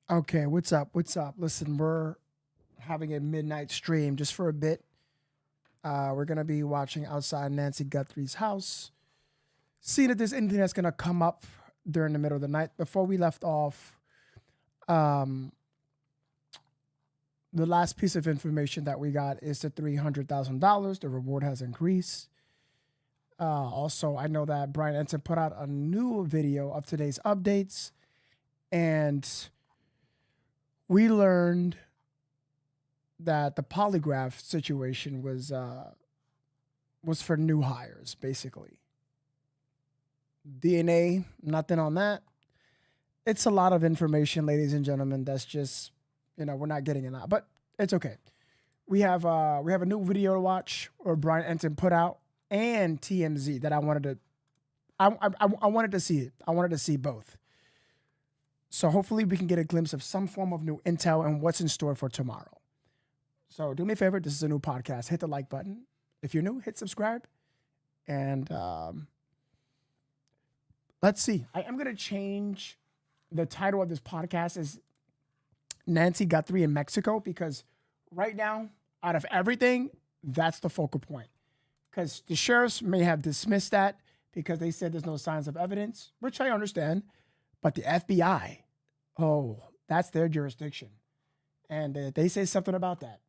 Okay, what's up? What's up? Listen, we're having a midnight stream just for a bit. We're gonna be watching outside Nancy Guthrie's house, seeing if there's anything that's gonna come up during the middle of the night. Before we left off, the last piece of information that we got is the $300,000. The reward has increased. Also, I know that Brian Ensign put out a new video of today's updates, and we learned that the polygraph situation was for new hires, basically. DNA, nothing on that. It's a lot of information, ladies and gentlemen. That's just, we're not getting it out, but it's okay. We have a new video to watch, or Brian Ensign put out, and TMZ that I wanted to see it. I wanted to see both. So hopefully we can get a glimpse of some form of new intel and what's in store for tomorrow. So do me a favor. This is a new podcast. Hit the like button. If you're new, hit subscribe. And let's see. I am going to change the title of this podcast is Nancy Guthrie in Mexico, because right now, out of everything, that's the focal point. Because the sheriffs may have dismissed that because they said there's no signs of evidence, which I understand. But the FBI, that's their jurisdiction. And they say something about that.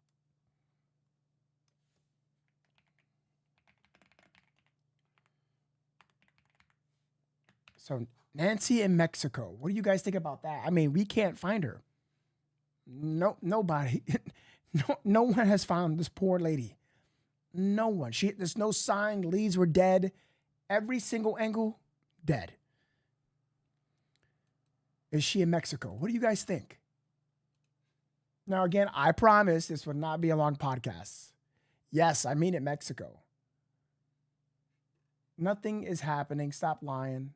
So Nancy in Mexico, what do you guys think about that? I mean, we can't find her. Nobody, no one has found this poor lady. No one. There's no sign. Leads were dead. Every single angle, dead. Is she in Mexico? What do you guys think? Now, again, I promise this would not be a long podcast. Yes, I mean it, Mexico. Nothing is happening. Stop lying.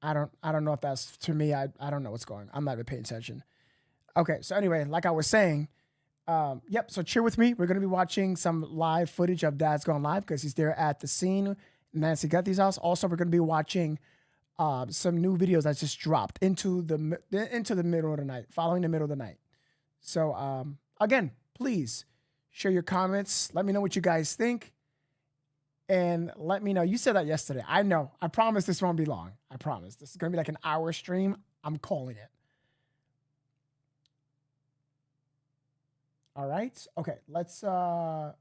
I don't know if that's, to me, I don't know what's going on. I'm not even paying attention. Okay, so anyway, like I was saying, so cheer with me. We're going to be watching some live footage of Dad's Gone Live because he's there at the scene, Nancy Guthrie's house. Also, we're going to be watching some new videos that just dropped into the middle of the night, following the middle of the night. So, again, please share your comments. Let me know what you guys think. And let me know. You said that yesterday. I know. I promise this won't be long. I promise. This is going to be like an hour stream. I'm calling it. All right. Okay. Let's, again,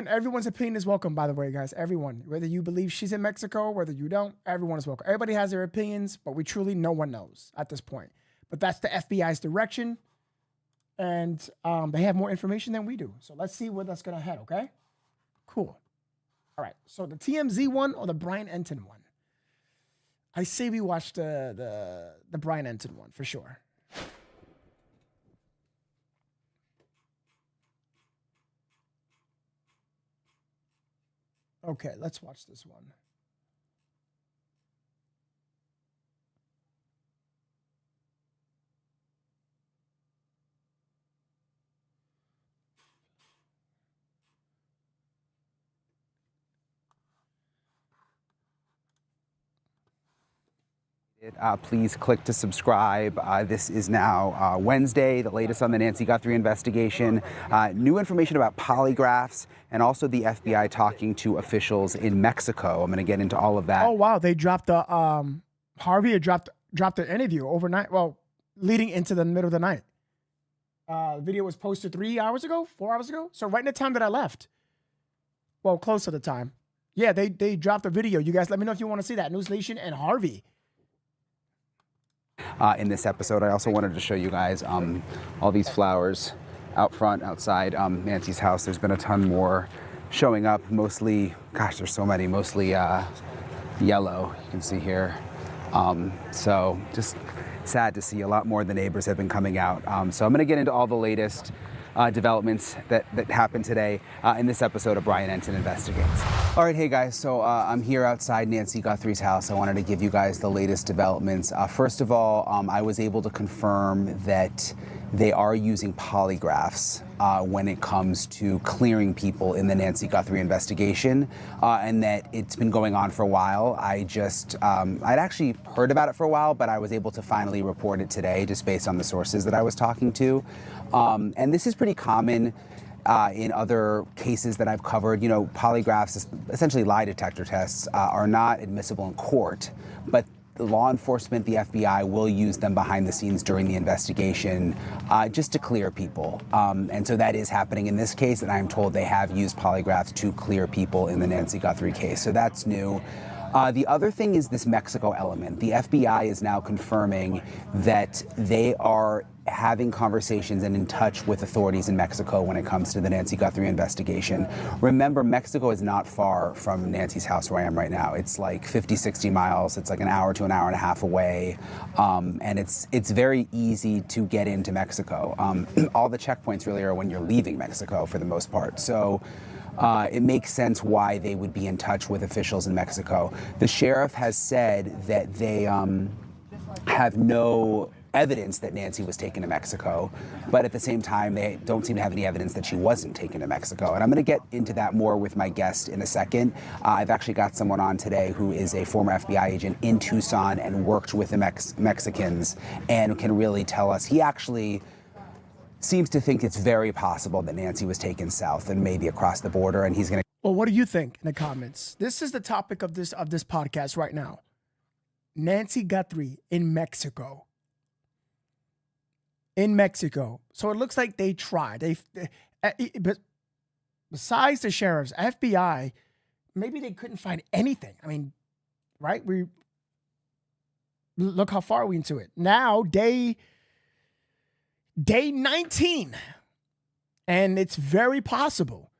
everyone's opinion is welcome, by the way, guys. Everyone, whether you believe she's in Mexico, whether you don't, everyone is welcome. Everybody has their opinions, but no one knows at this point. But that's the FBI's direction. And they have more information than we do. So let's see where that's going to head, okay? Cool. All right. So the TMZ one or the Brian Ensign one? I say we watch the Brian Ensign one for sure. Okay, let's watch this one. Please click to subscribe. This is now Wednesday, the latest on the Nancy Guthrie investigation. New information about polygraphs and also the FBI talking to officials in Mexico. I'm going to get into all of that. Oh, wow. They dropped the, Harvey had dropped the interview overnight. Well, leading into the middle of the night. The video was posted 4 hours ago. So right in the time that I left. Well, close to the time. Yeah, they dropped the video. You guys let me know if you want to see that. News Nation and Harvey. In this episode, I also wanted to show you guys all these flowers out front, outside Nancy's house. There's been a ton more showing up, mostly, gosh, there's so many, mostly yellow, you can see here. So just sad to see a lot more of the neighbors have been coming out. So I'm going to get into all the latest developments that happened today in this episode of Brian Ensign Investigates. All right, hey guys, so I'm here outside Nancy Guthrie's house. I wanted to give you guys the latest developments. First of all, I was able to confirm that they are using polygraphs when it comes to clearing people in the Nancy Guthrie investigation, and that it's been going on for a while. I'd actually heard about it for a while, but I was able to finally report it today just based on the sources that I was talking to. And this is pretty common in other cases that I've covered. You know, polygraphs, essentially lie detector tests, are not admissible in court, but the law enforcement, the FBI, will use them behind the scenes during the investigation just to clear people. And so that is happening in this case, and I'm told they have used polygraphs to clear people in the Nancy Guthrie case. So that's new. The other thing is this Mexico element. The FBI is now confirming that they are having conversations and in touch with authorities in Mexico when it comes to the Nancy Guthrie investigation. Remember, Mexico is not far from Nancy's house where I am right now. It's like 50, 60 miles. It's like an hour to an hour and a half away. And it's very easy to get into Mexico. All the checkpoints really are when you're leaving Mexico for the most part. So it makes sense why they would be in touch with officials in Mexico. The sheriff has said that they have no evidence that Nancy was taken to Mexico, but at the same time, they don't seem to have any evidence that she wasn't taken to Mexico. And I'm going to get into that more with my guest in a second. I've actually got someone on today who is a former FBI agent in Tucson and worked with the Mexicans and can really tell us. He actually seems to think it's very possible that Nancy was taken south and maybe across the border, and he's going to... Well, what do you think in the comments? This is the topic of this podcast right now. Nancy Guthrie in Mexico. In Mexico. So it looks like they tried. But besides the sheriffs, FBI, maybe they couldn't find anything. I mean, right? We look how far we into it. Now, day 19. And it's very possible.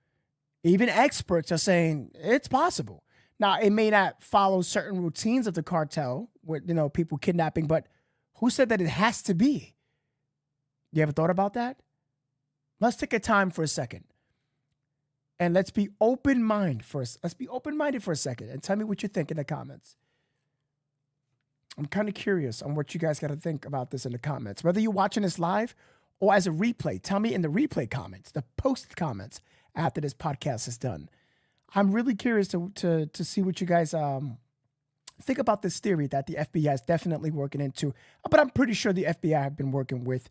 Even experts are saying it's possible. Now, it may not follow certain routines of the cartel with, people kidnapping, but who said that it has to be? You ever thought about that? Let's take a time for a second. And let's be open-minded for a second and tell me what you think in the comments. I'm kind of curious on what you guys got to think about this in the comments. Whether you're watching this live or as a replay, tell me in the replay comments, the post comments after this podcast is done. I'm really curious to see what you guys think about this theory that the FBI is definitely working into. But I'm pretty sure the FBI have been working with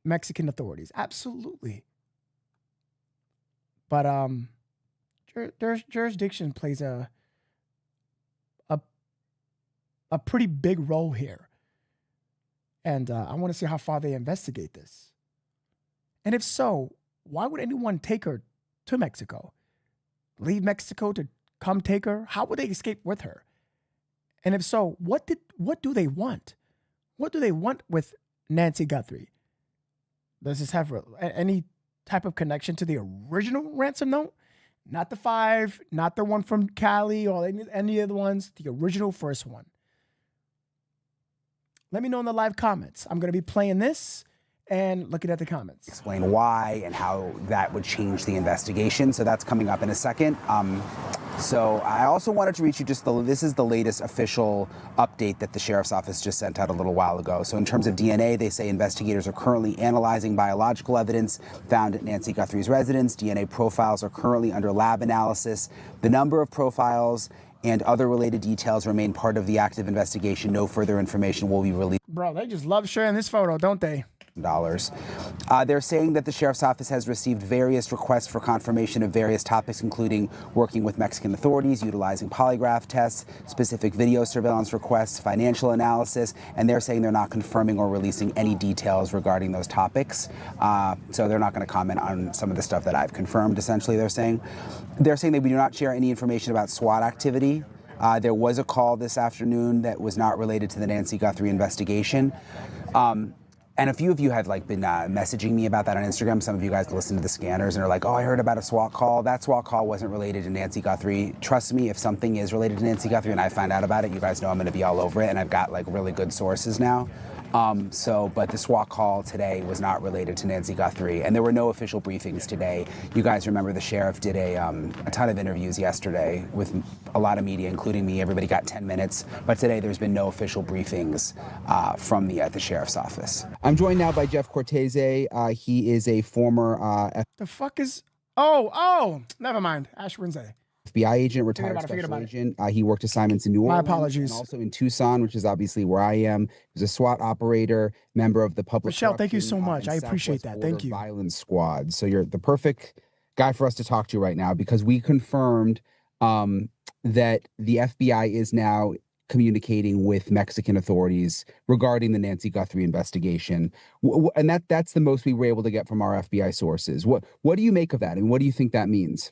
Mexican authorities. Absolutely. But jurisdiction plays a pretty big role here. And I want to see how far they investigate this. And if so, why would anyone take her to Mexico? Leave Mexico to come take her? How would they escape with her? And if so, what do they want? What do they want with Nancy Guthrie? Does this have any type of connection to the original ransom note? Not the 5, not the one from Cali or any of the ones, the original first one. Let me know in the live comments. I'm going to be playing this and looking at the comments. Explain why and how that would change the investigation. So that's coming up in a second. So I also wanted to reach you this is the latest official update that the sheriff's office just sent out a little while ago. So in terms of DNA, they say investigators are currently analyzing biological evidence found at Nancy Guthrie's residence. DNA profiles are currently under lab analysis. The number of profiles and other related details remain part of the active investigation. No further information will be released. Bro, they just love sharing this photo, don't they? They're saying that the sheriff's office has received various requests for confirmation of various topics, including working with Mexican authorities, utilizing polygraph tests, specific video surveillance requests, financial analysis, and they're saying they're not confirming or releasing any details regarding those topics. So they're not going to comment on some of the stuff that I've confirmed, essentially, they're saying that we do not share any information about SWAT activity. There was a call this afternoon that was not related to the Nancy Guthrie investigation. And a few of you have been messaging me about that on Instagram. Some of you guys listen to the scanners and are like, oh, I heard about a SWAT call. That SWAT call wasn't related to Nancy Guthrie. Trust me, if something is related to Nancy Guthrie and I find out about it, you guys know I'm going to be all over it. And I've got really good sources now. But the SWAT call today was not related to Nancy Guthrie, and there were no official briefings today. You guys remember the sheriff did a ton of interviews yesterday with a lot of media, including me. Everybody got 10 minutes, but today there's been no official briefings from the sheriff's office. I'm joined now by Jeff Cortez. He is a former The fuck is? Oh, never mind. Ash Wednesday. FBI agent, retired special agent. He worked assignments in New Orleans. My apologies. And also in Tucson, which is obviously where I am. He was a SWAT operator, member of the public. Michelle, thank you so much. I appreciate that. Thank you. Violence Squad. So you're the perfect guy for us to talk to right now, because we confirmed that the FBI is now communicating with Mexican authorities regarding the Nancy Guthrie investigation. And that's the most we were able to get from our FBI sources. What do you make of that? And what do you think that means?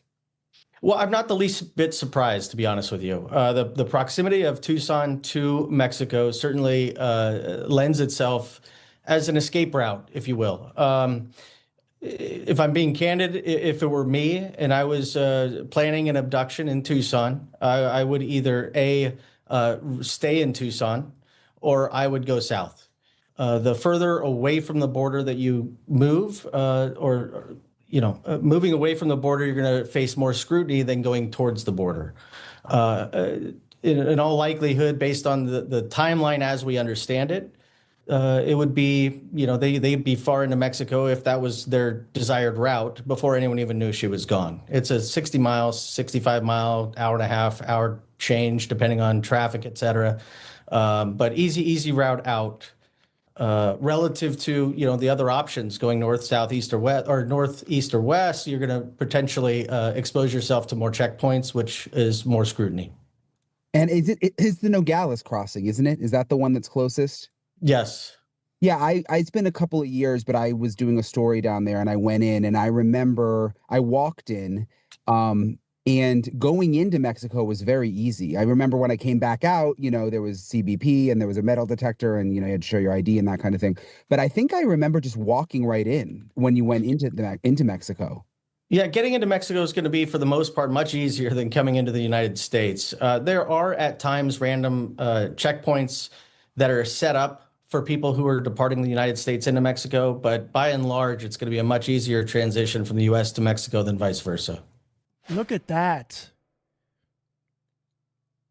Well, I'm not the least bit surprised, to be honest with you. The proximity of Tucson to Mexico certainly lends itself as an escape route, if you will. If I'm being candid, if it were me and I was planning an abduction in Tucson, I would either stay in Tucson or I would go south. The further away from the border that you move, moving away from the border, you're going to face more scrutiny than going towards the border. In all likelihood, based on the timeline as we understand it, it would be, they'd be far into Mexico if that was their desired route before anyone even knew she was gone. It's a 60 miles, 65 mile, hour and a half, hour change, depending on traffic, et cetera. But easy route out. Relative to the other options going north, south, east, or west, or north, east, or west, you're going to potentially expose yourself to more checkpoints, which is more scrutiny. And is the Nogales crossing, isn't it? Is that the one that's closest? Yes. Yeah, it's been a couple of years, but I was doing a story down there and I went in and I remember I walked in. And going into Mexico was very easy. I remember when I came back out, there was CBP and there was a metal detector and, you had to show your ID and that kind of thing. But I think I remember just walking right in when you went into Mexico. Yeah, getting into Mexico is going to be, for the most part, much easier than coming into the United States. There are at times random checkpoints that are set up for people who are departing the United States into Mexico. But by and large, it's going to be a much easier transition from the U.S. to Mexico than vice versa. Look at that.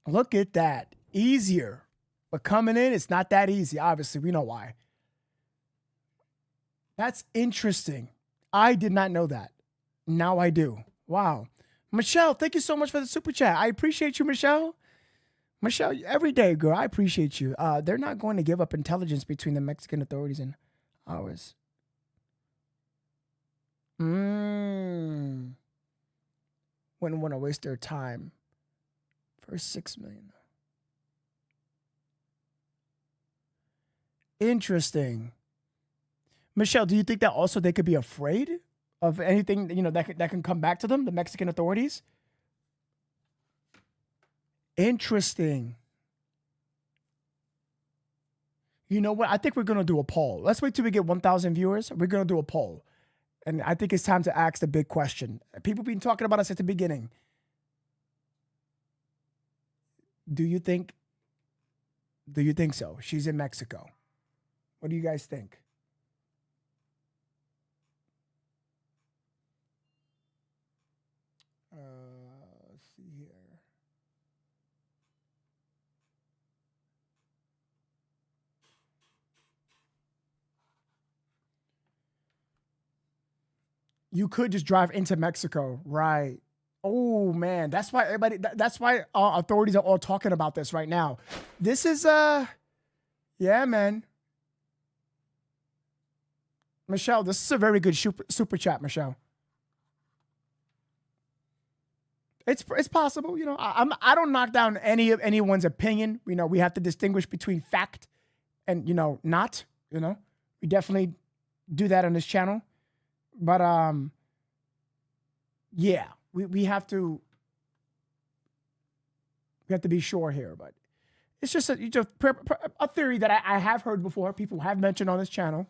Look at that. Easier. But coming in, it's not that easy. Obviously, we know why. That's interesting. I did not know that. Now I do. Wow. Michelle, thank you so much for the super chat. I appreciate you, Michelle. Michelle, every day, girl, I appreciate you. They're not going to give up intelligence between the Mexican authorities and ours. Wouldn't want to waste their time for $6 million. Interesting. Michelle, do you think that also they could be afraid of anything that can come back to them, the Mexican authorities? Interesting. You know what? I think we're going to do a poll. Let's wait till we get 1,000 viewers. We're going to do a poll. And I think it's time to ask the big question. People been talking about us at the beginning. Do you think so? She's in Mexico. What do you guys think? Let's see here. You could just drive into Mexico, right? Oh man, that's why everybody. That's why authorities are all talking about this right now. This is yeah, man. Michelle, this is a very good super chat, Michelle. It's possible, I don't knock down anyone's opinion. We have to distinguish between fact and not. We definitely do that on this channel. But yeah, we have to be sure here. But it's just a theory that I have heard before. People have mentioned on this channel.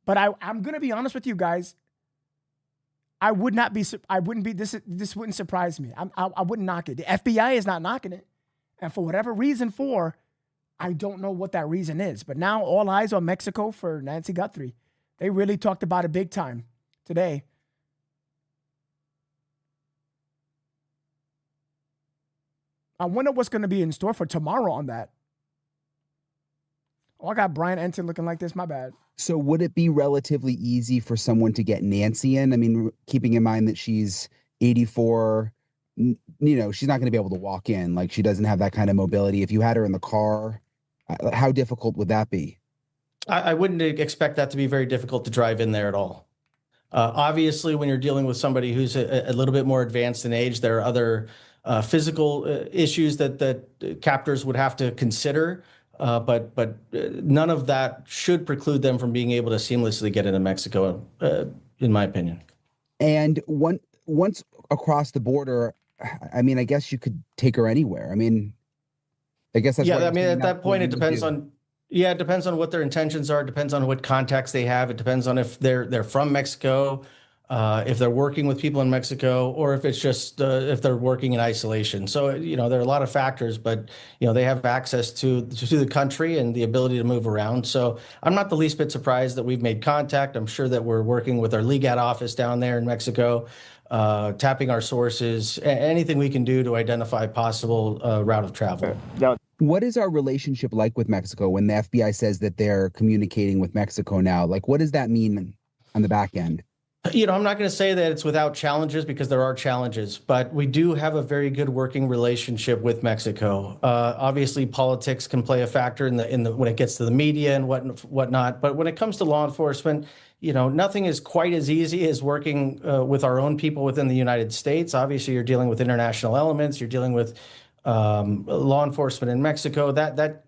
But I'm gonna be honest with you guys. I wouldn't be. This wouldn't surprise me. I wouldn't knock it. The FBI is not knocking it, and for whatever reason, I don't know what that reason is. But now all eyes on Mexico for Nancy Guthrie. They really talked about it big time today. I wonder what's going to be in store for tomorrow on that. Oh, I got Brian Enton looking like this. My bad. So would it be relatively easy for someone to get Nancy in? I mean, keeping in mind that she's 84, you know, she's not going to be able to walk in. Like, she doesn't have that kind of mobility. If you had her in the car, how difficult would that be? I wouldn't expect that to be very difficult to drive in there at all. Obviously, when you're dealing with somebody who's a little bit more advanced in age, there are other physical issues that captors would have to consider. But none of that should preclude them from being able to seamlessly get into Mexico, in my opinion. And once across the border, I mean, I guess you could take her anywhere. I mean, I guess that's I mean, at that point, it depends on. Yeah, it depends on what their intentions are. It depends on what contacts they have. It depends on if they're from Mexico, if they're working with people in Mexico, or if it's just if they're working in isolation. So, you know, there are a lot of factors, but, you know, they have access to the country and the ability to move around. So I'm not the least bit surprised that we've made contact. I'm sure that we're working with our Legat office down there in Mexico, tapping our sources, anything we can do to identify possible route of travel. What is our relationship like with Mexico when the FBI says that they're communicating with Mexico now? Like, what does that mean on the back end? You know, I'm not going to say that it's without challenges, because there are challenges, but we do have a very good working relationship with Mexico. Obviously, politics can play a factor in the when it gets to the media and whatnot. But when it comes to law enforcement, you know, nothing is quite as easy as working with our own people within the United States. Obviously, you're dealing with international elements. You're dealing with law enforcement in Mexico. That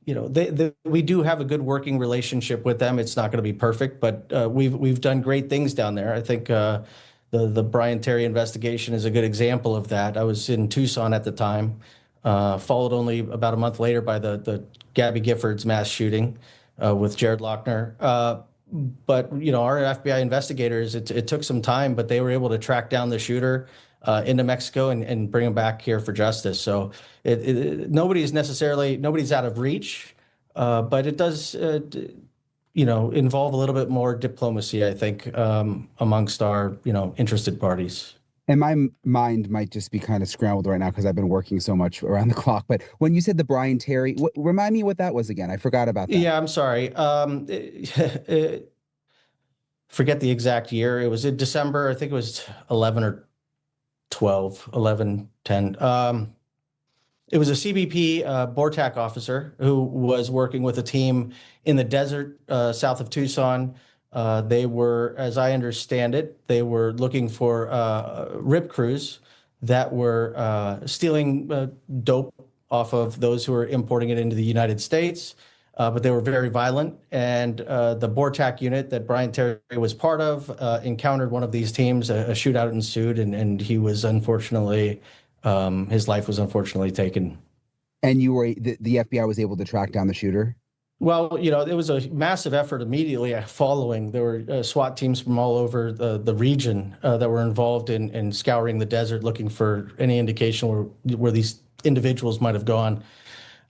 you know, we do have a good working relationship with them. It's not going to be perfect, but we've done great things down there. I think the Brian Terry investigation is a good example of that. I was in Tucson at the time, followed only about a month later by the Gabby Giffords mass shooting with Jared Lochner. But you know, our FBI investigators, it took some time, but they were able to track down the shooter into Mexico and bring him back here for justice. So nobody's out of reach, but it does, you know, involve a little bit more diplomacy, I think, amongst our, you know, interested parties. And my mind might just be kind of scrambled right now because I've been working so much around the clock. But when you said the Brian Terry, remind me what that was again. I forgot about that. Yeah, I'm sorry. Forget the exact year. It was in December. I think it was 11 or 12, 11, 10. It was a CBP BORTAC officer who was working with a team in the desert south of Tucson. They were, as I understand it, they were looking for RIP crews that were stealing dope off of those who were importing it into the United States. But they were very violent, and the BORTAC unit that Brian Terry was part of encountered one of these teams. A shootout ensued, and he was unfortunately, his life was unfortunately taken. And the FBI was able to track down the shooter? Well, you know, it was a massive effort immediately following. There were SWAT teams from all over the region that were involved in scouring the desert, looking for any indication where these individuals might have gone.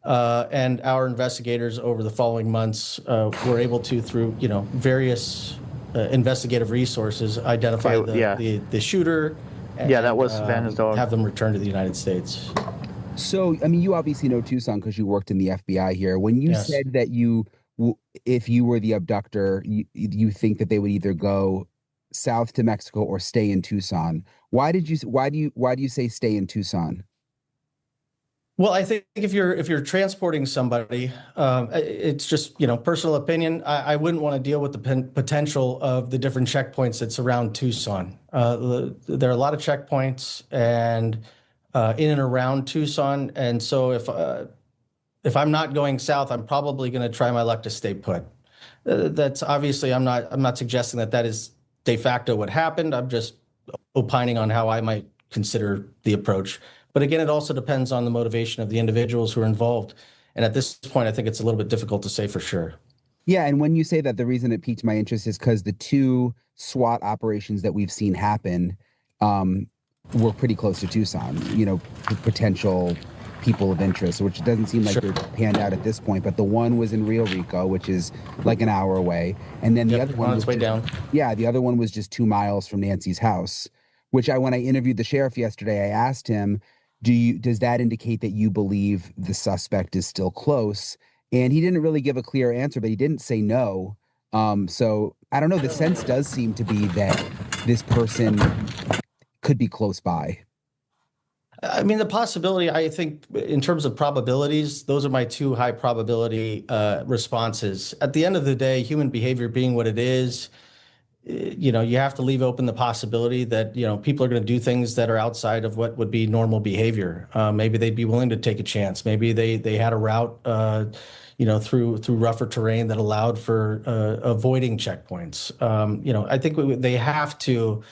And our investigators over the following months were able to, through, you know, various investigative resources, identify the shooter. That was Van's dog. Have them returned to the United States. So, I mean, you obviously know Tucson because you worked in the FBI here. When you said that if you were the abductor, you think that they would either go south to Mexico or stay in Tucson. Why do you say stay in Tucson? Well, I think if you're transporting somebody, it's just, you know, personal opinion. I wouldn't want to deal with the potential of the different checkpoints that surround Tucson. There are a lot of checkpoints and in and around Tucson, and so if I'm not going south, I'm probably going to try my luck to stay put. That's obviously I'm not suggesting that is de facto what happened. I'm just opining on how I might consider the approach. But again, it also depends on the motivation of the individuals who are involved. And at this point, I think it's a little bit difficult to say for sure. Yeah, and when you say that, the reason it piqued my interest is because the two SWAT operations that we've seen happen were pretty close to Tucson. You know, potential people of interest, which doesn't seem like they're panned out at this point. But the one was in Rio Rico, which is like an hour away, and then the other one on was its way down. Yeah, the other one was just 2 miles from Nancy's house. Which when I interviewed the sheriff yesterday, I asked him, does that indicate that you believe the suspect is still close? And he didn't really give a clear answer, but he didn't say no. So I don't know. The sense does seem to be that this person could be close by. I mean, the possibility, I think, in terms of probabilities, those are my 2 high probability responses. At the end of the day, human behavior being what it is, you have to leave open the possibility that, people are going to do things that are outside of what would be normal behavior. Maybe they'd be willing to take a chance. Maybe they had a route, through rougher terrain that allowed for avoiding checkpoints. I think they have to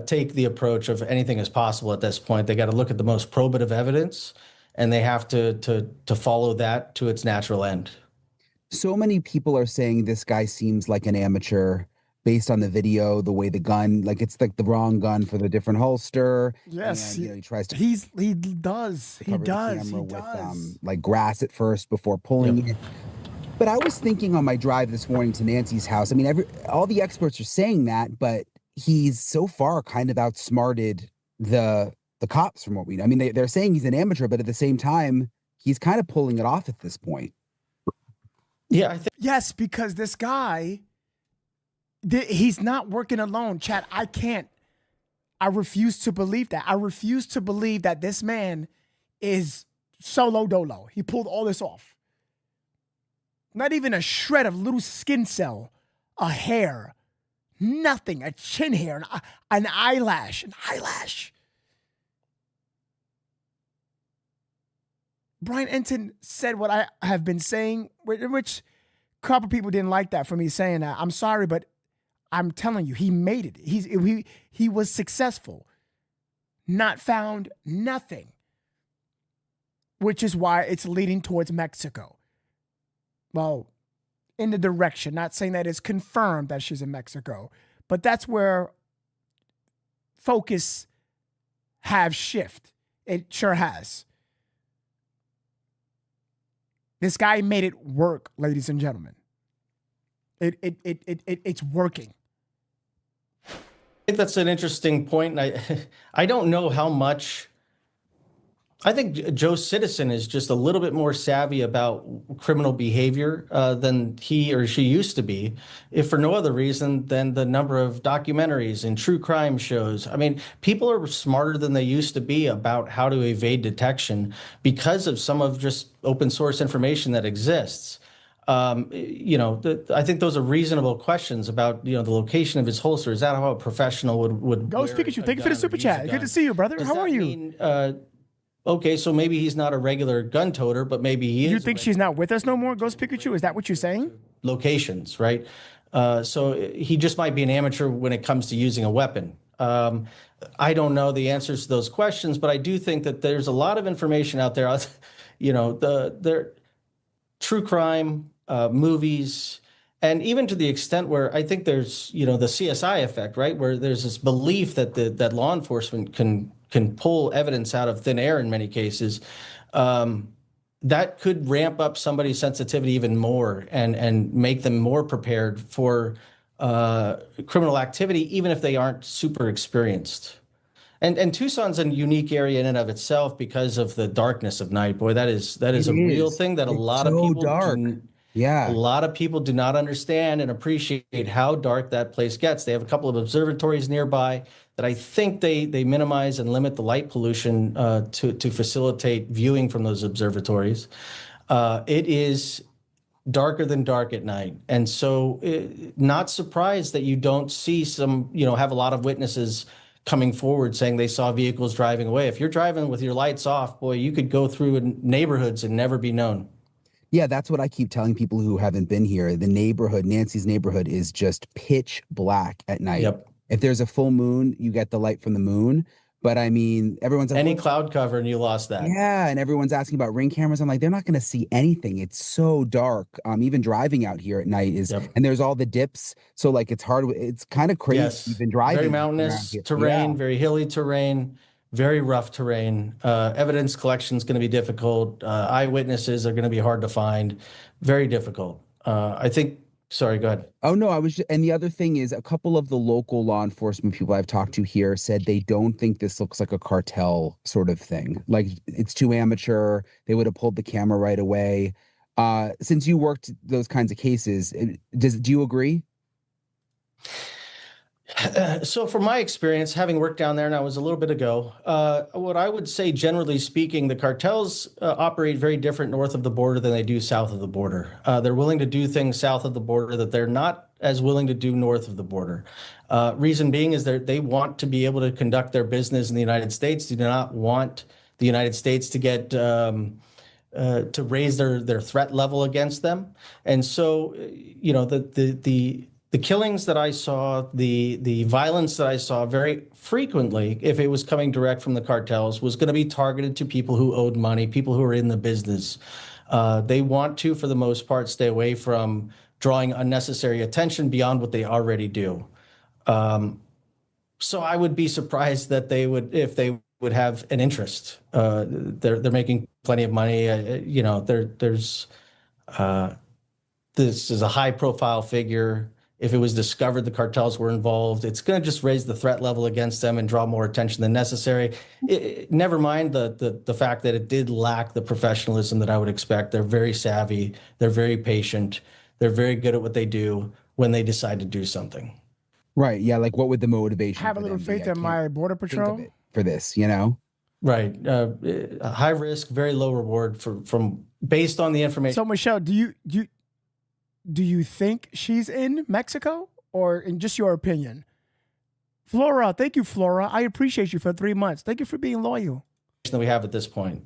take the approach of anything is possible at this point. They got to look at the most probative evidence, and they have to follow that to its natural end. So many people are saying this guy seems like an amateur based on the video, the way the gun, like it's like the wrong gun for the different holster. Yes, and, he tries to. He does. Cover the camera with like grass at first before pulling it. But I was thinking on my drive this morning to Nancy's house. I mean, all the experts are saying that, but he's so far kind of outsmarted the cops from what we know. I mean, they're saying he's an amateur, but at the same time, he's kind of pulling it off at this point. Yeah, I think. Yes, because this guy, he's not working alone. Chad, I refuse to believe that. I refuse to believe that this man is solo dolo. He pulled all this off. Not even a shred of little skin cell, a hair, nothing, a chin hair, an eyelash. Brian Enton said what I have been saying, which a couple people didn't like that for me saying that. I'm sorry, but I'm telling you, he made it. He was successful. Not found, nothing. Which is why it's leading towards Mexico. Well, in the direction, not saying that it's confirmed that she's in Mexico, but that's where focus have shift. It sure has. This guy made it work, ladies and gentlemen. It's working. I think that's an interesting point. And I don't know how much. I think Joe Citizen is just a little bit more savvy about criminal behavior than he or she used to be, if for no other reason than the number of documentaries and true crime shows. I mean, people are smarter than they used to be about how to evade detection because of some of just open source information that exists. I think those are reasonable questions about, the location of his holster. Is that how a professional would Ghost Pikachu, thank you for the super chat. Good to see you, brother. How are you? Okay, so maybe he's not a regular gun toter, but maybe he is. You think she's not with us no more, Ghost Pikachu? Is that what you're saying? Locations, right? So he just might be an amateur when it comes to using a weapon. I don't know the answers to those questions, but I do think that there's a lot of information out there. The true crime movies, and even to the extent where I think there's, the CSI effect, right? Where there's this belief that that law enforcement can pull evidence out of thin air in many cases. That could ramp up somebody's sensitivity even more and make them more prepared for criminal activity, even if they aren't super experienced. And Tucson's a unique area in and of itself because of the darkness of night. Boy, that is a real thing that a lot of people a lot of people do not understand and appreciate how dark that place gets. They have a couple of observatories nearby that I think they minimize and limit the light pollution to facilitate viewing from those observatories. It is darker than dark at night. And so not surprised that you don't see have a lot of witnesses coming forward saying they saw vehicles driving away. If you're driving with your lights off, boy, you could go through neighborhoods and never be known. Yeah, that's what I keep telling people who haven't been here. The neighborhood, Nancy's neighborhood, is just pitch black at night. Yep. If there's a full moon, you get the light from the moon. But I mean, everyone's like, any cloud cover and you lost that. Yeah, and everyone's asking about ring cameras. I'm like, they're not going to see anything. It's so dark. Even driving out here at night is, and there's all the dips. So like, it's hard. It's kind of crazy. Yes. You've been driving. Very mountainous terrain, very hilly terrain. very rough terrain. Evidence collection is going to be difficult. Eyewitnesses are going to be hard to find. Very difficult. I think. Sorry, go ahead. Oh no, and the other thing is a couple of the local law enforcement people I've talked to here said they don't think this looks like a cartel sort of thing. Like it's too amateur. They would have pulled the camera right away. Since you worked those kinds of cases, do you agree? So from my experience, having worked down there, and I was a little bit ago, what I would say, generally speaking, the cartels operate very different north of the border than they do south of the border. They're willing to do things south of the border that they're not as willing to do north of the border. Reason being is they want to be able to conduct their business in the United States. They do not want the United States to get to raise their threat level against them. And so, you know, the killings that I saw, the violence that I saw very frequently, if it was coming direct from the cartels, was going to be targeted to people who owed money, people who are in the business. They want to, for the most part, stay away from drawing unnecessary attention beyond what they already do. So I would be surprised that if they would have an interest. They're making plenty of money. You know, this is a high profile figure. If it was discovered the cartels were involved, it's going to just raise the threat level against them and draw more attention than necessary. Never mind the fact that it did lack the professionalism that I would expect. They're very savvy. They're very patient. They're very good at what they do when they decide to do something. Right. Yeah. Like what would the motivation Have a little faith in my border patrol for this, you know? Right. High risk, very low reward from based on the information. So Michelle, do you think she's in Mexico, or in just your opinion? Flora, thank you, Flora. I appreciate you for 3 months. Thank you for being loyal. That we have at this point.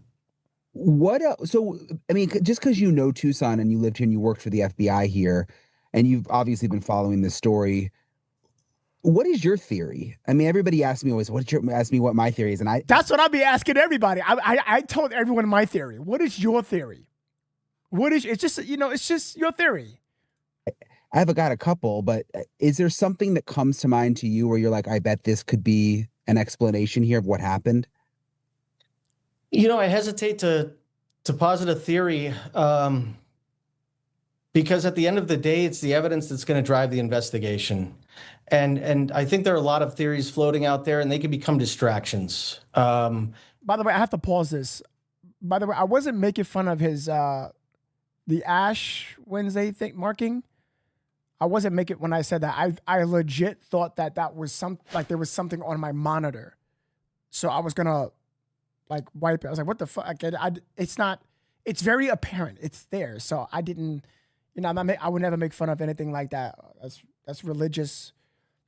So, I mean, just because you know Tucson and you lived here and you worked for the FBI here, and you've obviously been following this story, what is your theory? I mean, everybody asks me always, ask me what my theory is, and that's what I'll be asking everybody. I told everyone my theory. What is your theory? It's just your theory. I've got a couple, but is there something that comes to mind to you where you're like, I bet this could be an explanation here of what happened? You know, I hesitate to posit a theory because at the end of the day, it's the evidence that's going to drive the investigation. And I think there are a lot of theories floating out there, and they can become distractions. By the way, I have to pause this. By the way, I wasn't making fun of his the Ash Wednesday thing marking. I wasn't making when I said that. I legit thought that was there was something on my monitor, so I was gonna like wipe it. I was like, what the fuck? It's not. It's very apparent. It's there. So I didn't. You know, I would never make fun of anything like that. That's religious.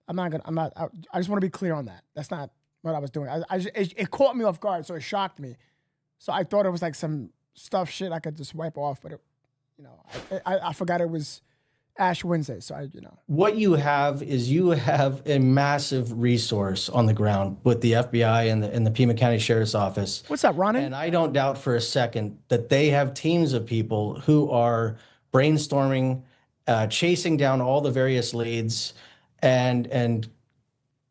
I just want to be clear on that. That's not what I was doing. It caught me off guard, so it shocked me. So I thought it was like some shit I could just wipe off, but I forgot it was Ash Wednesday. So what you have is a massive resource on the ground with the FBI and the Pima County Sheriff's Office. What's up, Ronnie? And I don't doubt for a second that they have teams of people who are brainstorming, chasing down all the various leads, and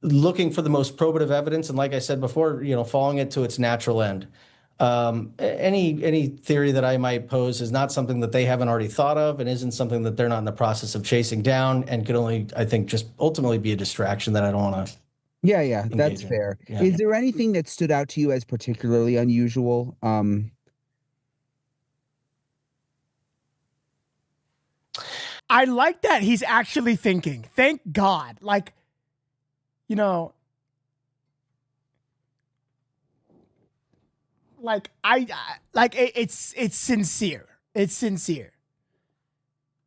looking for the most probative evidence. And like I said before, following it to its natural end. Any theory that I might pose is not something that they haven't already thought of, and isn't something that they're not in the process of chasing down, and could only, I think, just ultimately be a distraction that I don't want to. Yeah, that's fair. Yeah. Is there anything that stood out to you as particularly unusual? I like that he's actually thinking. Thank God. It's sincere. It's sincere.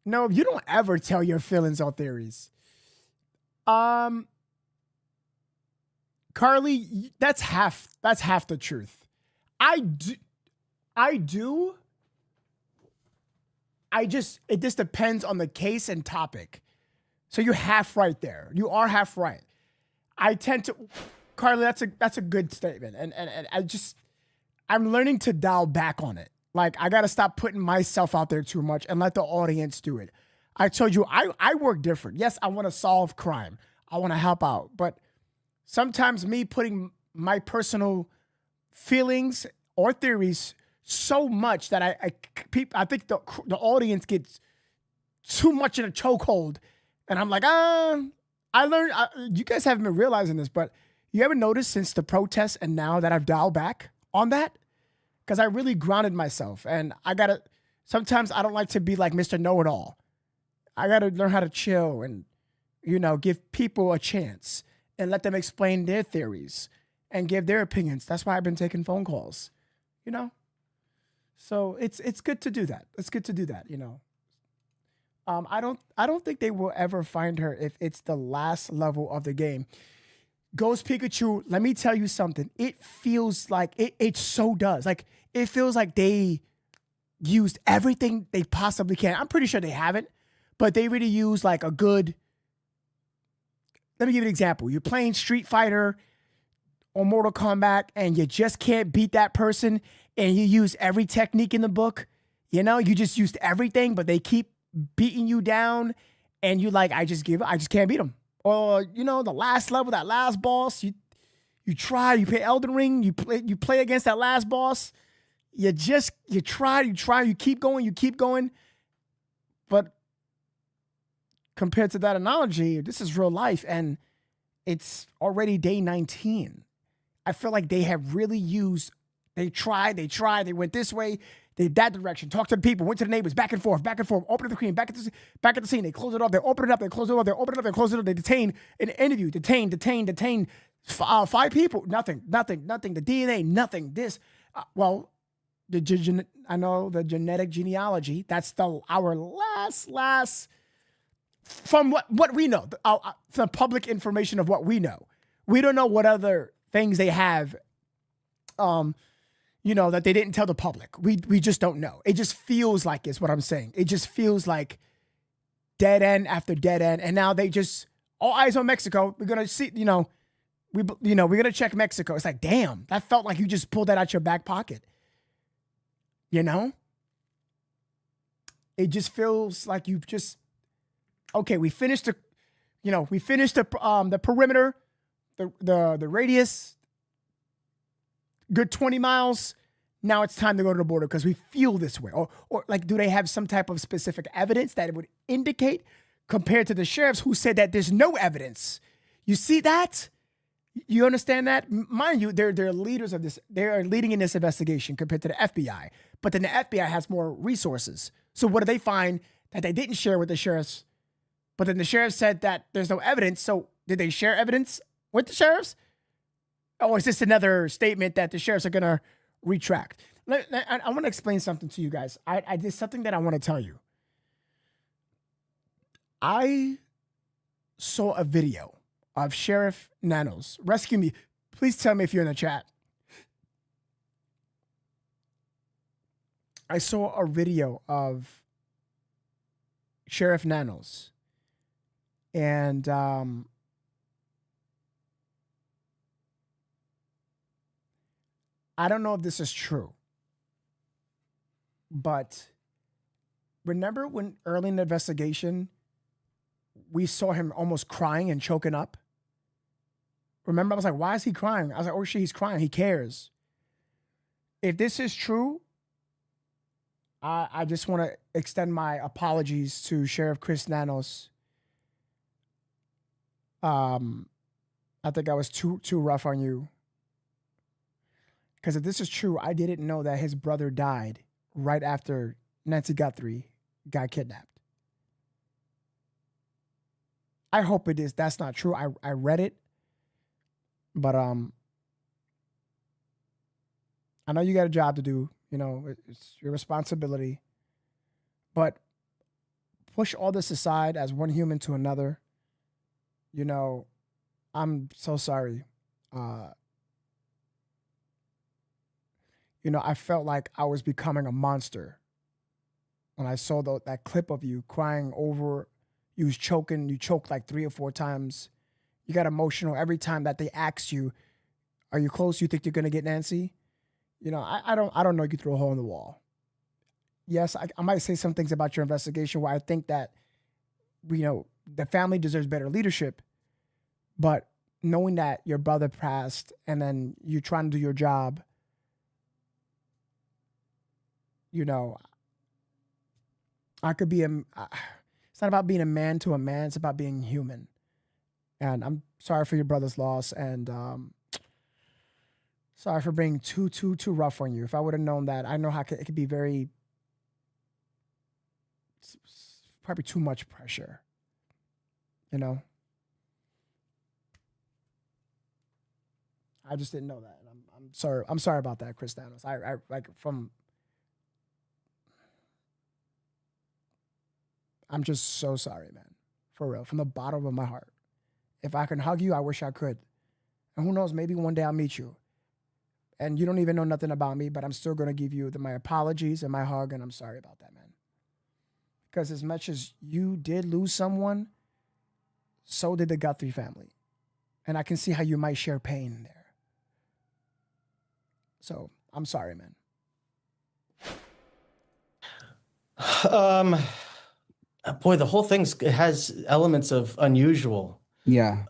No, you don't ever tell your feelings on theories. Carly, that's half the truth. It just depends on the case and topic. So you're half right there. You are half right. Carly, that's a good statement. And I'm learning to dial back on it. Like, I got to stop putting myself out there too much and let the audience do it. I told you, I work different. Yes, I want to solve crime. I want to help out. But sometimes me putting my personal feelings or theories so much that I think the audience gets too much in a chokehold, and I'm like, I learned. You guys haven't been realizing this, but you ever noticed since the protests and now that I've dialed back on that? Because I really grounded myself, and sometimes I don't like to be like Mr. Know-It-All. I gotta learn how to chill and, give people a chance and let them explain their theories and give their opinions. That's why I've been taking phone calls, So it's good to do that. It's good to do that, I don't think they will ever find her if it's the last level of the game. Ghost Pikachu, let me tell you something. It feels like it so does. Like, it feels like they used everything they possibly can. I'm pretty sure they haven't, but they really use like a good. Let me give you an example. You're playing Street Fighter or Mortal Kombat and you just can't beat that person, and you use every technique in the book. You just used everything, but they keep beating you down, and you like, I just can't beat them. Or, the last level, that last boss, you try, you play Elden Ring, you play against that last boss, you try, you keep going. But compared to that analogy, this is real life, and it's already day 19. I feel like they have really used, they tried, they went this way, they that direction, talked to the people, went to the neighbors, back and forth, opened the screen, back at the scene, they close it off, they open it up, they close it off, they open it up, they close it up, they detain an interview, detain 5 people, nothing, the DNA, nothing, I know the genetic genealogy, that's our last, from what we know, the public information of what we know. We don't know what other things they have, that they didn't tell the public. We just don't know. It just feels like it's what I'm saying. It just feels like dead end after dead end. And now they just, all eyes on Mexico. We're going to see, we're going to check Mexico. It's like, damn, that felt like you just pulled that out your back pocket. It just feels like you've just, okay, we finished the perimeter, the radius, good 20 miles. Now it's time to go to the border because we feel this way. Or like, do they have some type of specific evidence that it would indicate, compared to the sheriffs who said that there's no evidence? You see that? You understand that? Mind you, they're leaders of this. They are leading in this investigation compared to the FBI. But then the FBI has more resources. So what do they find that they didn't share with the sheriffs? But then the sheriff said that there's no evidence. So did they share evidence with the sheriffs? Or is this another statement that the sheriffs are going to retract? I want to explain something to you guys. I did something that I want to tell you. I saw a video of Sheriff Nanos. Rescue me. Please tell me if you're in the chat. I saw a video of Sheriff Nanos. And I don't know if this is true, but remember when early in the investigation, we saw him almost crying and choking up? Remember, I was like, why is he crying? I was like, oh shit, he's crying. He cares. If this is true, I just want to extend my apologies to Sheriff Chris Nanos. I think I was too rough on you. Because if this is true, I didn't know that his brother died right after Nancy Guthrie got kidnapped. I hope it is. That's not true. I read it. But I know you got a job to do. It's your responsibility. But push all this aside as one human to another. I'm so sorry. I felt like I was becoming a monster when I saw that clip of you crying over, you was choking, you choked like 3 or 4 times. You got emotional every time that they asked you, are you close? You think you're going to get Nancy? I don't know you threw a hole in the wall. Yes, I might say some things about your investigation where I think that, the family deserves better leadership, but knowing that your brother passed and then you trying to do your job, you know, I could be it's not about being a man to a man. It's about being human. And I'm sorry for your brother's loss, and sorry for being too rough on you. If I would have known that, I know how it could be very, probably too much pressure, you know? I just didn't know that. And I'm sorry. I'm sorry about that, Chris Nanos. I I'm just so sorry, man. For real, from the bottom of my heart. If I can hug you, I wish I could. And who knows, maybe one day I'll meet you. And you don't even know nothing about me, but I'm still going to give you my apologies and my hug, and I'm sorry about that, man. Because as much as you did lose someone, so did the Guthrie family. And I can see how you might share pain there. So I'm sorry, man. Boy, the whole thing has elements of unusual. Yeah.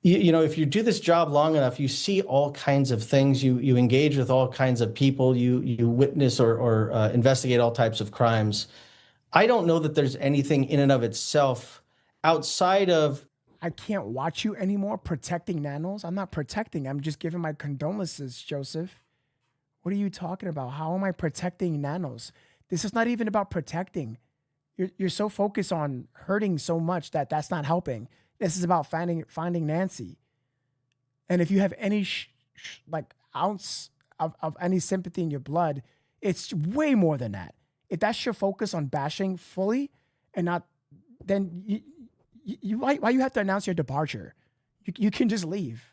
You know, if you do this job long enough, you see all kinds of things. You engage with all kinds of people. You witness or investigate all types of crimes. I don't know that there's anything in and of itself outside of. I can't watch you anymore protecting Nanos. I'm not protecting. I'm just giving my condolences, Joseph. What are you talking about? How am I protecting Nanos? This is not even about protecting. You're so focused on hurting so much that's not helping. This is about finding Nancy. And if you have any ounce of any sympathy in your blood, it's way more than that. If that's your focus on bashing fully and not, then why you have to announce your departure? You can just leave.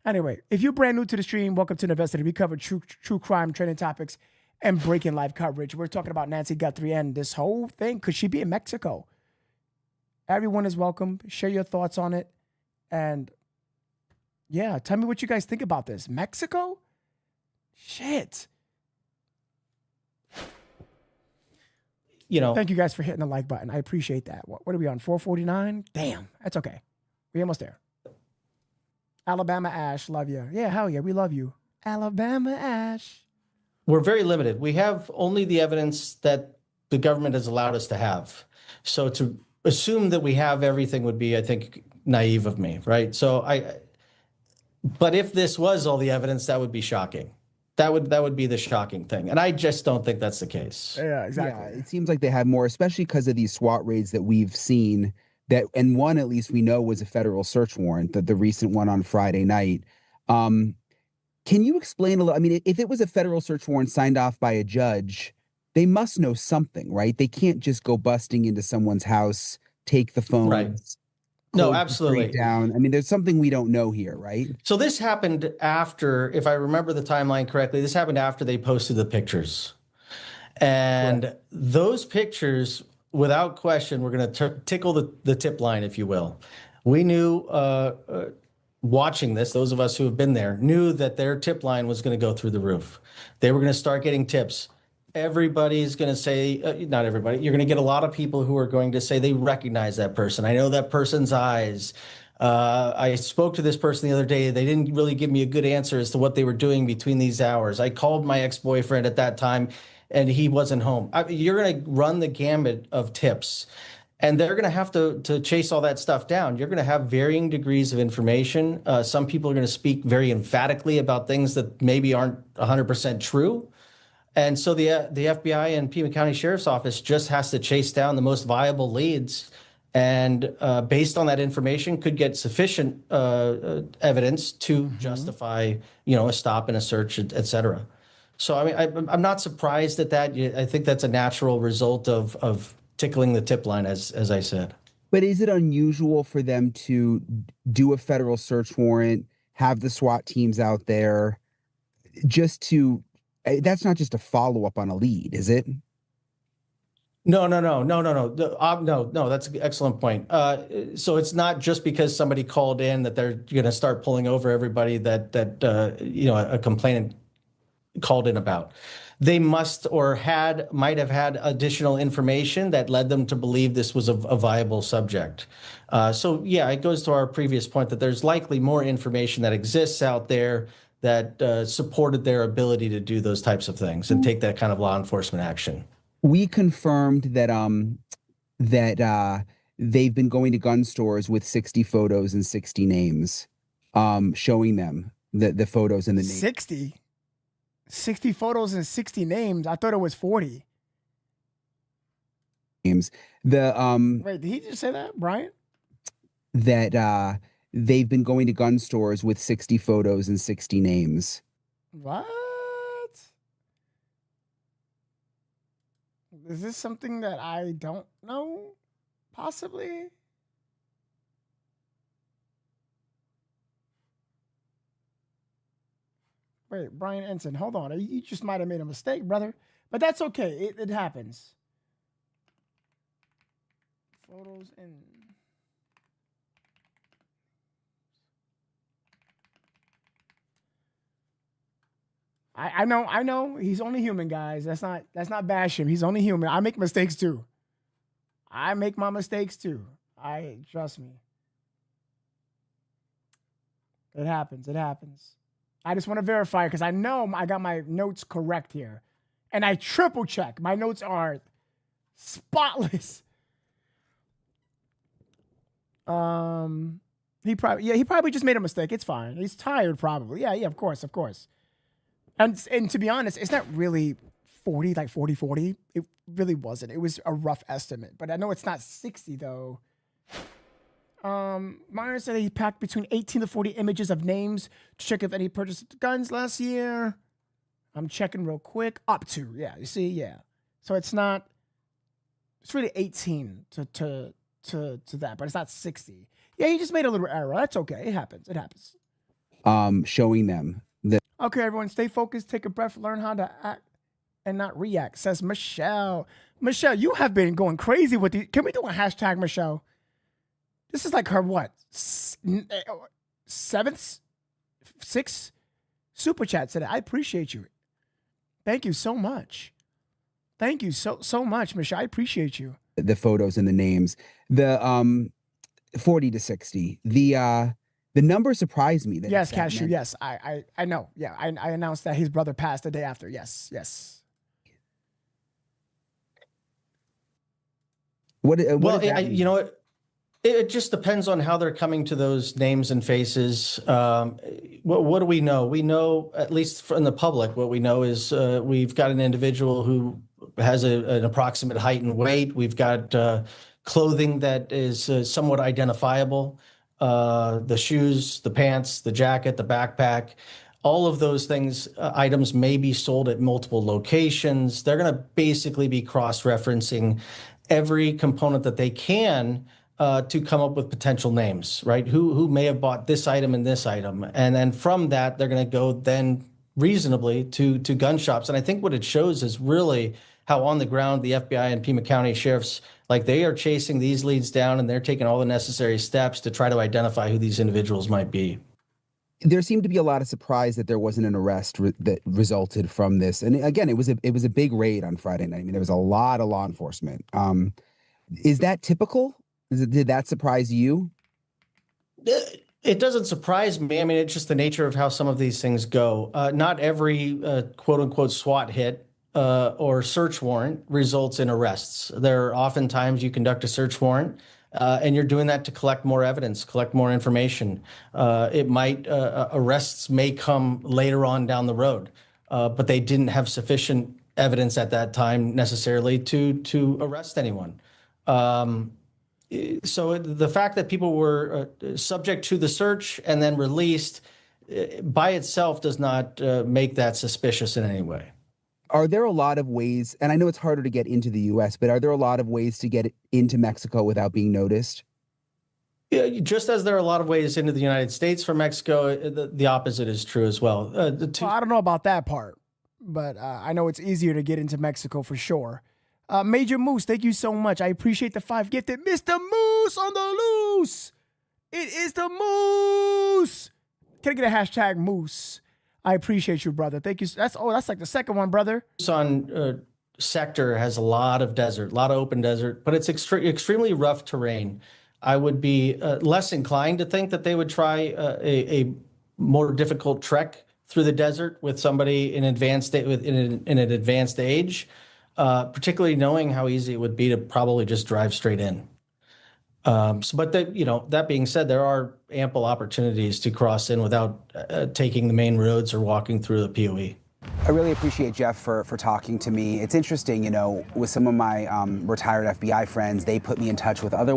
Anyway, if you're brand new to the stream, welcome to Novesity. We cover true crime, trending topics, and breaking life coverage. We're talking about Nancy Guthrie and this whole thing. Could she be in Mexico? Everyone is welcome. Share your thoughts on it. And yeah, tell me what you guys think about this. Mexico? Shit. You know, thank you guys for hitting the like button. I appreciate that. What are we on? 449? Damn, that's okay. We're almost there. Alabama Ash, love you. Yeah, hell yeah, we love you. Alabama Ash. We're very limited. We have only the evidence that the government has allowed us to have. So to assume that we have everything would be, I think, naive of me, right? But if this was all the evidence, that would be shocking. That would be the shocking thing. And I just don't think that's the case. Yeah, exactly. Yeah, it seems like they have more, especially because of these SWAT raids that we've seen. And one, at least we know, was a federal search warrant, the recent one on Friday night. Can you explain a little? I mean, if it was a federal search warrant signed off by a judge, they must know something, right? They can't just go busting into someone's house, take the phone. Right. No, absolutely. Down. I mean, there's something we don't know here, right? So this happened after, if I remember the timeline correctly, this happened after they posted the pictures. And those pictures, without question, were going to tickle the tip line, if you will. We knew, watching this, those of us who have been there, knew that their tip line was going to go through the roof. They were going to start getting tips. Everybody's going to say, not everybody, you're going to get a lot of people who are going to say they recognize that person. I know that person's eyes. I spoke to this person the other day. They didn't really give me a good answer as to what they were doing between these hours. I called my ex-boyfriend at that time and he wasn't home. You're going to run the gamut of tips. And they're going to have to chase all that stuff down. You're going to have varying degrees of information. Some people are going to speak very emphatically about things that maybe aren't 100% true. And so the FBI and Pima County Sheriff's Office just has to chase down the most viable leads, and based on that information, could get sufficient evidence to justify, a stop and a search, et cetera. So I mean, I'm not surprised at that. I think that's a natural result of tickling the tip line, as I said. But is it unusual for them to do a federal search warrant, have the SWAT teams out there, just to? That's not just a follow-up on a lead, is it? No. That's an excellent point. So it's not just because somebody called in that they're going to start pulling over everybody that a complainant called in about. They must or might have had additional information that led them to believe this was a viable subject. So yeah, it goes to our previous point that there's likely more information that exists out there that supported their ability to do those types of things and take that kind of law enforcement action. We confirmed that they've been going to gun stores with 60 photos and 60 names, showing them the photos and the names. 60 photos and 60 names. I thought it was 40. Names. Wait, did he just say that, Brian? That they've been going to gun stores with 60 photos and 60 names. What? Is this something that I don't know? Possibly. Wait, Brian Ensign, hold on. You just might have made a mistake, brother. But that's okay. It happens. Photos and... I know. He's only human, guys. That's not bash him. He's only human. I make mistakes too. I make my mistakes too. Trust me. It happens. It happens. I just want to verify because I know I got my notes correct here. And I triple check. My notes are spotless. He probably just made a mistake. It's fine. He's tired probably. Yeah, of course. And to be honest, it's not really 40, like 40. It really wasn't. It was a rough estimate. But I know it's not 60 though. Myers said he packed between 18 to 40 images of names to check if any purchased guns last year. I'm checking real quick. Up to, yeah. You see, yeah. So it's really 18 to that, but it's not 60. Yeah, he just made a little error. That's okay. It happens. Showing them that. Okay, everyone, stay focused, take a breath, learn how to act and not react, says Michelle. Michelle, you have been going crazy with these. Can we do a hashtag, Michelle? This is like her, what, sixth super chat today. I appreciate you. Thank you so much. Thank you so much, Michelle. I appreciate you. The photos and the names. The 40 to 60. The number surprised me. Yes, Cashew. Yes, I know. Yeah, I announced that his brother passed the day after. Yes. Well, you know what? It just depends on how they're coming to those names and faces. What do we know? We know, at least from the public, what we know is we've got an individual who has an approximate height and weight. We've got clothing that is somewhat identifiable. The shoes, the pants, the jacket, the backpack, all of those things, items may be sold at multiple locations. They're going to basically be cross-referencing every component that they can to come up with potential names, right? Who may have bought this item and this item. And then from that, they're going to go then reasonably to gun shops. And I think what it shows is really how on the ground the FBI and Pima County sheriffs, like they are chasing these leads down and they're taking all the necessary steps to try to identify who these individuals might be. There seemed to be a lot of surprise that there wasn't an arrest that resulted from this. And again, it was a big raid on Friday night. I mean, there was a lot of law enforcement. Is that typical? Did that surprise you? It doesn't surprise me. I mean, it's just the nature of how some of these things go. Not every quote unquote SWAT hit or search warrant results in arrests. There are oftentimes you conduct a search warrant and you're doing that to collect more evidence, collect more information. Arrests may come later on down the road, but they didn't have sufficient evidence at that time necessarily to arrest anyone. So the fact that people were subject to the search and then released by itself does not make that suspicious in any way. Are there a lot of ways, and I know it's harder to get into the U.S., but are there a lot of ways to get into Mexico without being noticed? Yeah, just as there are a lot of ways into the United States from Mexico, the opposite is true as well. Well, I don't know about that part, but I know it's easier to get into Mexico for sure. Major Moose, thank you so much. I appreciate the 5 gifted. Mr. Moose on the loose. It is the Moose. Can I get a hashtag Moose? I appreciate you, brother. Thank you. That's like the second one, brother. Tucson sector has a lot of desert, a lot of open desert, but it's extremely rough terrain. I would be less inclined to think that they would try a more difficult trek through the desert with somebody in an advanced age, particularly knowing how easy it would be to probably just drive straight in. That being said, there are ample opportunities to cross in without taking the main roads or walking through the POE. I really appreciate Jeff for talking to me. It's interesting, with some of my retired FBI friends, they put me in touch with other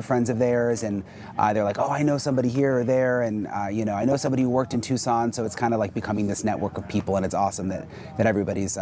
friends of theirs, and they're like, oh, I know somebody here or there, and I know somebody who worked in Tucson, so it's kind of like becoming this network of people, and it's awesome that everybody's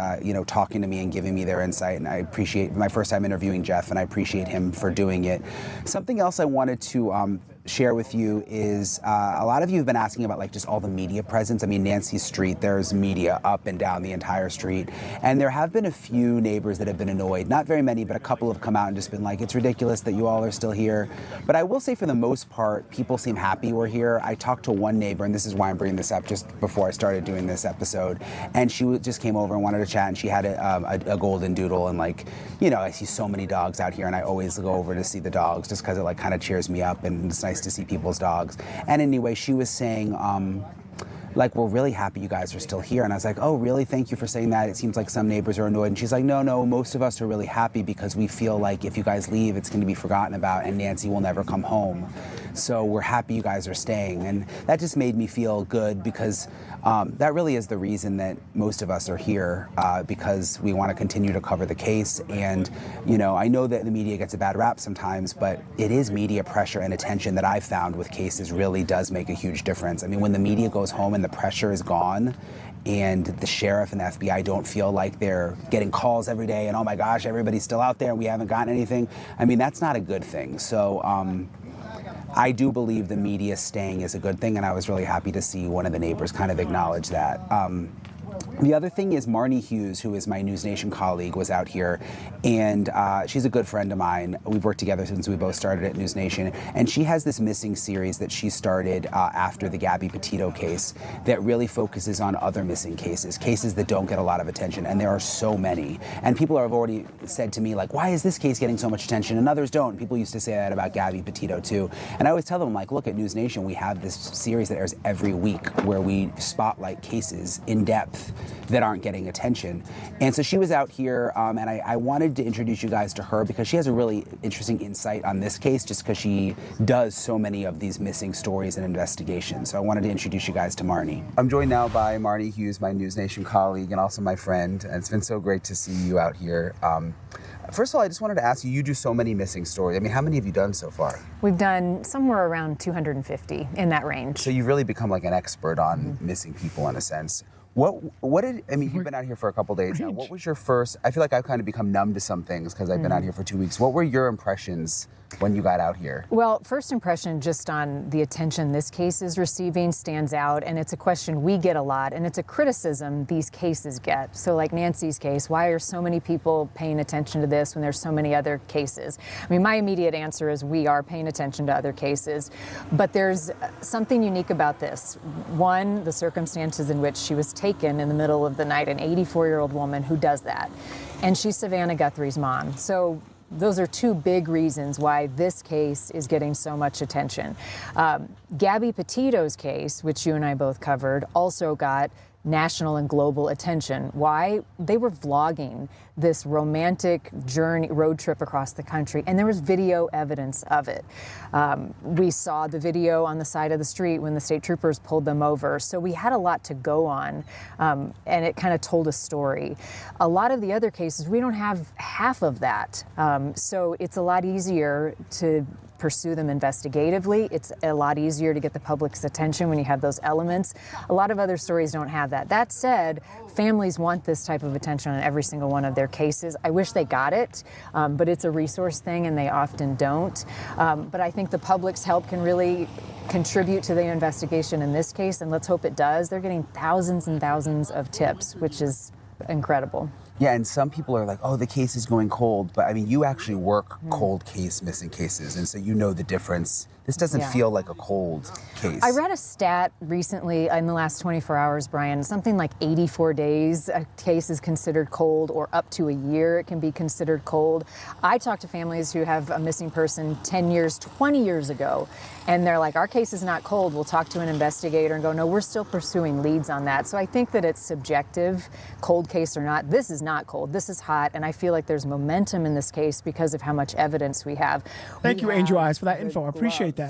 talking to me and giving me their insight, and I appreciate my first time interviewing Jeff, and I appreciate him for doing it. Something else I wanted to share with you is a lot of you have been asking about just all the media presence. I mean, Nancy's street, there's media up and down the entire street. And there have been a few neighbors that have been annoyed. Not very many, but a couple have come out and just been like, it's ridiculous that you all are still here. But I will say for the most part, people seem happy we're here. I talked to one neighbor, and this is why I'm bringing this up just before I started doing this episode. And she just came over and wanted to chat, and she had a golden doodle. And I see so many dogs out here, and I always go over to see the dogs just because it kind of cheers me up, and it's nice to see people's dogs. And anyway, she was saying, we're really happy you guys are still here. And I was like, oh, really? Thank you for saying that. It seems like some neighbors are annoyed. And she's like, no, most of us are really happy because we feel like if you guys leave, it's going to be forgotten about and Nancy will never come home. So we're happy you guys are staying. And that just made me feel good because that really is the reason that most of us are here, because we want to continue to cover the case. And, I know that the media gets a bad rap sometimes, but it is media pressure and attention that I've found with cases really does make a huge difference. I mean, when the media goes home and the pressure is gone, and the sheriff and the FBI don't feel like they're getting calls every day and, oh my gosh, everybody's still out there and we haven't gotten anything. I mean, that's not a good thing. So I do believe the media staying is a good thing, and I was really happy to see one of the neighbors kind of acknowledge that. The other thing is Marnie Hughes, who is my News Nation colleague, was out here, and she's a good friend of mine. We've worked together since we both started at News Nation, and she has this missing series that she started after the Gabby Petito case that really focuses on other missing cases that don't get a lot of attention, and there are so many. And people have already said to me, why is this case getting so much attention and others don't? People used to say that about Gabby Petito too. And I always tell them, look, at News Nation, we have this series that airs every week where we spotlight cases in depth that aren't getting attention. And so she was out here, and I wanted to introduce you guys to her because she has a really interesting insight on this case just because she does so many of these missing stories and investigations. So I wanted to introduce you guys to Marnie. I'm joined now by Marnie Hughes, my News Nation colleague and also my friend, and it's been so great to see you out here. First of all, I just wanted to ask you, you do so many missing stories. I mean, how many have you done so far? We've done somewhere around 250 in that range. So you've really become an expert on missing people in a sense. You've been out here for a couple days now. What was your first, I feel like I've kind of become numb to some things because I've been out here for 2 weeks. What were your impressions when you got out here? Well, first impression just on the attention this case is receiving stands out, and it's a question we get a lot, and it's a criticism these cases get. So like Nancy's case, why are so many people paying attention to this when there's so many other cases? I mean, my immediate answer is we are paying attention to other cases, but there's something unique about this. One, the circumstances in which she was taken in the middle of the night, an 84-year-old woman who does that, and she's Savannah Guthrie's mom. So those are two big reasons why this case is getting so much attention. Gabby Petito's case, which you and I both covered, also got national and global attention. Why? They were vlogging this romantic journey, road trip across the country, and there was video evidence of it. We saw the video on the side of the street when the state troopers pulled them over. So we had a lot to go on, and it kind of told a story. A lot of the other cases, we don't have half of that. So it's a lot easier to pursue them investigatively. It's a lot easier to get the public's attention when you have those elements. A lot of other stories don't have that. That said, families want this type of attention on every single one of their cases. I wish they got it, but it's a resource thing and they often don't. But I think the public's help can really contribute to the investigation in this case, and let's hope it does. They're getting thousands and thousands of tips, which is incredible. Yeah, and some people are like, oh, the case is going cold. But I mean, you actually work cold case missing cases, and so you know the difference. This doesn't feel like a cold case. I read a stat recently in the last 24 hours, Brian, something like 84 days a case is considered cold, or up to a year it can be considered cold. I talk to families who have a missing person 10 years, 20 years ago, and they're like, our case is not cold. We'll talk to an investigator and go, no, we're still pursuing leads on that. So I think that it's subjective, cold case or not. This is not cold. This is hot, and I feel like there's momentum in this case because of how much evidence we have. Thank you, Angel Eyes, for that info. I appreciate that.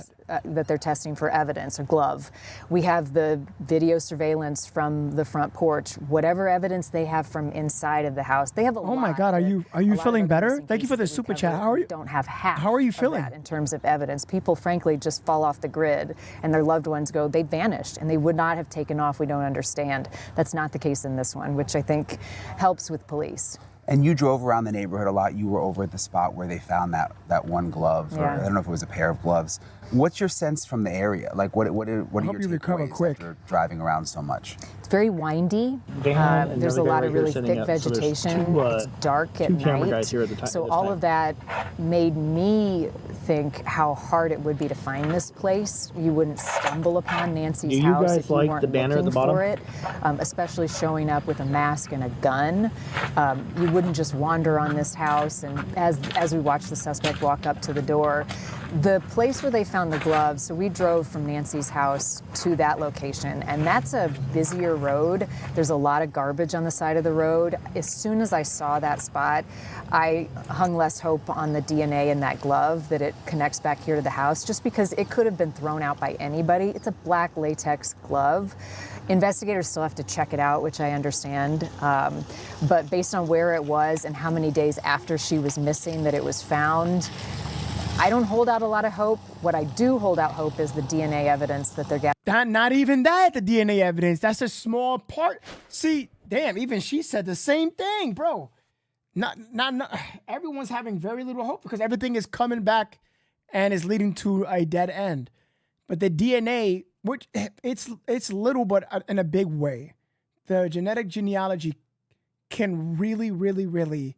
That they're testing for evidence, a glove. We have the video surveillance from the front porch. Whatever evidence they have from inside of the house, they have a lot. Oh my God, are you feeling better? Thank you for the super chat. How are you? Don't have half. How are you feeling? Of that in terms of evidence? People, frankly, just fall off the grid, and their loved ones go, they vanished, and they would not have taken off. We don't understand. That's not the case in this one, which I think helps with police. And you drove around the neighborhood a lot. You were over at the spot where they found that one glove, or I don't know if it was a pair of gloves. What's your sense from the area? Like, what are your takeaways after driving around so much? It's very windy. There's a lot of really thick vegetation. It's dark at night. So all of that made me think how hard it would be to find this place. You wouldn't stumble upon Nancy's house if you weren't looking for it, especially showing up with a mask and a gun. You wouldn't just wander on this house. And as we watched the suspect walk up to the door, the place where they found the gloves, so we drove from Nancy's house to that location, and that's a busier road. There's a lot of garbage on the side of the road. As soon as I saw that spot, I hung less hope on the DNA in that glove that it connects back here to the house, just because it could have been thrown out by anybody. It's a black latex glove. Investigators still have to check it out, which I understand. But based on where it was and how many days after she was missing that it was found, I don't hold out a lot of hope. What I do hold out hope is the DNA evidence that they're getting. Not even that, the DNA evidence. That's a small part. See, damn, even she said the same thing, bro. Not everyone's having very little hope because everything is coming back and is leading to a dead end. But the DNA, which it's little, but in a big way. The genetic genealogy can really, really, really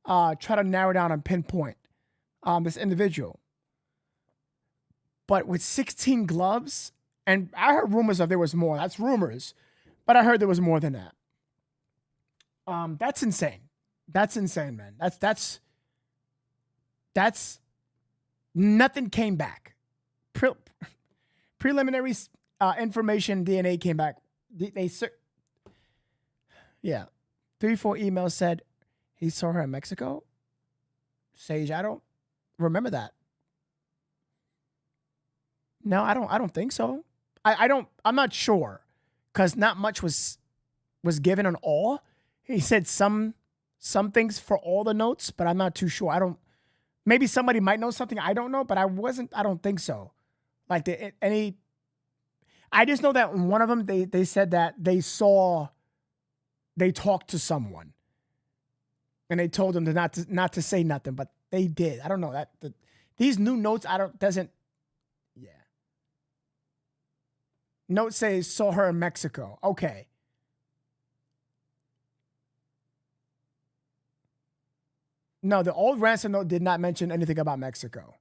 try to narrow down and pinpoint this individual. But with 16 gloves, and I heard rumors of there was more. That's rumors. But I heard there was more than that. That's insane. That's insane, man. That's nothing came back. Preliminary information, DNA came back. Yeah. 3-4 emails said he saw her in Mexico. Sage, I don't remember that. No, I don't think so. I'm not sure, because not much was given on all. He said some things for all the notes, but I'm not too sure. Maybe somebody might know something I don't know, but I don't think so. Like I just know that one of them, they said that they talked to someone and they told them not to say nothing, but they did. I don't know these new notes, yeah. Note says saw her in Mexico. Okay. No, the old Ransom note did not mention anything about Mexico.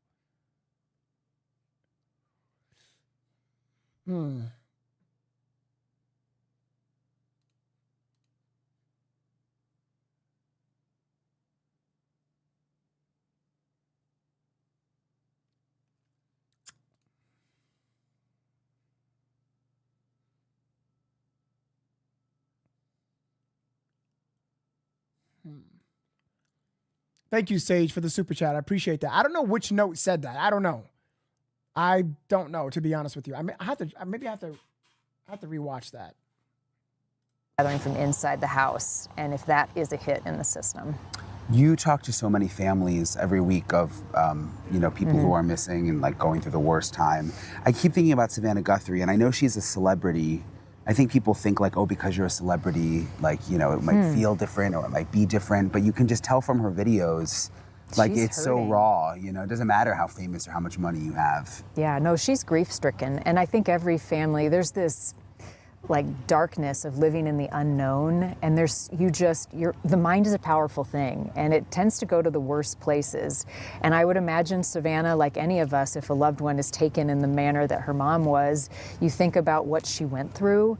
Thank you, Sage, for the super chat. I appreciate that. I don't know which note said that. I don't know, to be honest with you. I have to rewatch that. Gathering from inside the house, and if that is a hit in the system. You talk to so many families every week of, people who are missing and like going through the worst time. I keep thinking about Savannah Guthrie, and I know she's a celebrity. I think people think like, oh, because you're a celebrity, like, it might feel different or it might be different, but you can just tell from her videos, like it's so raw, it doesn't matter how famous or how much money you have. Yeah, no, she's grief-stricken. And I think every family, there's this like darkness of living in the unknown, and the mind is a powerful thing, and it tends to go to the worst places. And I would imagine Savannah, like any of us, if a loved one is taken in the manner that her mom was, you think about what she went through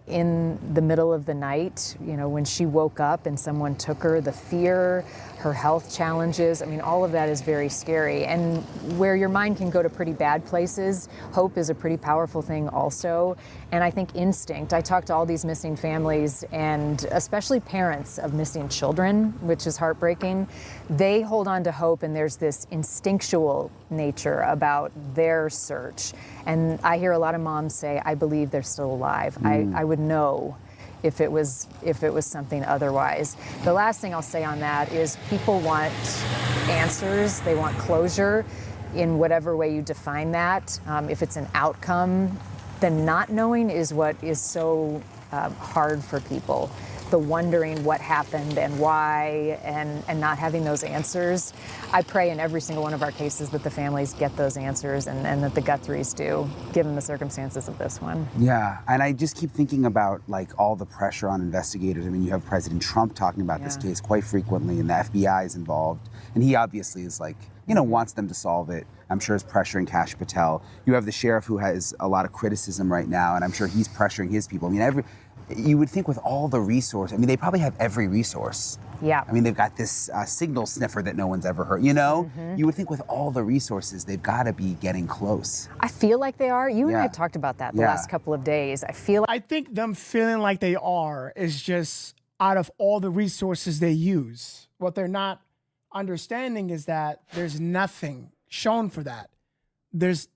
in the middle of the night, when she woke up and someone took her, the fear, her health challenges. I mean, all of that is very scary. And where your mind can go to pretty bad places, hope is a pretty powerful thing also. And I think instinct. I talk to all these missing families, and especially parents of missing children, which is heartbreaking. They hold on to hope, and there's this instinctual nature about their search. And I hear a lot of moms say, I believe they're still alive. I would know if it was something otherwise. The last thing I'll say on that is people want answers. They want closure in whatever way you define that. If it's an outcome, then not knowing is what is so hard for people. The wondering what happened and why, and not having those answers. I pray in every single one of our cases that the families get those answers, and that the Guthrie'S do, given the circumstances of this one. Yeah, and I just keep thinking about like all the pressure on investigators. I mean, you have President Trump talking about this case quite frequently, and the FBI is involved, and he obviously is like, wants them to solve it. I'm sure is pressuring Kash Patel. You have the sheriff who has a lot of criticism right now, and I'm sure he's pressuring his people. I mean, you would think with all the resource, they probably have every resource. Yeah. I mean, they've got this signal sniffer that no one's ever heard, You would think with all the resources, they've got to be getting close. I feel like they are. You and I have talked about that the last couple of days. I think them feeling like they are is just out of all the resources they use. What they're not understanding is that there's nothing shown for that. There's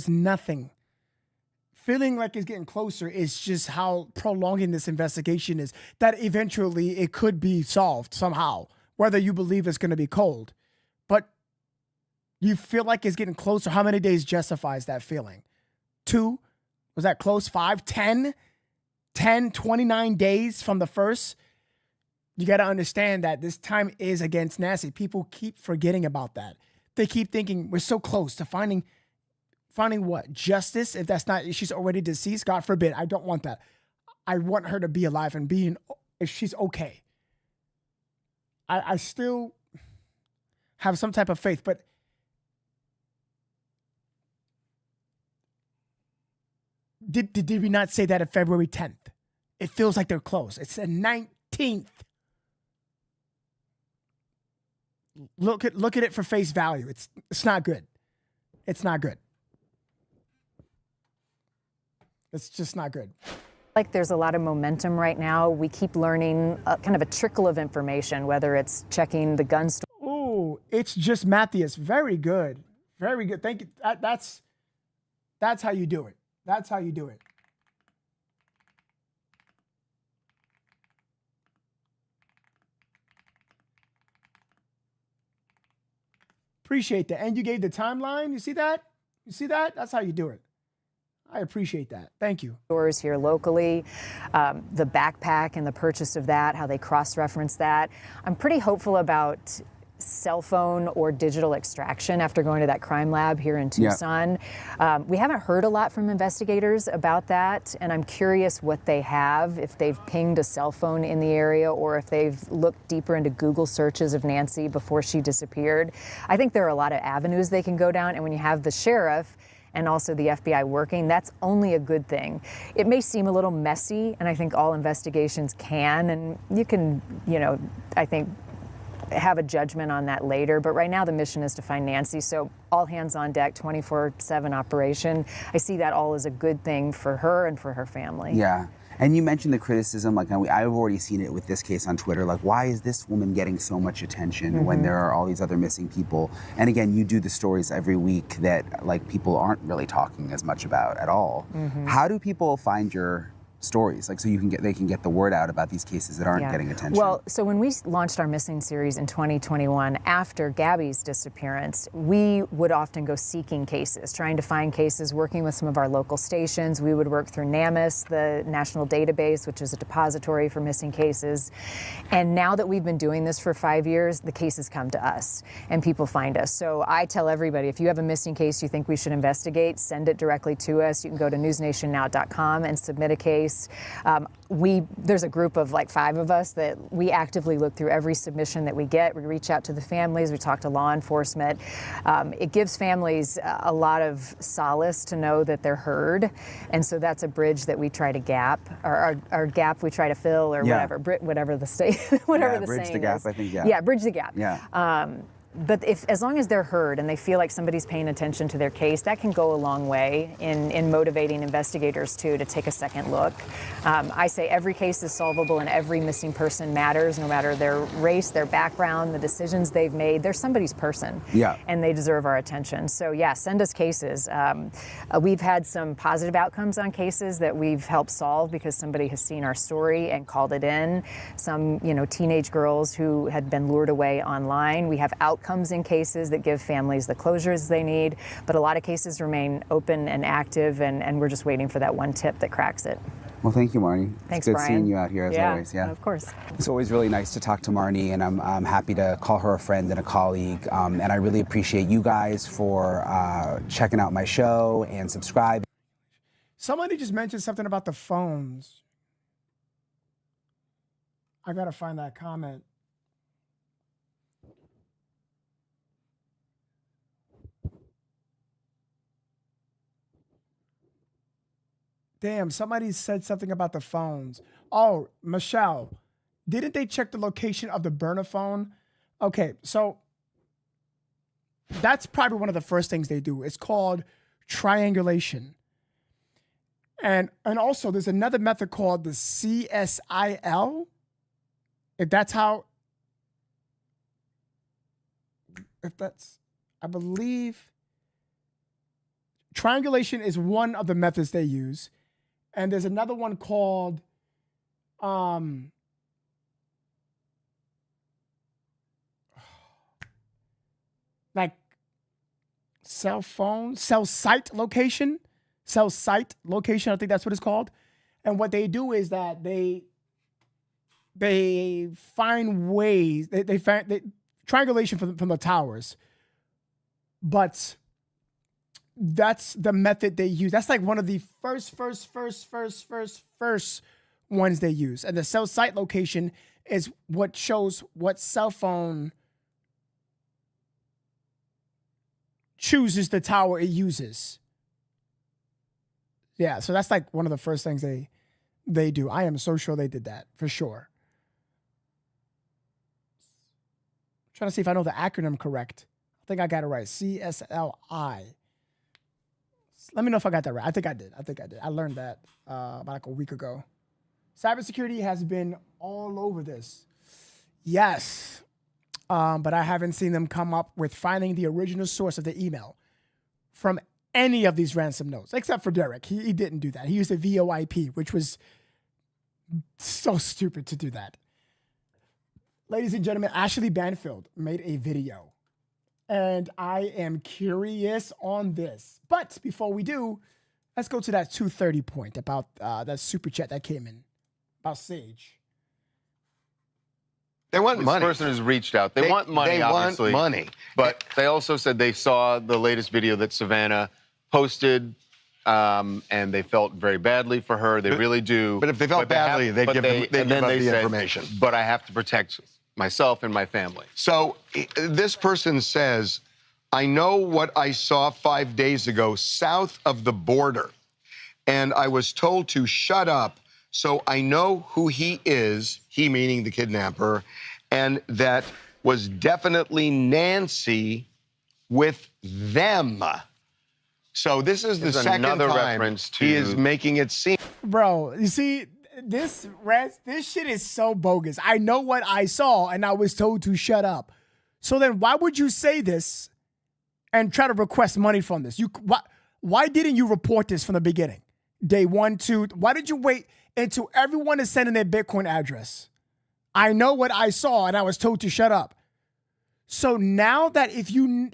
nothing. Feeling like it's getting closer is just how prolonging this investigation is, that eventually it could be solved somehow, whether you believe it's going to be cold. But you feel like it's getting closer. How many days justifies that feeling? 2? Was that close? 5? 10? 29 days from the first? You got to understand that this time is against Nancy. People keep forgetting about that. They keep thinking we're so close to finding what? Justice? If she's already deceased, God forbid. I don't want that. I want her to be alive and if she's okay. I still have some type of faith, but did we not say that on February 10th? It feels like they're close. It's the 19th. Look at it for face value. It's not good. It's not good. It's just not good. Like there's a lot of momentum right now. We keep learning kind of a trickle of information, whether it's checking the gun store. Ooh, it's just Matthias. Very good. Very good. Thank you. That's how you do it. That's how you do it. Appreciate that. And you gave the timeline. You see that? That's how you do it. I appreciate that. Thank you. Stores here locally, the backpack and the purchase of that, how they cross-reference that. I'm pretty hopeful about cell phone or digital extraction after going to that crime lab here in Tucson. We haven't heard a lot from investigators about that, and I'm curious what they have, if they've pinged a cell phone in the area or if they've looked deeper into Google searches of Nancy before she disappeared. I think there are a lot of avenues they can go down, and when you have the sheriff and also the FBI working, that's only a good thing. It may seem a little messy, and I think all investigations can, and you can, I think, have a judgment on that later. But right now the mission is to find Nancy, so all hands on deck, 24/7 operation. I see that all as a good thing for her and for her family. Yeah. And you mentioned the criticism, like I've already seen it with this case on Twitter, like why is this woman getting so much attention when there are all these other missing people? And again, you do the stories every week that like people aren't really talking as much about at all. How do people find your stories, like so they can get the word out about these cases that aren't getting attention. Well, so when we launched our missing series in 2021, after Gabby's disappearance, we would often go seeking cases, trying to find cases, working with some of our local stations. We would work through Nanos, the national database, which is a depository for missing cases. And now that we've been doing this for 5 years, the cases come to us and people find us. So I tell everybody, if you have a missing case you think we should investigate, send it directly to us. You can go to newsnationnow.com and submit a case. There's a group of like 5 of us that we actively look through every submission that we get. We reach out to the families. We talk to law enforcement. It gives families a lot of solace to know that they're heard. And so that's a bridge that we try to gap, or our gap we try to fill, or whatever the state, whatever the bridge saying the gap, is. I think, Yeah, bridge the gap. Yeah. But as long as they're heard and they feel like somebody's paying attention to their case, that can go a long way in motivating investigators too to take a second look. I say every case is solvable and every missing person matters, no matter their race, their background, the decisions they've made. They're somebody's person, and they deserve our attention. So yeah, send us cases. We've had some positive outcomes on cases that we've helped solve because somebody has seen our story and called it in. Some, teenage girls who had been lured away online. We have outcomes in cases that give families the closures they need, but a lot of cases remain open and active, and we're just waiting for that one tip that cracks it. Well, thank you, Marnie. Thanks, it's good Brian. seeing you out here as always. Yeah, of course. It's always really nice to talk to Marnie, and I'm happy to call her a friend and a colleague. And I really appreciate you guys for checking out my show and subscribing. Somebody just mentioned something about the phones. I gotta find that comment. Damn, somebody said something about the phones. Oh, Michelle, didn't they check the location of the burner phone? Okay, so that's probably one of the first things they do. It's called triangulation. And also there's another method called the CSIL. If that's, I believe, triangulation is one of the methods they use. And there's another one called like cell site location. I think that's what it's called. And what they do is that they find ways, they find triangulation from the towers. But that's the method they use. That's like one of the first ones they use. And the cell site location is what shows what cell phone chooses the tower it uses. Yeah, so that's like one of the first things they do. I am so sure they did that, for sure. I'm trying to see if I know the acronym correct. I think I got it right. CSLI. Let me know if I got that right. I think I did. I learned that about like a week ago. Cybersecurity has been all over this. Yes. But I haven't seen them come up with finding the original source of the email from any of these ransom notes, except for Derek. He didn't do that. He used a VoIP, which was so stupid to do that. Ladies and gentlemen, Ashley Banfield made a video. And I am curious on this. But before we do, let's go to that 2:30 point about that super chat that came in about Sage. They want This money. person has reached out. They want money, They obviously. want money. But they also said they saw the latest video that Savannah posted, and they felt very badly for her. They really do. But if they felt badly, they'd give up the information. But I have to protect myself and my family. So this person says, I know what I saw 5 days ago south of the border, and I was told to shut up, so I know who he is, he meaning the kidnapper, and that was definitely Nancy with them. So this is the second another time reference to- he is making it seem. Bro, you see, this shit is so bogus. I know what I saw, and I was told to shut up. So then why would you say this and try to request money from this? Why didn't you report this from the beginning? Day 1, 2, why did you wait? and to everyone is sending their Bitcoin address. I know what I saw, and I was told to shut up. So now that if you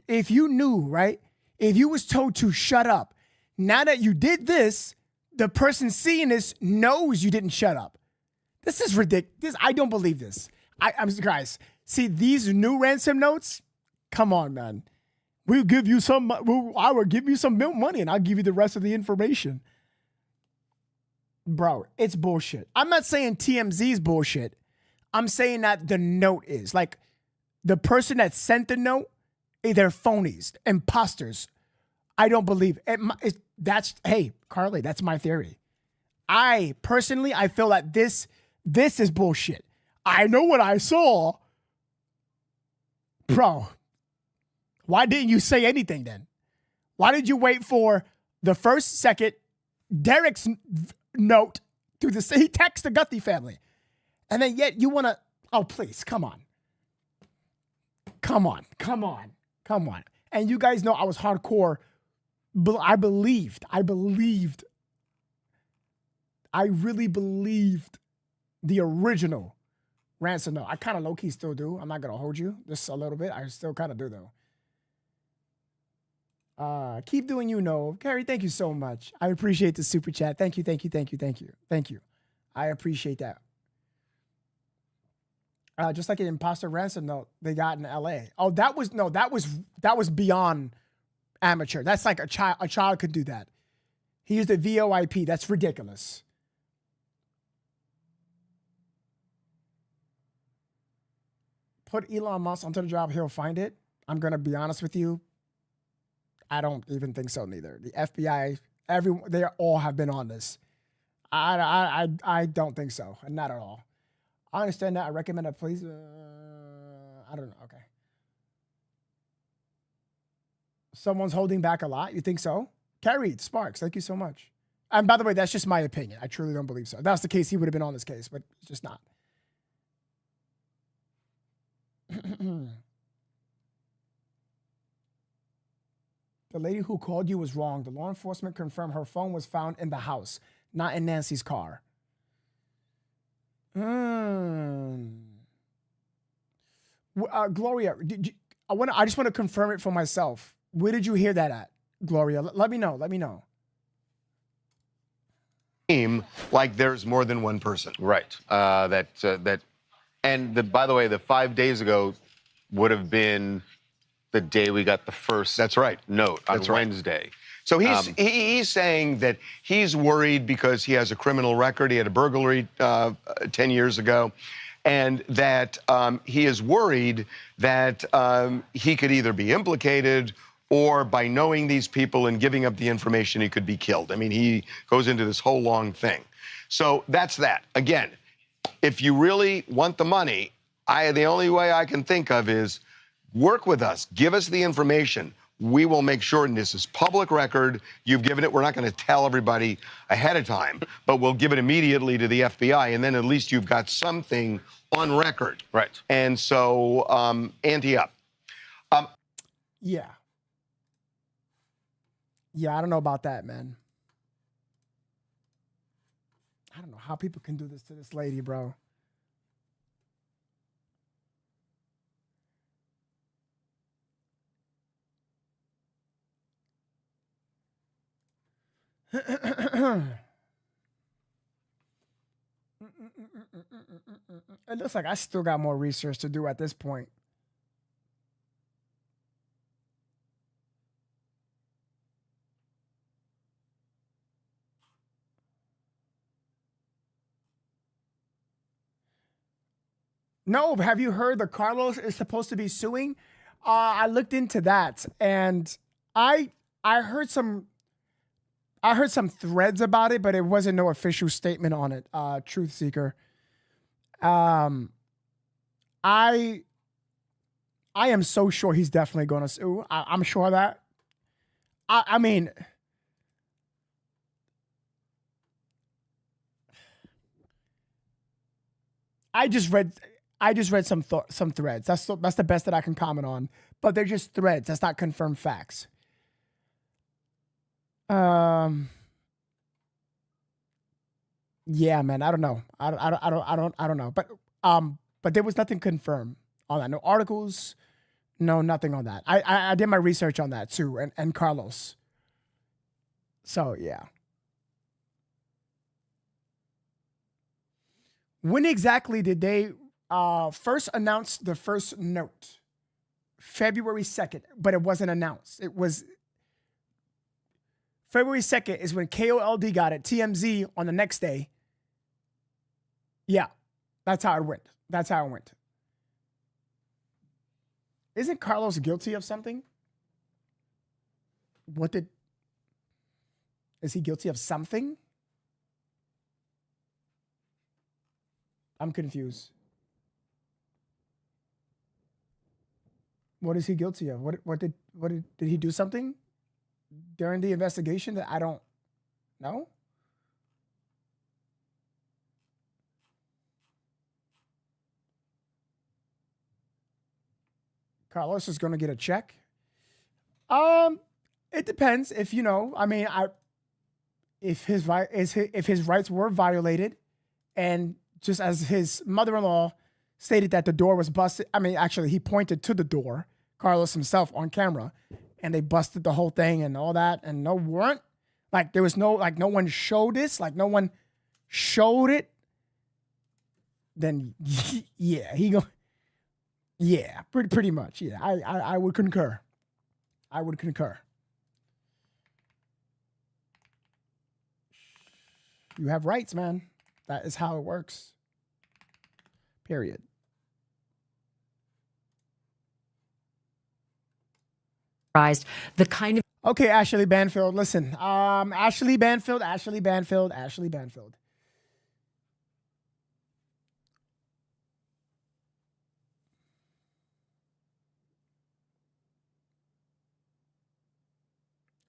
knew, right, if you was told to shut up, now that you did this, the person seeing this knows you didn't shut up. This is ridiculous. I don't believe this. I'm guys, see these new ransom notes? Come on, man. We'll give you some. I will give you some money, and I'll give you the rest of the information. Bro, it's bullshit. I'm not saying TMZ's bullshit. I'm saying that the note is like the person that sent the note. They're phonies, imposters. I don't believe it. Hey, Carly, that's my theory. I feel that this is bullshit. I know what I saw. Bro, why didn't you say anything then? Why did you wait for the first, second, Derek's note through the, he texts the Guthrie family. And then yet you want to, oh, please, come on. Come on. And you guys know I was hardcore. I really believed the original ransom note. I kind of low-key still do. I'm not going to hold you just a little bit. I still kind of do, though. Keep doing you, know. Carrie, thank you so much. I appreciate the super chat. Thank you. I appreciate that. Just like an imposter ransom note they got in LA. Oh, that was beyond amateur. That's like a child could do that. He used a VoIP. That's ridiculous. Put Elon Musk onto the job, he'll find it. I'm gonna be honest with you. I don't even think so neither. The FBI, everyone, they all have been on this. I don't think so. Not at all. I understand that. I recommend that, please. I don't know. Okay. Someone's holding back a lot. You think so? Carrie Sparks, thank you so much. And by the way, that's just my opinion. I truly don't believe so. If that's the case, he would have been on this case, but it's just not. The lady who called you was wrong. The law enforcement confirmed her phone was found in the house, not in Nancy's car. Gloria, I just want to confirm it for myself. Where did you hear that at, Gloria? Let me know. Like there's more than one person. Right. And by the way, the 5 days ago would have been the day we got the first. That's right. Note on That's right. Wednesday. So he's saying that he's worried because he has a criminal record. He had a burglary 10 years ago. And that he is worried that he could either be implicated or by knowing these people and giving up the information, he could be killed. I mean, he goes into this whole long thing. So that's that. Again, if you really want the money, the only way I can think of is work with us. Give us the information. We will make sure, and this is public record, you've given it. We're not going to tell everybody ahead of time, but we'll give it immediately to the FBI, and then at least you've got something on record. Right. And so, ante up. Yeah. Yeah, I don't know about that, man. I don't know how people can do this to this lady, bro. It looks like I still got more research to do at this point. No, have you heard that Carlos is supposed to be suing? I looked into that, and I heard some threads about it, but it wasn't no official statement on it. Truth Seeker. I am so sure he's definitely going to sue. I'm sure of that. I mean, I just read some threads. That's the best that I can comment on. But they're just threads. That's not confirmed facts. Yeah, man. I don't know. I don't know. But there was nothing confirmed on that. No articles. No, nothing on that. I did my research on that too, and Carlos. So yeah. When exactly did they first announce the first note? February 2nd, but it wasn't announced. It was February 2nd is when KOLD got it. TMZ on the next day. Yeah, that's how it went. That's how it went. Isn't Carlos guilty of something? Is he guilty of something? I'm confused. What is he guilty of? What did he do something during the investigation that I don't know? Carlos is going to get a check. It depends if if his rights were violated, and just as his mother-in-law stated that the door was busted. I mean, actually, he pointed to the door, Carlos himself on camera, and they busted the whole thing and all that, and no warrant. Like there was no one showed this, like no one showed it. Then yeah, yeah, pretty much. Yeah, I would concur. I would concur. You have rights, man. That is how it works. Period. The kind of okay, Ashley Banfield. Listen, Ashley Banfield.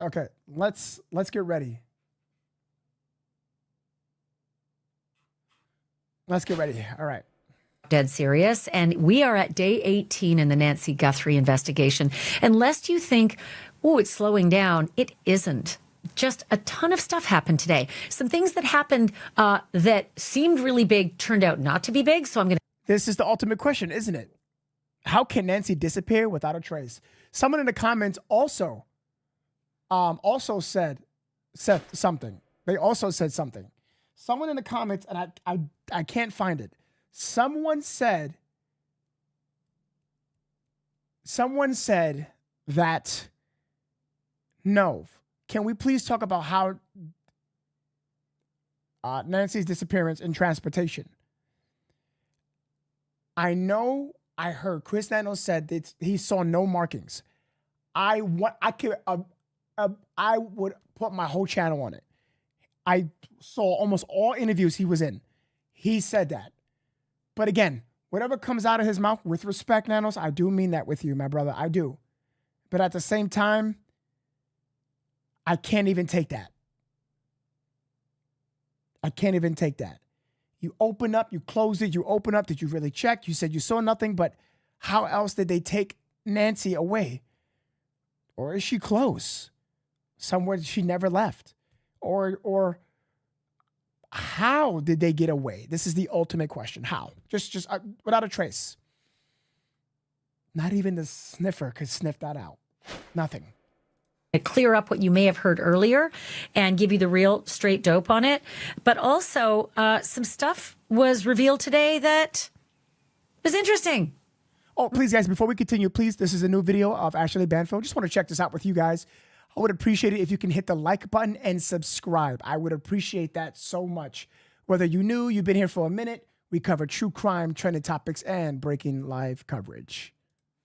Okay, let's get ready. Let's get ready. All right. dead serious, and we are at day 18 in the Nancy Guthrie investigation. And lest you think, oh, it's slowing down, it isn't. Just a ton of stuff happened today. Some things that happened that seemed really big turned out not to be big. So I'm going to. This is the ultimate question, isn't it? How can Nancy disappear without a trace? Someone in the comments also said something. They also said something. Someone in the comments, and I can't find it. Someone said that, no, can we please talk about how Nancy's disappearance in transportation? I know I heard Chris Nanos said that he saw no markings. I would put my whole channel on it. I saw almost all interviews he was in. He said that. But again, whatever comes out of his mouth, with respect, Nanos, I do mean that with you, my brother. I do. But at the same time, I can't even take that. I can't even take that. You open up, you close it, you open up. Did you really check? You said you saw nothing, but how else did they take Nancy away? Or is she close? Somewhere she never left? Or how did they get away? This is the ultimate question. How? Just without a trace. Not even the sniffer could sniff that out. Nothing. Clear up what you may have heard earlier and give you the real straight dope on it. But also, some stuff was revealed today that was interesting. Oh, please, guys, before we continue, please, this is a new video of Ashley Banfield. Just want to check this out with you guys. I would appreciate it if you can hit the like button and subscribe. I would appreciate that so much. Whether you knew, you've been here for a minute, we cover true crime, trending topics, and breaking live coverage.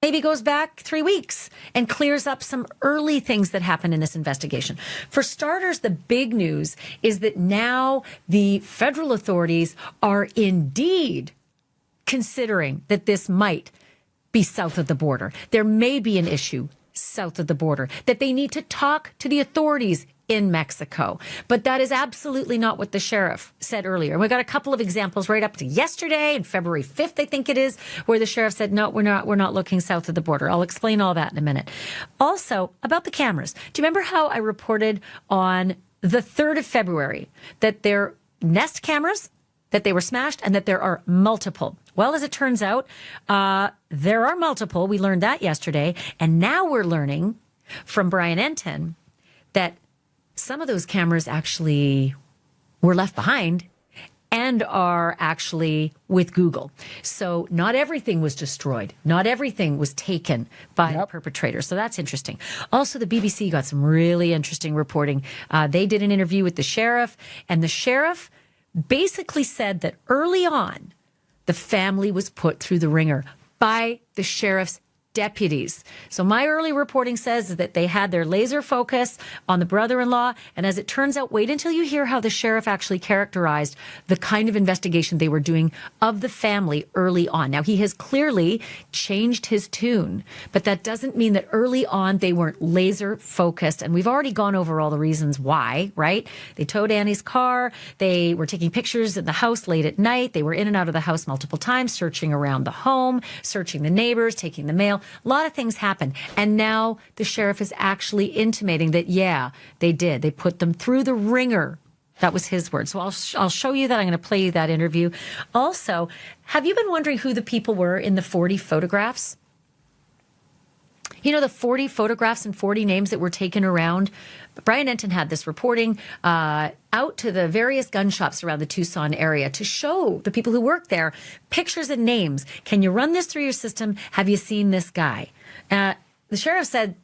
Maybe goes back 3 weeks and clears up some early things that happened in this investigation. For starters, the big news is that now the federal authorities are indeed considering that this might be south of the border. There may be an issue south of the border, that they need to talk to the authorities in Mexico. But that is absolutely not what the sheriff said earlier. And we got a couple of examples right up to yesterday and February 5th, I think it is, where the sheriff said, no, we're not looking south of the border. I'll explain all that in a minute. Also, about the cameras. Do you remember how I reported on the 3rd of February that there Nest cameras, that they were smashed, and that there are multiple. Well, as it turns out, there are multiple. We learned that yesterday. And now we're learning from Brian Enton that some of those cameras actually were left behind and are actually with Google. So not everything was destroyed. Not everything was taken by the perpetrator. So that's interesting. Also, the BBC got some really interesting reporting. They did an interview with the sheriff, and the sheriff basically said that early on, the family was put through the ringer by the sheriff's deputies. So my early reporting says that they had their laser focus on the brother-in-law. And as it turns out, wait until you hear how the sheriff actually characterized the kind of investigation they were doing of the family early on. Now, he has clearly changed his tune, but that doesn't mean that early on they weren't laser focused. And we've already gone over all the reasons why, right? They towed Annie's car. They were taking pictures in the house late at night. They were in and out of the house multiple times, searching around the home, searching the neighbors, taking the mail. A lot of things happened. And now the sheriff is actually intimating that, yeah, they did. They put them through the ringer. That was his word. So I'll show you that. I'm going to play you that interview. Also, have you been wondering who the people were in the 40 photographs? You know, the 40 photographs and 40 names that were taken around? Brian Enton had this reporting out to the various gun shops around the Tucson area to show the people who work there pictures and names. Can you run this through your system? Have you seen this guy? The sheriff said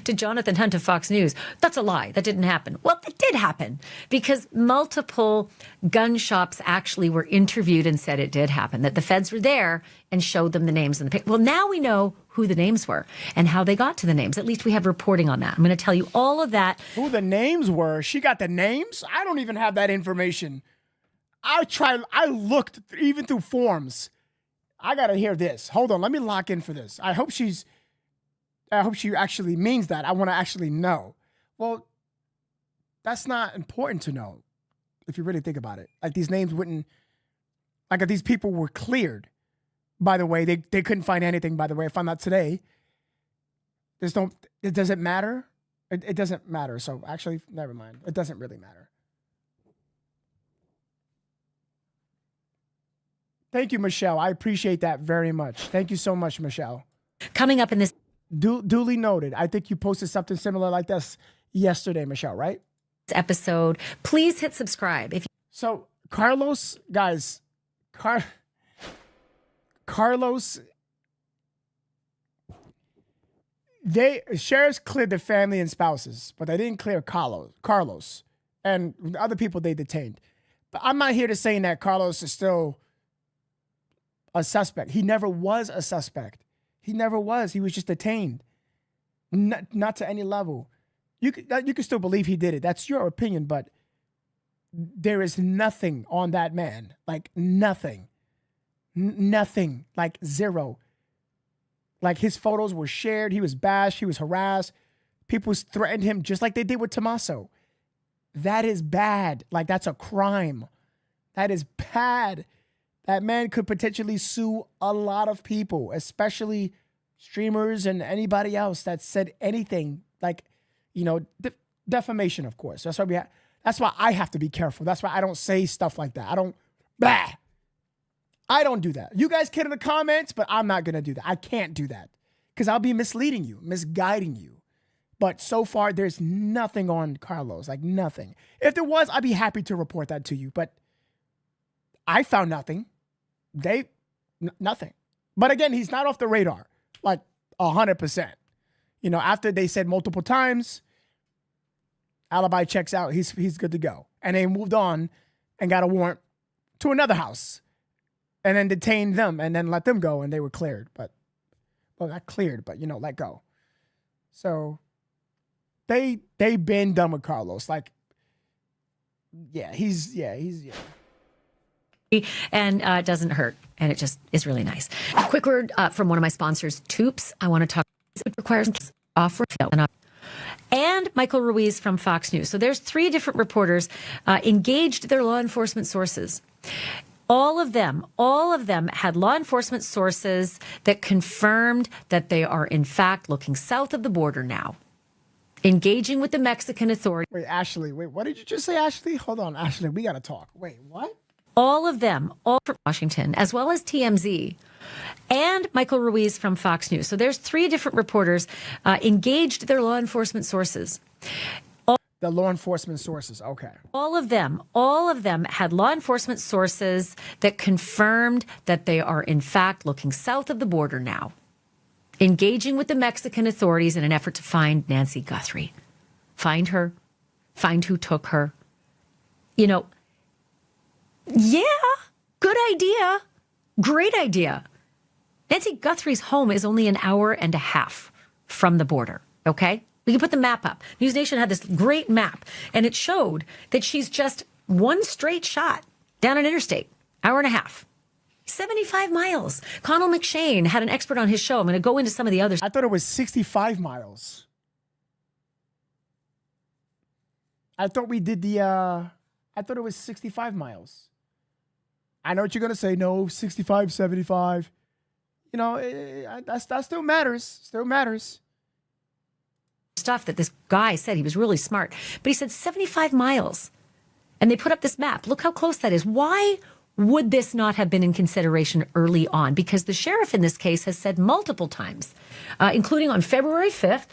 to Jonathan Hunt of Fox News, that's a lie. That didn't happen. Well, it did happen because multiple gun shops actually were interviewed and said it did happen, that the feds were there and showed them the names and the pictures. Well, now we know who the names were and how they got to the names. At least we have reporting on that. I'm going to tell you all of that. Who the names were? She got the names? I don't even have that information. I looked even through forms. I got to hear this. Hold on. Let me lock in for this. I hope she actually means that. I want to actually know. Well, that's not important to know if you really think about it. Like these names wouldn't, like if these people were cleared, by the way, they couldn't find anything, by the way. I found out today. It doesn't matter. It doesn't matter. So actually, never mind. It doesn't really matter. Thank you, Michelle. I appreciate that very much. Thank you so much, Michelle. Coming up in this duly noted. I think you posted something similar like this yesterday, Michelle, right? episode, please hit subscribe. So Carlos, guys, Carlos, sheriffs cleared the family and spouses, but they didn't clear Carlos and the other people they detained. But I'm not here to say that Carlos is still a suspect. He never was a suspect. He never was. He was just detained. Not to any level. You can still believe he did it. That's your opinion, but there is nothing on that man. Like nothing. Nothing. Like zero. Like his photos were shared. He was bashed. He was harassed. People threatened him just like they did with Tommaso. That is bad. Like that's a crime. That is bad. That man could potentially sue a lot of people, especially streamers and anybody else that said anything like, you know, defamation, of course. That's why that's why I have to be careful. That's why I don't say stuff like that. I don't do that. You guys can in the comments, but I'm not going to do that. I can't do that because I'll be misleading you, misguiding you. But so far, there's nothing on Carlos, like nothing. If there was, I'd be happy to report that to you. But I found nothing. Nothing. But again, he's not off the radar, like 100%. You know, after they said multiple times, alibi checks out, he's good to go. And they moved on and got a warrant to another house and then detained them and then let them go and they were cleared. But, well, not cleared, but, you know, let go. So they been done with Carlos. Like, he's. And it doesn't hurt, and it just is really nice. A quick word from one of my sponsors, Toops. I want to talk. It requires offer and Michael Ruiz from Fox News. So there's 3 different reporters engaged their law enforcement sources. All of them had law enforcement sources that confirmed that they are in fact looking south of the border now. engaging with the Mexican authorities. Wait, Ashley. Wait, what did you just say, Ashley? Hold on, Ashley. We got to talk. Wait, what? All of them, all from Washington, as well as TMZ and Michael Ruiz from Fox News. So there's 3 different reporters engaged their law enforcement sources. The law enforcement sources. Okay. All of them had law enforcement sources that confirmed that they are, in fact, looking south of the border now, engaging with the Mexican authorities in an effort to find Nancy Guthrie. Find her, find who took her. You know, yeah, good idea. Great idea. Nancy Guthrie's home is only an hour and a half from the border, okay? We can put the map up. News Nation had this great map, and it showed that she's just one straight shot down an interstate, hour and a half. 75 miles. Connell McShane had an expert on his show. I'm going to go into some of the others. I thought it was 65 miles. I thought we did I thought it was 65 miles. I know what you're going to say. No, 65, 75. You know, that still matters. Still matters. Stuff that this guy said. He was really smart. But he said 75 miles. And they put up this map. Look how close that is. Why would this not have been in consideration early on? Because the sheriff in this case has said multiple times, including on February 5th,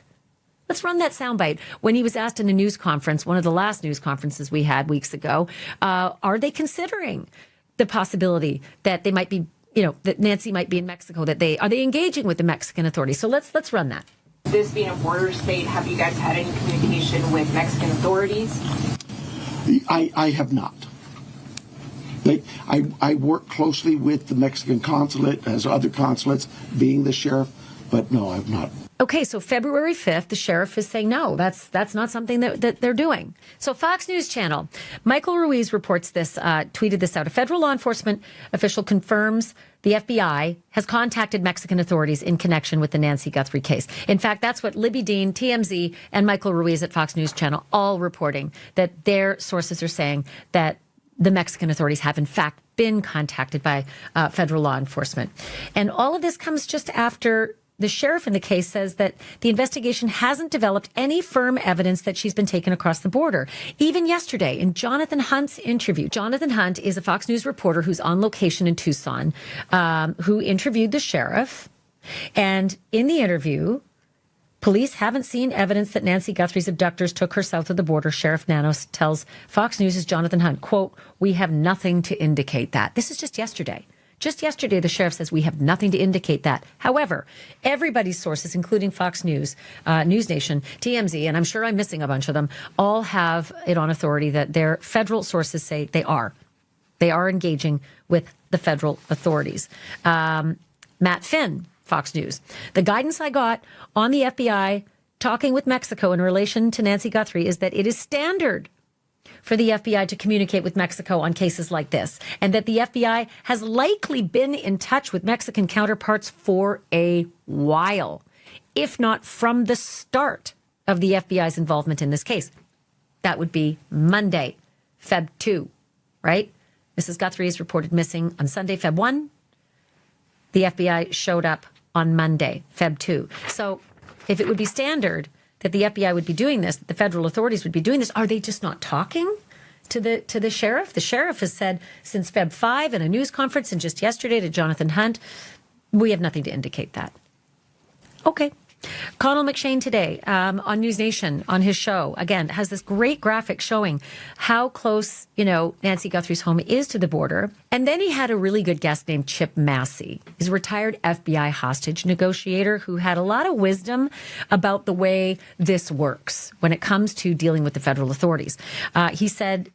let's run that soundbite, when he was asked in a news conference, one of the last news conferences we had weeks ago, are they considering the possibility that they might be, you know, that Nancy might be in Mexico, are they engaging with the Mexican authorities? So let's run that. This being a border state, have you guys had any communication with Mexican authorities? I have not. I work closely with the Mexican consulate, as other consulates, being the sheriff, but no, I've not. Okay, so February 5th, the sheriff is saying, no, that's not something that they're doing. So Fox News Channel, Michael Ruiz reports this, tweeted this out. A federal law enforcement official confirms the FBI has contacted Mexican authorities in connection with the Nancy Guthrie case. In fact, that's what Libby Dean, TMZ, and Michael Ruiz at Fox News Channel all reporting, that their sources are saying that the Mexican authorities have, in fact, been contacted by federal law enforcement. And all of this comes just after the sheriff in the case says that the investigation hasn't developed any firm evidence that she's been taken across the border. Even yesterday, in Jonathan Hunt's interview, Jonathan Hunt is a Fox News reporter who's on location in Tucson, who interviewed the sheriff. And in the interview, police haven't seen evidence that Nancy Guthrie's abductors took her south of the border. Sheriff Nanos tells Fox News' Jonathan Hunt, quote, "We have nothing to indicate that." This is just yesterday. Just yesterday, the sheriff says we have nothing to indicate that. However, everybody's sources, including Fox News, News Nation, TMZ, and I'm sure I'm missing a bunch of them, all have it on authority that their federal sources say they are. They are engaging with the federal authorities. Matt Finn, Fox News. The guidance I got on the FBI talking with Mexico in relation to Nancy Guthrie is that it is standard for the FBI to communicate with Mexico on cases like this, and that the FBI has likely been in touch with Mexican counterparts for a while, if not from the start of the FBI's involvement in this case. That would be Monday, Feb 2, right? Mrs. Guthrie is reported missing on Sunday, Feb 1. The FBI showed up on Monday, Feb 2. So if it would be standard that the FBI would be doing this, that the federal authorities would be doing this, are they just not talking to the sheriff? The sheriff has said since Feb 5 in a news conference, and just yesterday to Jonathan Hunt, we have nothing to indicate that. Okay. Connell McShane today on News Nation, on his show, again, has this great graphic showing how close, Nancy Guthrie's home is to the border. And then he had a really good guest named Chip Massey. He's a retired FBI hostage negotiator who had a lot of wisdom about the way this works when it comes to dealing with the federal authorities. He said,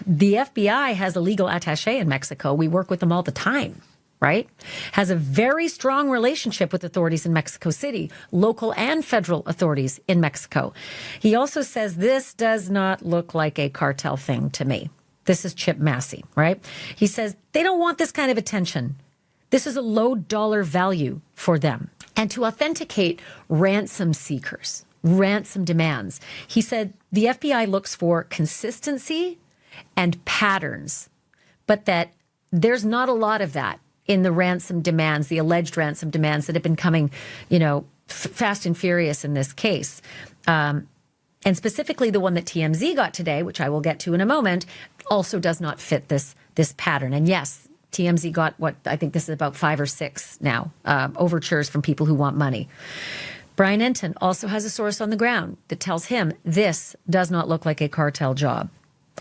the FBI has a legal attaché in Mexico. We work with them all the time. Right? Has a very strong relationship with authorities in Mexico City, local and federal authorities in Mexico. He also says this does not look like a cartel thing to me. This is Chip Massey, right? He says they don't want this kind of attention. This is a low dollar value for them. And to authenticate ransom seekers, ransom demands, he said the FBI looks for consistency and patterns, but that there's not a lot of that in the ransom demands, the alleged ransom demands that have been coming, fast and furious in this case. And specifically the one that TMZ got today, which I will get to in a moment, also does not fit this pattern. And yes, TMZ got what I think this is about 5 or 6 now, overtures from people who want money. Brian Enton also has a source on the ground that tells him this does not look like a cartel job.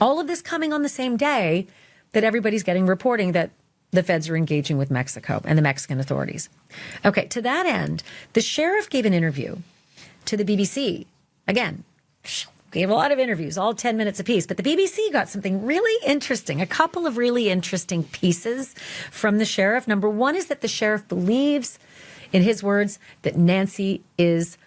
All of this coming on the same day that everybody's getting reporting that the feds are engaging with Mexico and the Mexican authorities. Okay, to that end, the sheriff gave an interview to the BBC. Again, gave a lot of interviews, all 10 minutes apiece. But the BBC got something really interesting, a couple of really interesting pieces from the sheriff. Number one is that the sheriff believes, in his words, that Nancy is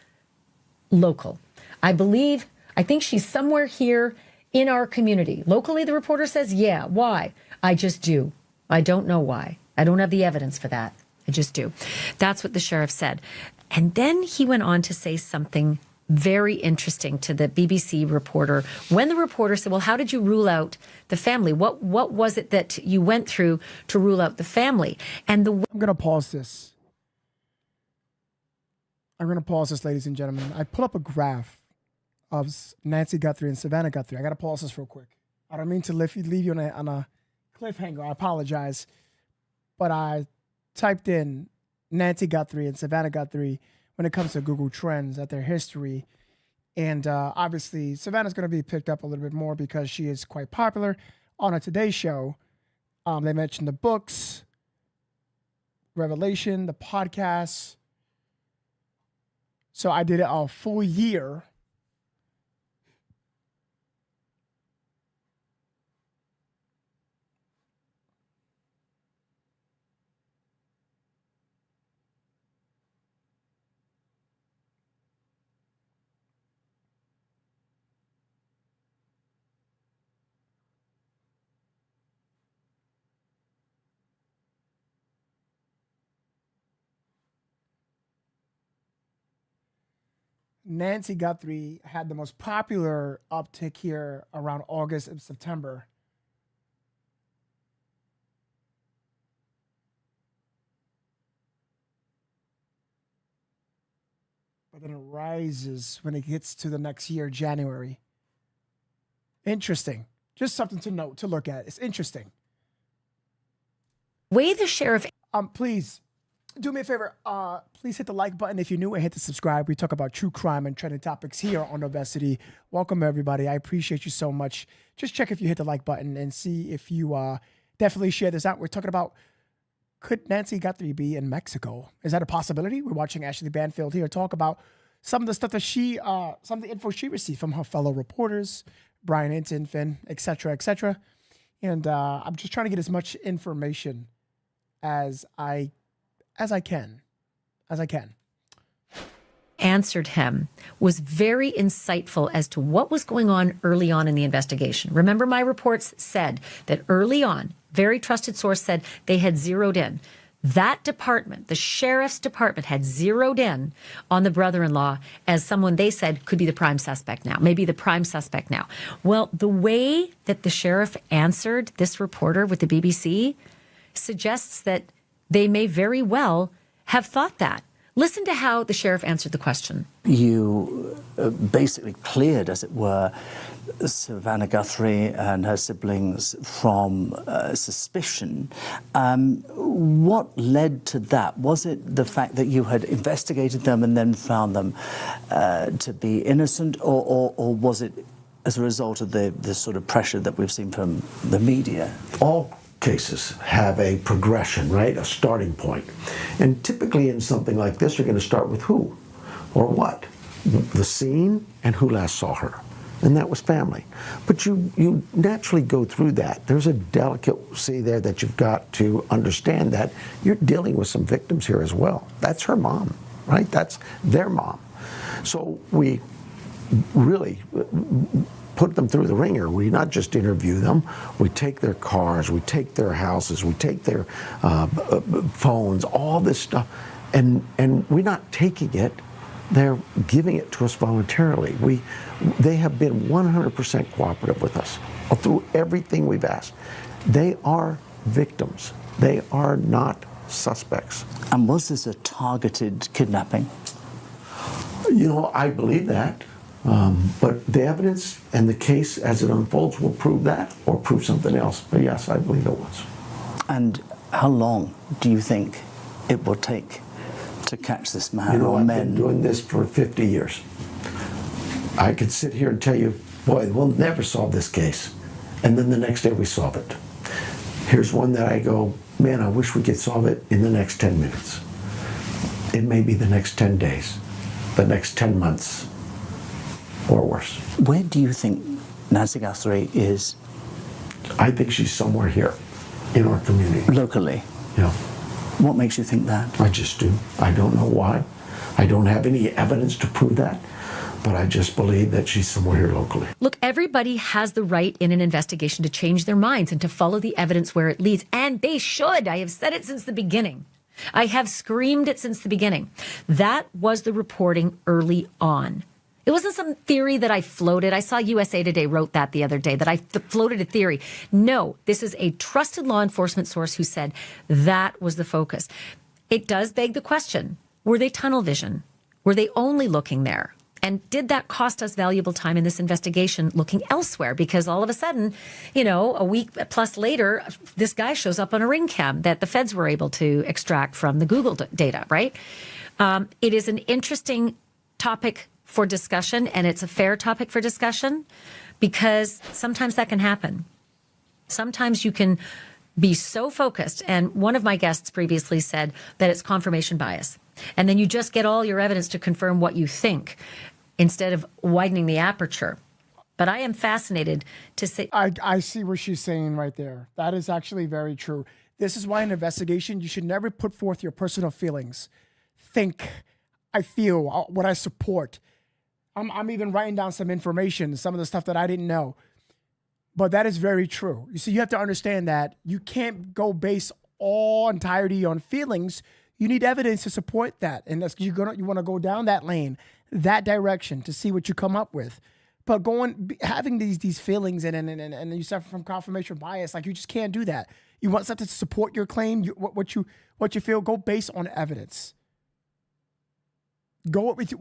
local. I think she's somewhere here in our community. Locally, the reporter says, yeah. Why? I just do. I don't know why. I don't have the evidence for that. I just do. That's what the sheriff said. And then he went on to say something very interesting to the BBC reporter. When the reporter said, well, how did you rule out the family? What was it that you went through to rule out the family? And I'm going to pause this. Ladies and gentlemen. I pull up a graph of Nancy Guthrie and Savannah Guthrie. I got to pause this real quick. I don't mean to leave you on a cliffhanger. I apologize. But I typed in Nancy Guthrie and Savannah Guthrie when it comes to Google Trends at their history. And obviously, Savannah's going to be picked up a little bit more because she is quite popular. On a Today Show, they mentioned the books, Revelation, the podcasts. So I did it a full year. Nancy Guthrie had the most popular uptick here around August and September. But then it rises when it gets to the next year, January. Interesting. Just something to note, to look at. It's interesting. Way the sheriff... Please, do me a favor. Please hit the like button if you're new and hit the subscribe. We talk about true crime and trending topics here on Novesity. Welcome, everybody. I appreciate you so much. Just check if you hit the like button and see if you definitely share this out. We're talking about, could Nancy Guthrie be in Mexico? Is that a possibility? We're watching Ashley Banfield here talk about some of the stuff that some of the info she received from her fellow reporters, Brian Enton, Finn, et cetera, et cetera. And I'm just trying to get as much information as I can. Answered him was very insightful as to what was going on early on in the investigation. Remember, my reports said that early on, very trusted source said they had zeroed in. That department, the sheriff's department, had zeroed in on the brother-in-law as someone they said could be the prime suspect now, maybe the prime suspect now. Well, the way that the sheriff answered this reporter with the BBC suggests that they may very well have thought that. Listen to how the sheriff answered the question. You basically cleared, as it were, Savannah Guthrie and her siblings from suspicion. What led to that? Was it the fact that you had investigated them and then found them to be innocent, or was it as a result of the sort of pressure that we've seen from the media? All cases have a progression, right? A starting point. And typically in something like this, you're going to start with who or what? The scene and who last saw her. And that was family. But you naturally go through that. There's a delicacy there that you've got to understand that you're dealing with some victims here as well. That's her mom, right? That's their mom. So we really put them through the ringer. We not just interview them, we take their cars, we take their houses, we take their phones, all this stuff, and we're not taking it, they're giving it to us voluntarily. They have been 100% cooperative with us through everything we've asked. They are victims. They are not suspects. And was this a targeted kidnapping? You know, I believe that. But the evidence and the case as it unfolds will prove that or prove something else. But yes, I believe it was. And how long do you think it will take to catch this man You know, or I've men? been doing this for 50 years. I could sit here and tell you, boy, we'll never solve this case. And then the next day we solve it. Here's one that I go, man, I wish we could solve it in the next 10 minutes. It may be the next 10 days, the next 10 months, or worse. Where do you think Nancy Guthrie is? I think she's somewhere here in our community. Locally? Yeah. What makes you think that? I just do. I don't know why. I don't have any evidence to prove that, but I just believe that she's somewhere here locally. Look, everybody has the right in an investigation to change their minds and to follow the evidence where it leads, and they should. I have said it since the beginning. I have screamed it since the beginning. That was the reporting early on. It wasn't some theory that I floated. I saw USA Today wrote that the other day, that I floated a theory. No, this is a trusted law enforcement source who said that was the focus. It does beg the question, were they tunnel vision? Were they only looking there? And did that cost us valuable time in this investigation looking elsewhere? Because all of a sudden, you know, a week plus later, this guy shows up on a ring cam that the feds were able to extract from the Google data, right? It is an interesting topic for discussion, and it's a fair topic for discussion because sometimes that can happen. Sometimes you can be so focused, and one of my guests previously said that it's confirmation bias. And then you just get all your evidence to confirm what you think instead of widening the aperture. But I am fascinated to say... I see what she's saying right there. That is actually very true. This is why in an investigation, you should never put forth your personal feelings. Think, I feel, what I support. I'm even writing down some information, some of the stuff that I didn't know. But that is very true. You see, you have to understand that you can't go base all entirety on feelings. You need evidence to support that. And that's you want to go down that lane, that direction to see what you come up with. But having these feelings and you suffer from confirmation bias, like you just can't do that. You want something to support your claim, what you feel, go based on evidence. Go with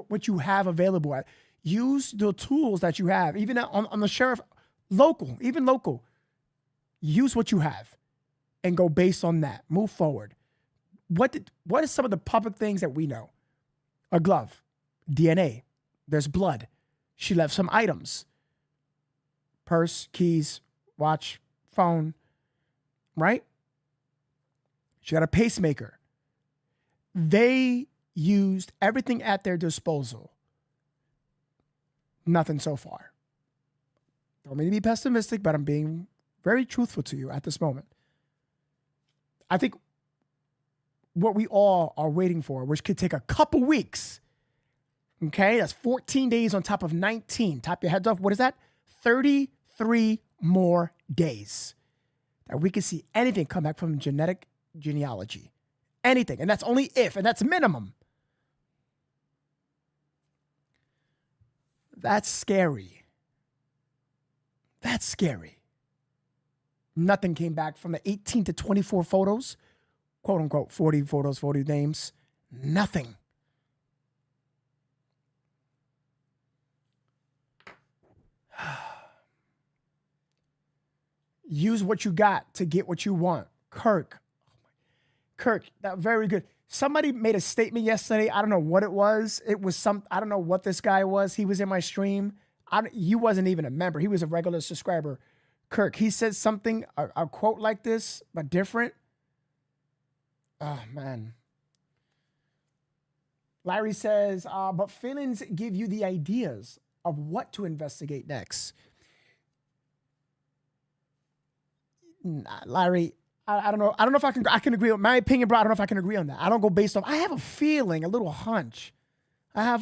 what you have available. Use the tools that you have, even on the sheriff, local. Use what you have and go based on that. Move forward. What is some of the public things that we know? A glove, DNA, there's blood. She left some items. Purse, keys, watch, phone, right? She got a pacemaker. They used everything at their disposal. Nothing so far. Don't mean to be pessimistic, but I'm being very truthful to you at this moment. I think what we all are waiting for, which could take a couple weeks, okay? That's 14 days on top of 19. Top your heads off. What is that? 33 more days that we can see anything come back from genetic genealogy. Anything. And that's only if, and that's minimum. That's scary. That's scary. Nothing came back from the 18 to 24 photos, quote unquote, 40 photos, 40 names. Nothing. Use what you got to get what you want. Kirk, that very good. Somebody made a statement yesterday. I don't know what it was. It was I don't know what this guy was. He was in my stream. He wasn't even a member. He was a regular subscriber. Kirk, he said something, a quote like this, but different. Oh, man. Larry says, but feelings give you the ideas of what to investigate next. Larry, I don't know. I don't know if I can agree with my opinion, bro. I don't know if I can agree on that. I don't go based off. I have a feeling, a little hunch. I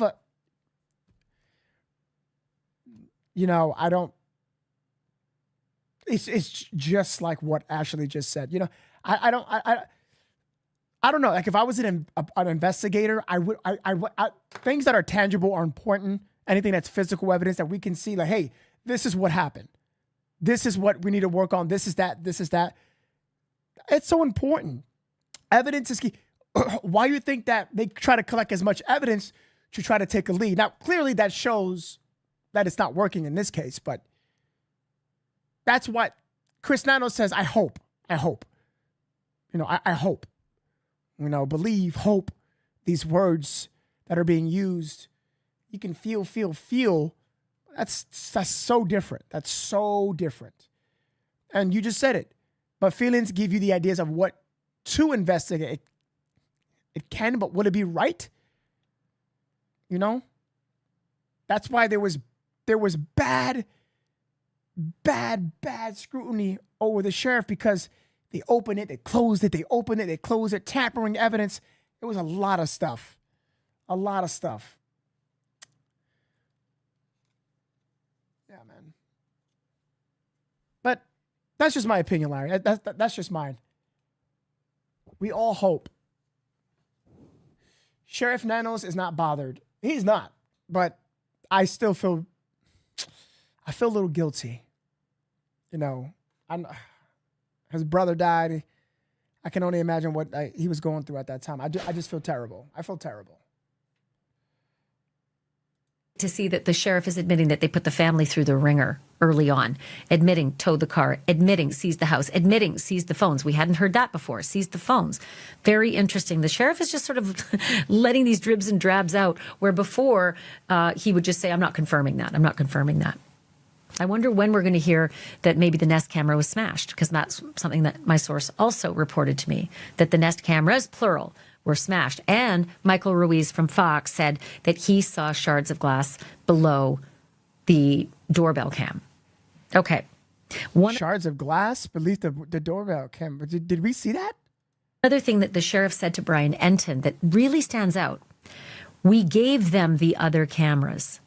don't. It's just like what Ashley just said. You know, I don't know. Like if I was an investigator, I would things that are tangible are important. Anything that's physical evidence that we can see, like, hey, this is what happened. This is what we need to work on. This is that. This is that. It's so important. Evidence is key. Why you think that they try to collect as much evidence to try to take a lead. Now, clearly that shows that it's not working in this case, but that's what Chris Nanos says. I hope. I hope. I hope. Believe, hope, these words that are being used. You can feel. That's so different. That's so different. And you just said it. But feelings give you the ideas of what to investigate. It can, but would it be right? That's why there was bad scrutiny over the sheriff, because they opened it, they closed it, they opened it, they closed it, tampering evidence. It was a lot of stuff. A lot of stuff. Yeah, man. But that's just my opinion, Larry. That's just mine. We all hope. Sheriff Nanos is not bothered. He's not. But I still feel a little guilty. His brother died. I can only imagine what he was going through at that time. I just feel terrible. I feel terrible. To see that the sheriff is admitting that they put the family through the ringer early on, admitting towed the car, admitting seized the house, admitting seized the phones. We hadn't heard that before. Seized the phones. Very interesting. The sheriff is just sort of letting these dribs and drabs out, where before he would just say, I'm not confirming that. I'm not confirming that. I wonder when we're going to hear that maybe the Nest camera was smashed, because that's something that my source also reported to me, that the Nest cameras, plural, were smashed. And Michael Ruiz from Fox said that he saw shards of glass below the doorbell cam. Okay. Shards of glass beneath the doorbell cam. Did we see that? Another thing that the sheriff said to Brian Enton that really stands out, we gave them the other cameras.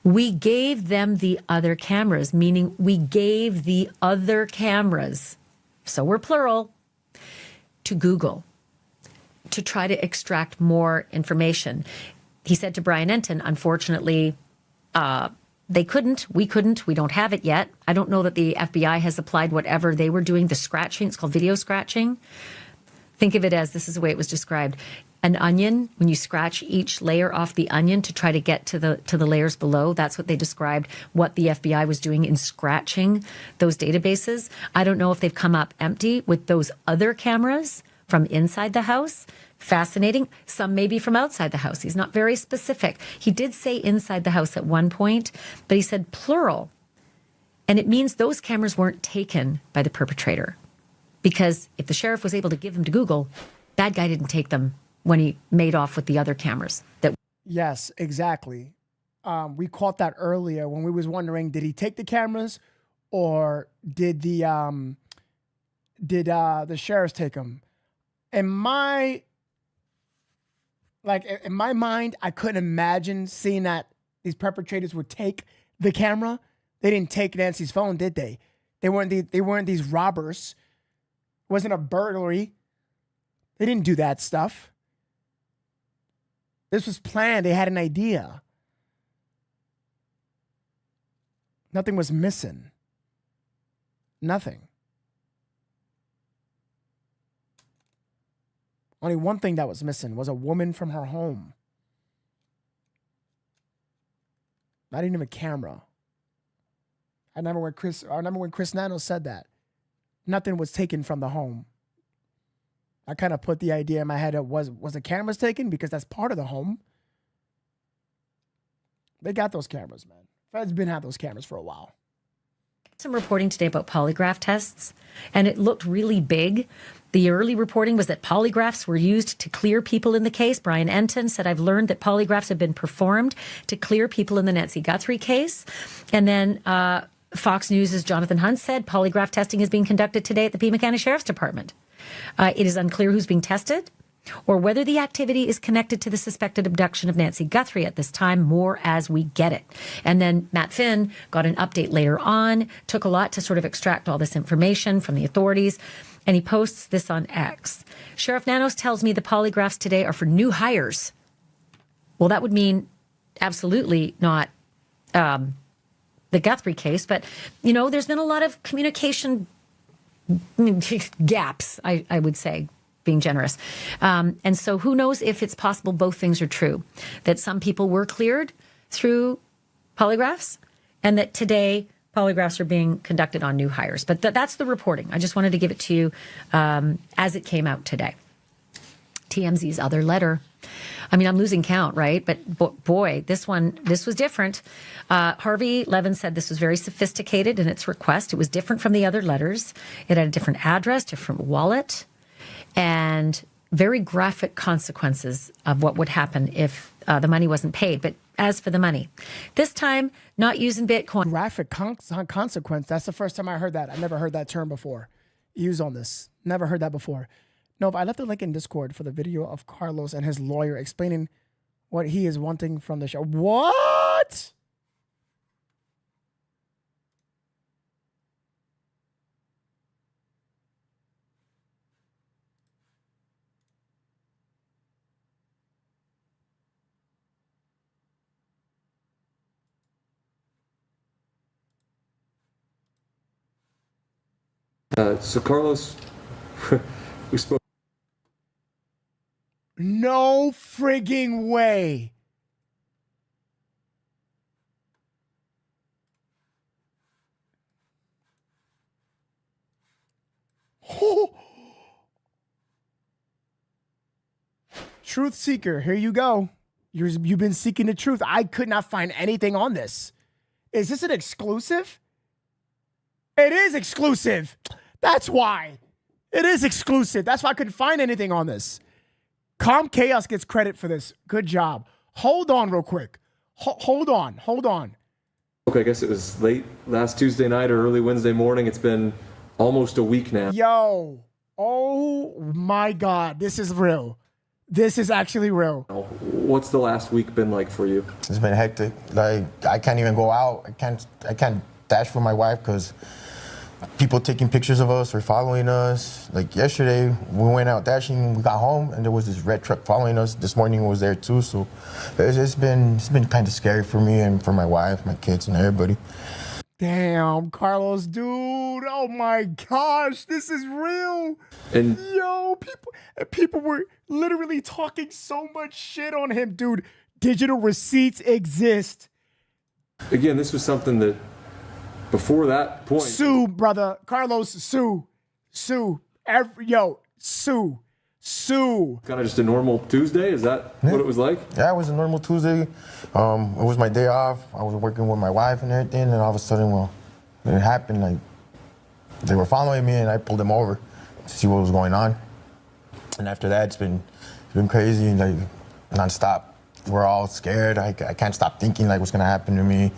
We gave them the other cameras, meaning we gave the other cameras, so we're plural, to Google to try to extract more information. He said to Brian Enton, unfortunately, they couldn't, we don't have it yet. I don't know that the FBI has applied whatever they were doing, the scratching, it's called video scratching. Think of it as, this is the way it was described, an onion, when you scratch each layer off the onion to try to get to the layers below. That's what they described what the FBI was doing in scratching those databases. I don't know if they've come up empty with those other cameras from inside the house. Fascinating. Some maybe from outside the house. He's not very specific. He did say inside the house at one point, but he said plural. And it means those cameras weren't taken by the perpetrator. Because if the sheriff was able to give them to Google, bad guy didn't take them when he made off with the other cameras. Yes, exactly. We caught that earlier when we was wondering, did he take the cameras, or did the sheriffs take them? In my mind, I couldn't imagine seeing that these perpetrators would take the camera. They didn't take Nancy's phone, did they? They weren't these robbers. It wasn't a burglary. They didn't do that stuff. This was planned. They had an idea. Nothing was missing. Nothing. Only one thing that was missing was a woman from her home. Not even a camera. I remember when Chris Nanos said that. Nothing was taken from the home. I kind of put the idea in my head of was the cameras taken, because that's part of the home. They got those cameras, man. Fed's been had those cameras for a while. Some reporting today about polygraph tests, and it looked really big. The early reporting was that polygraphs were used to clear people in the case. Brian Enton said, I've learned that polygraphs have been performed to clear people in the Nancy Guthrie case. And then Fox News' Jonathan Hunt said polygraph testing is being conducted today at the Pima County Sheriff's Department. It is unclear who's being tested or whether the activity is connected to the suspected abduction of Nancy Guthrie at this time, more as we get it. And then Matt Finn got an update later on, took a lot to sort of extract all this information from the authorities, and he posts this on X. Sheriff Nanos tells me the polygraphs today are for new hires. Well, that would mean absolutely not the Guthrie case, but, you know, there's been a lot of communication gaps, I would say, being generous. And so who knows if it's possible both things are true, that some people were cleared through polygraphs and that today polygraphs are being conducted on new hires. But that's the reporting. I just wanted to give it to you as it came out today. TMZ's other letter. I mean, I'm losing count, right? But boy, this was different. Harvey Levin said this was very sophisticated in its request. It was different from the other letters. It had a different address, different wallet, and very graphic consequences of what would happen if the money wasn't paid. But as for the money, this time, not using Bitcoin. Graphic consequence. That's the first time I heard that. I never heard that term before. Used on this. Never heard that before. No, but I left the link in Discord for the video of Carlos and his lawyer explaining what he is wanting from the show. What? So Carlos, we spoke. No frigging way. Truth seeker, here you go. You've been seeking the truth. I could not find anything on this. Is this an exclusive? It is exclusive. That's why. It is exclusive. That's why I couldn't find anything on this. Calm Chaos gets credit for this. Good job. Hold on real quick. Hold on. Okay, I guess it was late last Tuesday night or early Wednesday morning. It's been almost a week now. Yo. Oh my God. This is real. This is actually real. What's the last week been like for you? It's been hectic. Like, I can't even go out. I can't dash for my wife because people taking pictures of us or following us. Like yesterday, we went out dashing, we got home, and there was this red truck following us. This morning was there too, so it's been kind of scary for me and for my wife, my kids, and everybody. Damn, Carlos, dude. Oh my gosh, this is real. And yo, people were literally talking so much shit on him, dude. Digital receipts exist. Again, this was something that before that point. Sue, brother. Carlos, sue. Sue. Sue. Kind of just a normal Tuesday? Is that what it was like? Yeah, it was a normal Tuesday. It was my day off. I was working with my wife and everything, and all of a sudden, well, it happened. Like, they were following me, and I pulled them over to see what was going on. And after that, it's been crazy, like, nonstop. We're all scared. I can't stop thinking, like, what's gonna happen to me.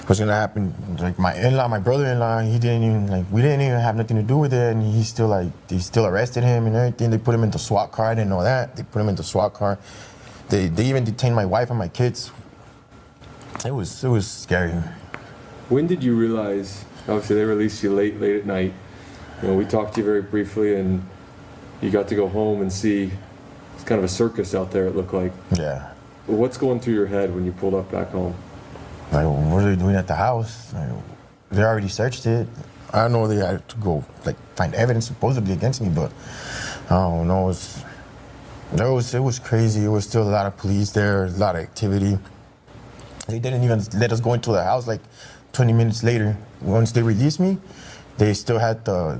What's gonna happen? Like, my brother-in-law, we didn't even have nothing to do with it, and they still arrested him and everything. They put him into SWAT car. I didn't know that. They put him into SWAT car. They even detained my wife and my kids. It was scary. When did you realize? Obviously, they released you late at night. You know, we talked to you very briefly, and you got to go home and see. It's kind of a circus out there. It looked like. Yeah. What's going through your head when you pulled up back home? Like, what are they doing at the house? Like, they already searched it. I know they had to go, like, find evidence supposedly against me, but I don't know. It was crazy. It was still a lot of police there, a lot of activity. They didn't even let us go into the house. Like 20 minutes later, once they released me, they still had the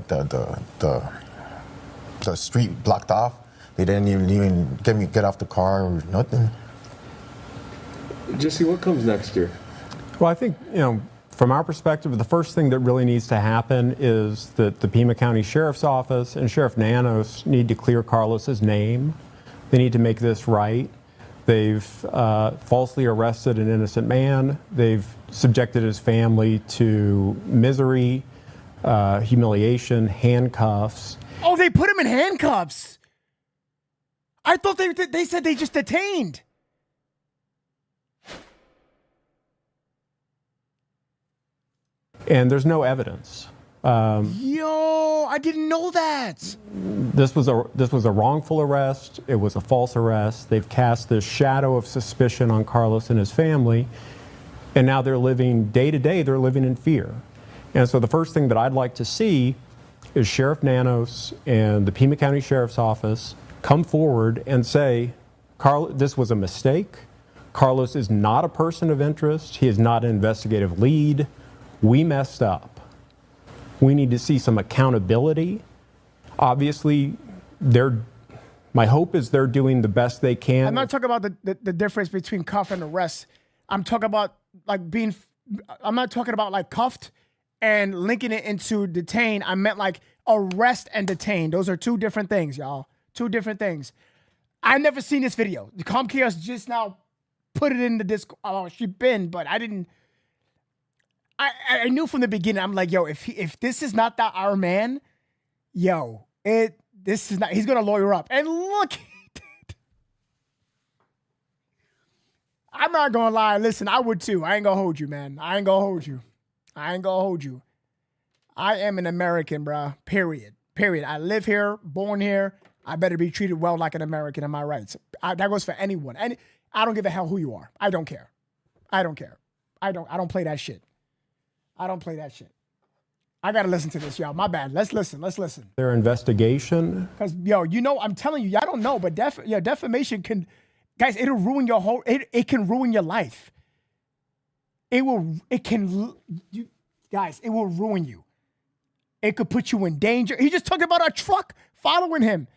street blocked off. They didn't even get off the car or nothing. Jesse, what comes next year? Well, I think, from our perspective, the first thing that really needs to happen is that the Pima County Sheriff's Office and Sheriff Nanos need to clear Carlos's name. They need to make this right. They've falsely arrested an innocent man. They've subjected his family to misery, humiliation, handcuffs. Oh, they put him in handcuffs. I thought they said they just detained. And there's no evidence. Yo, I didn't know that. This was a wrongful arrest. It was a false arrest. They've cast this shadow of suspicion on Carlos and his family, and now they're living day to day. They're living in fear. And so the first thing that I'd like to see is Sheriff Nanos and the Pima County Sheriff's Office come forward and say, this was a mistake. Carlos is not a person of interest. He is not an investigative lead. We messed up. We need to see some accountability. Obviously, my hope is they're doing the best they can. I'm not talking about the difference between cuff and arrest. I'm talking about I'm not talking about like cuffed and linking it into detain. I meant like arrest and detain. Those are two different things, y'all. Two different things. I never seen this video. The Comcast just now put it in the Discord. Oh, she been, but I didn't. I knew from the beginning. I'm like, yo, if this is not our man, yo, this is not. He's gonna lawyer up. And look, I'm not gonna lie. Listen, I would too. I ain't gonna hold you, man. I ain't gonna hold you. I am an American, bruh. Period. I live here, born here. I better be treated well like an American. Am I right? That goes for anyone. And I don't give a hell who you are. I don't care. I don't play that shit. I gotta listen to this, y'all. My bad. Let's listen. Their investigation. Because, yo, I'm telling you, y'all don't know, but defamation can, guys, it'll ruin your whole, it can ruin your life. It will ruin you. It could put you in danger. He just talked about a truck following him.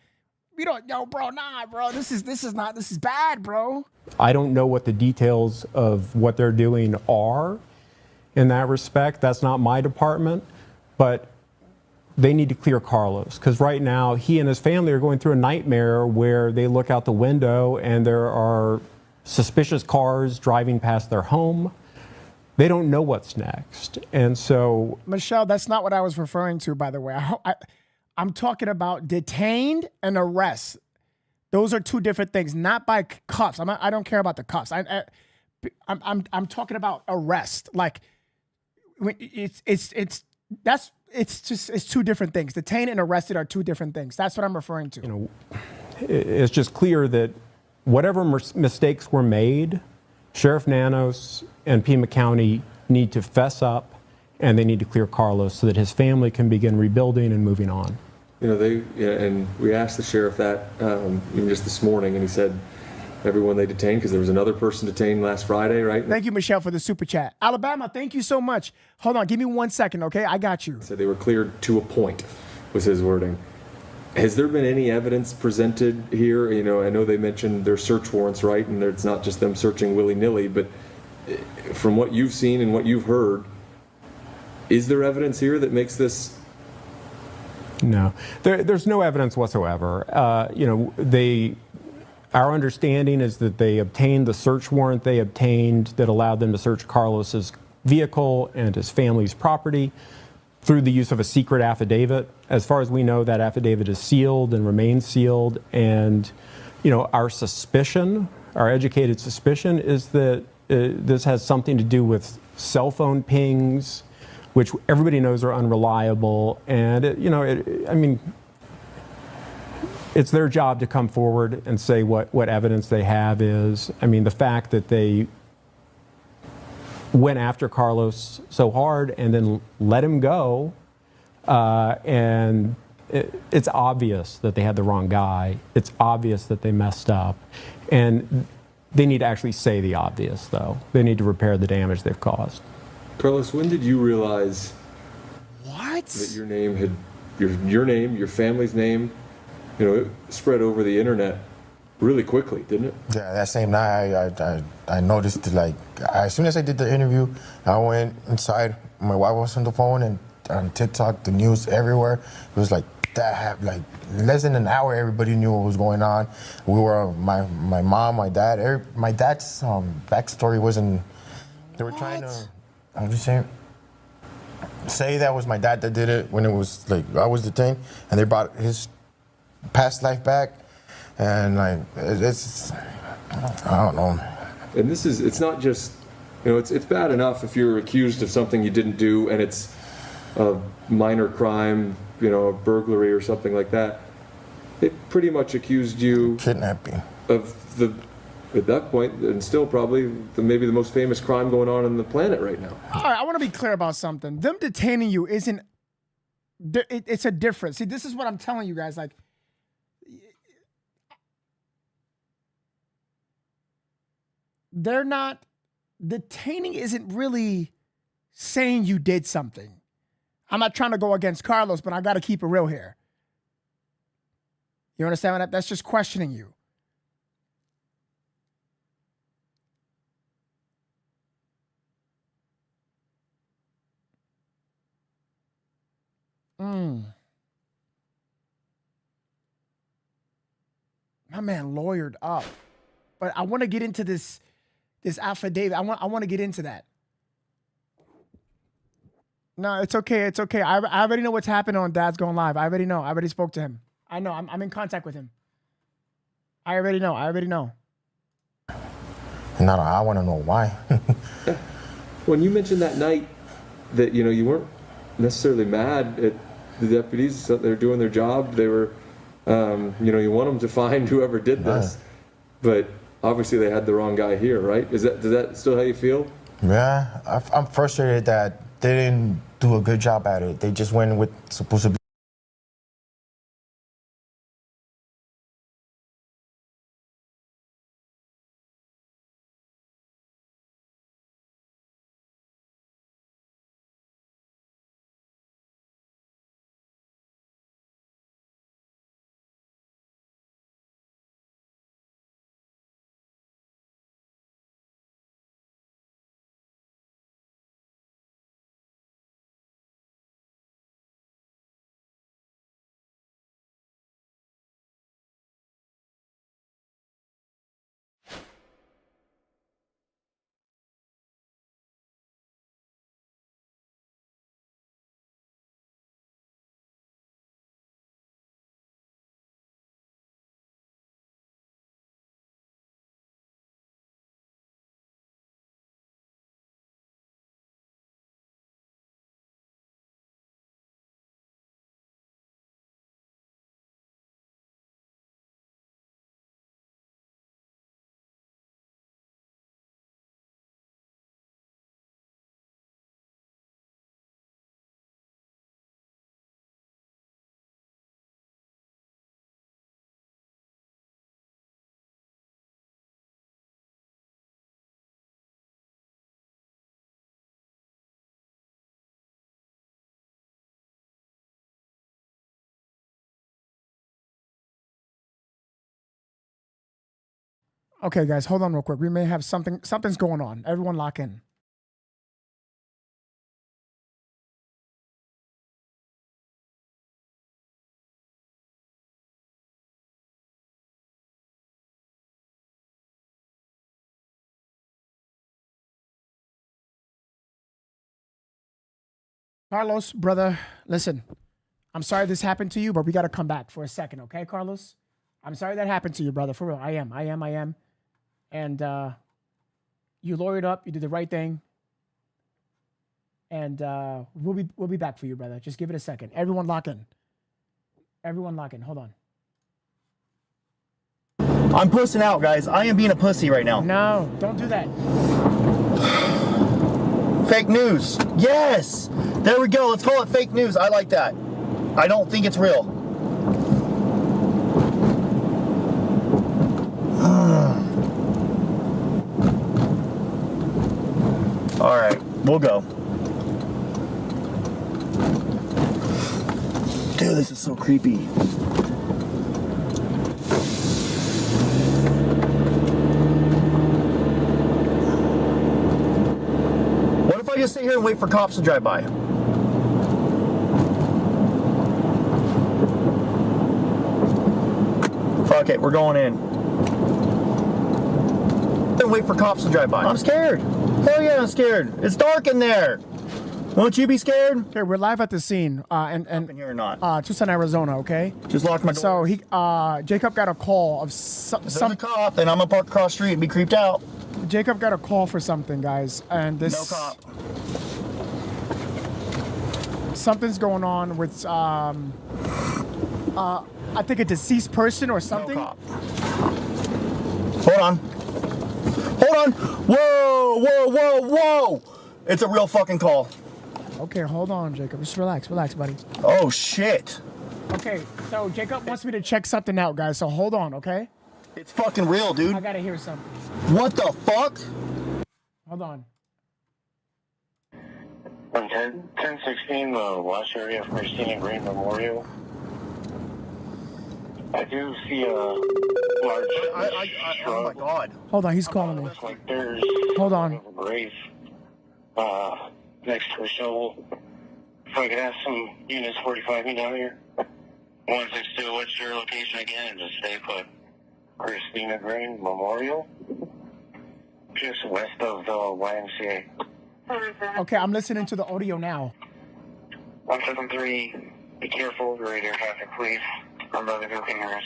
This is bad, bro. I don't know what the details of what they're doing are in that respect. That's not my department, but they need to clear Carlos, because right now he and his family are going through a nightmare where they look out the window and there are suspicious cars driving past their home. They don't know what's next. And so, Michelle, that's not what I was referring to, by the way. I'm talking about detained and arrest. Those are two different things, not by cuffs. I don't care about the cuffs. I'm talking about arrest. Like, it's two different things. Detained and arrested are two different things. That's what I'm referring to. It's just clear that whatever mistakes were made, Sheriff Nanos and Pima County need to fess up, and they need to clear Carlos so that his family can begin rebuilding and moving on. And we asked the sheriff that even just this morning, and he said everyone they detained, because there was another person detained last Friday, right? Thank you, Michelle, for the super chat. Alabama, thank you so much. Hold on, give me 1 second, okay? I got you. He said they were cleared to a point, was his wording. Has there been any evidence presented here? I know they mentioned their search warrants, right? And it's not just them searching willy-nilly, but from what you've seen and what you've heard, is there evidence here that makes this? No, there's no evidence whatsoever. Our understanding is that they obtained the search warrant they obtained that allowed them to search Carlos's vehicle and his family's property through the use of a secret affidavit. As far as we know, that affidavit is sealed and remains sealed. And, our suspicion, our educated suspicion, is that this has something to do with cell phone pings, which everybody knows are unreliable. And, it's their job to come forward and say what evidence they have is. The fact that they went after Carlos so hard and then let him go, and it's obvious that they had the wrong guy. It's obvious that they messed up. And they need to actually say the obvious, though. They need to repair the damage they've caused. Carlos, when did you realize what? That your name had, your name, your family's name, it spread over the internet really quickly, didn't it? Yeah, that same night, I noticed, as soon as I did the interview, I went inside. My wife was on the phone, and on TikTok, the news everywhere. It was like that. Less than an hour, everybody knew what was going on. We were, my mom, my dad. My dad's backstory wasn't. They were trying to. I'm just saying. Say that was my dad that did it when it was I was detained, and they brought his past life back. And it's, I don't know. And it's not just, it's bad enough if you're accused of something you didn't do and it's a minor crime, a burglary or something like that. It pretty much accused you kidnapping of at that point, and still probably maybe the most famous crime going on the planet right now. All right, I want to be clear about something. Them detaining you isn't It's a difference. See, this is what I'm telling you guys. Like, they're not, detaining isn't really saying you did something. I'm not trying to go against Carlos, but I got to keep it real here. You understand what that's just questioning you. My man lawyered up. But I want to get into this affidavit. I want to get into that. No, it's okay. It's okay. I already know what's happening on Dad's Going Live. I already know. I already spoke to him. I know. I'm in contact with him. I already know. No, I want to know why. When you mentioned that night that, you weren't necessarily mad at the deputies, that they're doing their job. They were, you want them to find whoever did this. But obviously they had the wrong guy here, right? Does that still how you feel? Yeah, I'm frustrated that they didn't do a good job at it. They just went with supposed to be. Okay, guys, hold on real quick. We may have something's going on. Everyone lock in. Carlos, brother, listen. I'm sorry this happened to you, but we got to come back for a second, okay, Carlos? I'm sorry that happened to you, brother. For real, I am. And you lawyered up. You did the right thing. And we'll be back for you, brother. Just give it a second. Everyone lock in. Hold on. I'm pussing out, guys. I am being a pussy right now. No, don't do that. Fake news. Yes. There we go. Let's call it fake news. I like that. I don't think it's real. All right, we'll go. Dude, this is so creepy. What if I just sit here and wait for cops to drive by? Fuck it, we're going in. And wait for cops to drive by. I'm scared. Hell yeah, I'm scared. It's dark in there. Won't you be scared? Okay, we're live at the scene, and in here or not? Tucson, Arizona. Okay. Just locked my door. So Jacob got a call of some cop, and I'm gonna park across the street and be creeped out. Jacob got a call for something, guys, and this. No cop. Something's going on with I think a deceased person or something. No cop. Hold on. Hold on. Whoa, whoa, whoa, whoa. It's a real fucking call. Okay, hold on, Jacob. Just relax, buddy. Oh, shit. Okay, so Jacob wants me to check something out, guys. So hold on, okay? It's fucking real, dude. I gotta hear something. What the fuck? Hold on. 1016, the wash area of Christina Green Memorial. I do see a large oh my god. Hold on, he's calling me. looks like there's Hold on. a grave next to a shovel. If I could ask some units 45 me down here. 162, what's your location again? And just stay put. Christina Green Memorial. Just west of the YMCA. Okay, I'm listening to the audio now. 173, be careful, radar traffic, please. I'm about to go fingers.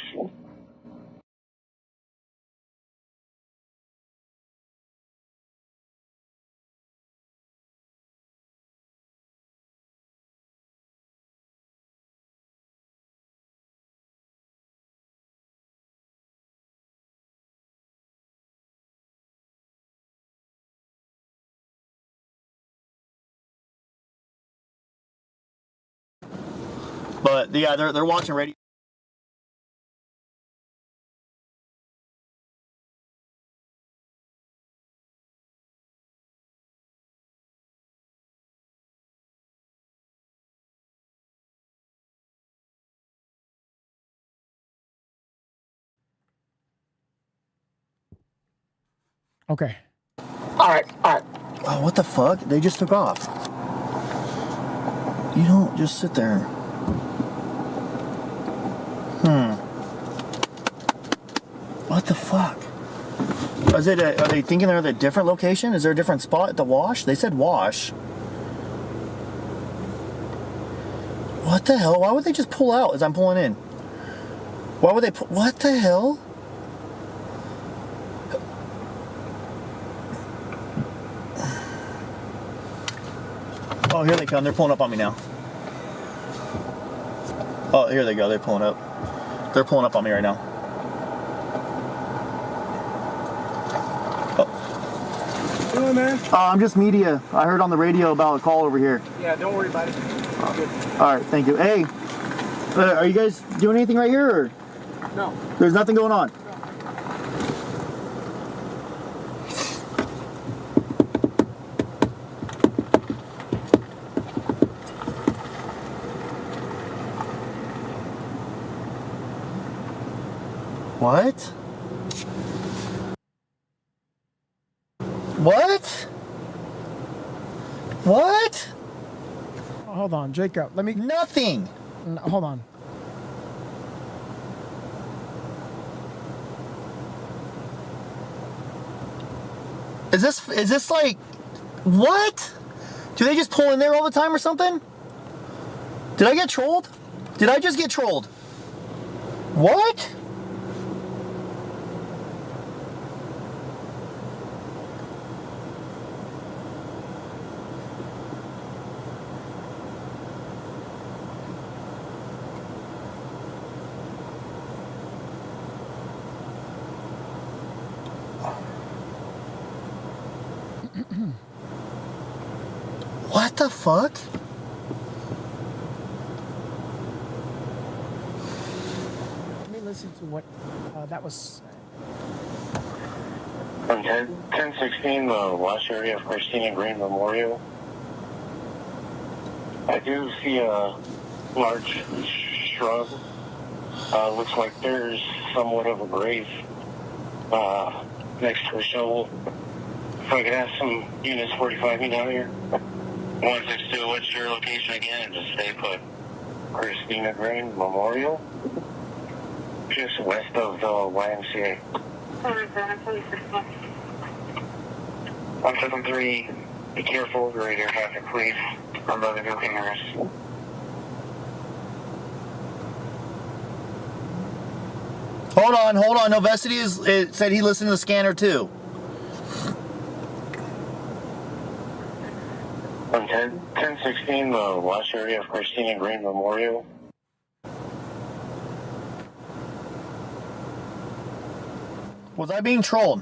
But yeah, they're watching radio. Okay. All right. Oh, what the fuck? They just took off. You don't just sit there. What the fuck? Are they thinking they're at a different location? Is there a different spot at the wash? They said wash. What the hell? Why would they just pull out as I'm pulling in? Why would they what the hell? Oh, here they come. They're pulling up on me now. Oh, here they go. They're pulling up. They're pulling up on me right now. Hello, man. I'm just media. I heard on the radio about a call over here. Yeah, don't worry about it. All right, thank you. Hey, are you guys doing anything right here? Or? No. There's nothing going on. What? What? What? Hold on, Jacob. Let me. Nothing. Hold on. Is this like what? Do they just pull in there all the time or something? Did I get trolled? Did I just get trolled? What? What the fuck? Let me listen to what that was. 1016, the wash area of Christina Green Memorial. I do see a large shrub. Looks like there's somewhat of a grave next to a shovel. If I could ask some units 45 me down here. 162, what's your location again? And just stay put. Christina Green Memorial. Just west of the YMCA. 173, be careful, radar traffic, please. I'm about to go fingers. Hold on. Novesity it said he listened to the scanner too. 1016, the wash area of Christina Green Memorial. Was I being trolled?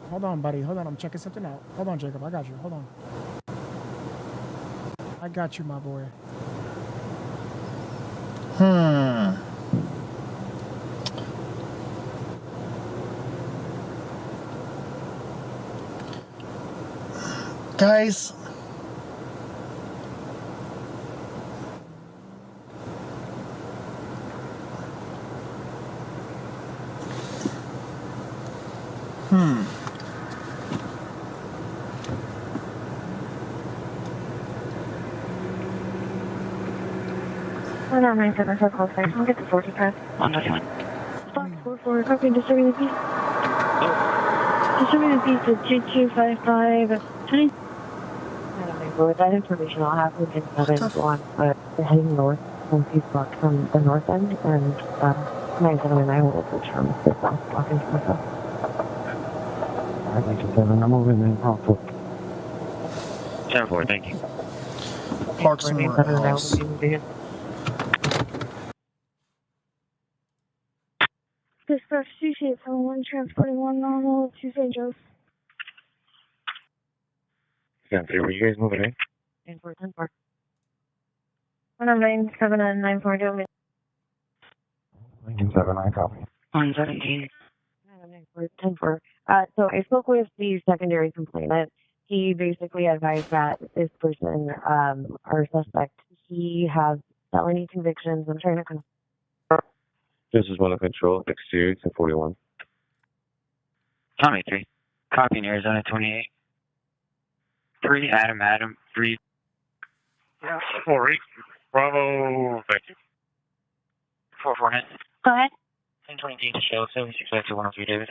Hold on, buddy. Hold on. I'm checking something out. Hold on, Jacob. I got you. Hold on. I got you, my boy. Guys. We're not 97 for call station. Get the 40 press. 121. Box 44. Copy. Distributing piece. Distributing piece to 2255. 20. With that information, I'll have within 7-1, but they're heading north from Peace Block from the north end, and 979 will switch from the south block into the south. Alright, 97, I'm moving in. Wrongful. 10-4, thank you. Park somewhere else. Dispatch CC871, transporting 1 normal to St. Joe's. 10-3, were you guys moving in? 10-4, 10-4. 197 and 94, do me. 979, copy. 117. 10-4. So I spoke with the secondary complainant. He basically advised that this person, our suspect, he has felony convictions. I'm trying to confirm. This is one of control, exterior to 41. Tommy 3. Copy in Arizona 28. 3, Adam, 3. Yeah, 4-8. Bravo, thank you. 4-4 hit. Go ahead. 10-20 to show, 76 to 103 David.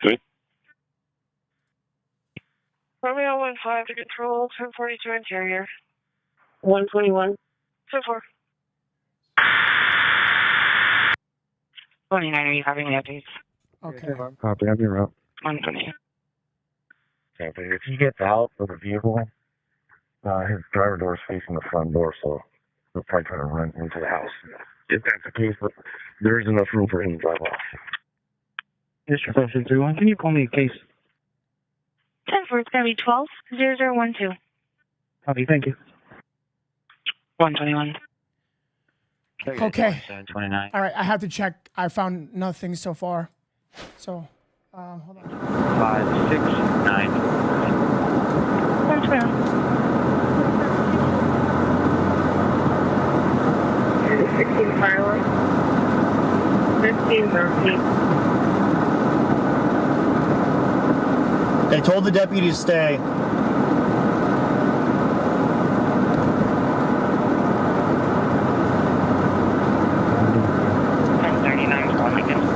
Good. Romeo 15 to control, 1042 interior. 121. 10-4. 29, are you having any updates? Okay. Copy, I'll be around. 120. Copy. If he gets out of the vehicle, his driver door is facing the front door, so he'll probably try to run into the house. If that's the case, but there is enough room for him to drive off. District 531, can you call me a case? 10-4, it's going to be 12-0012. Copy, thank you. 121. Okay. 29. All right, I have to check. I found nothing so far. So, hold on. 5, 6, 9. 121. 16 fireworks. 15 feet. They told the deputy to stay.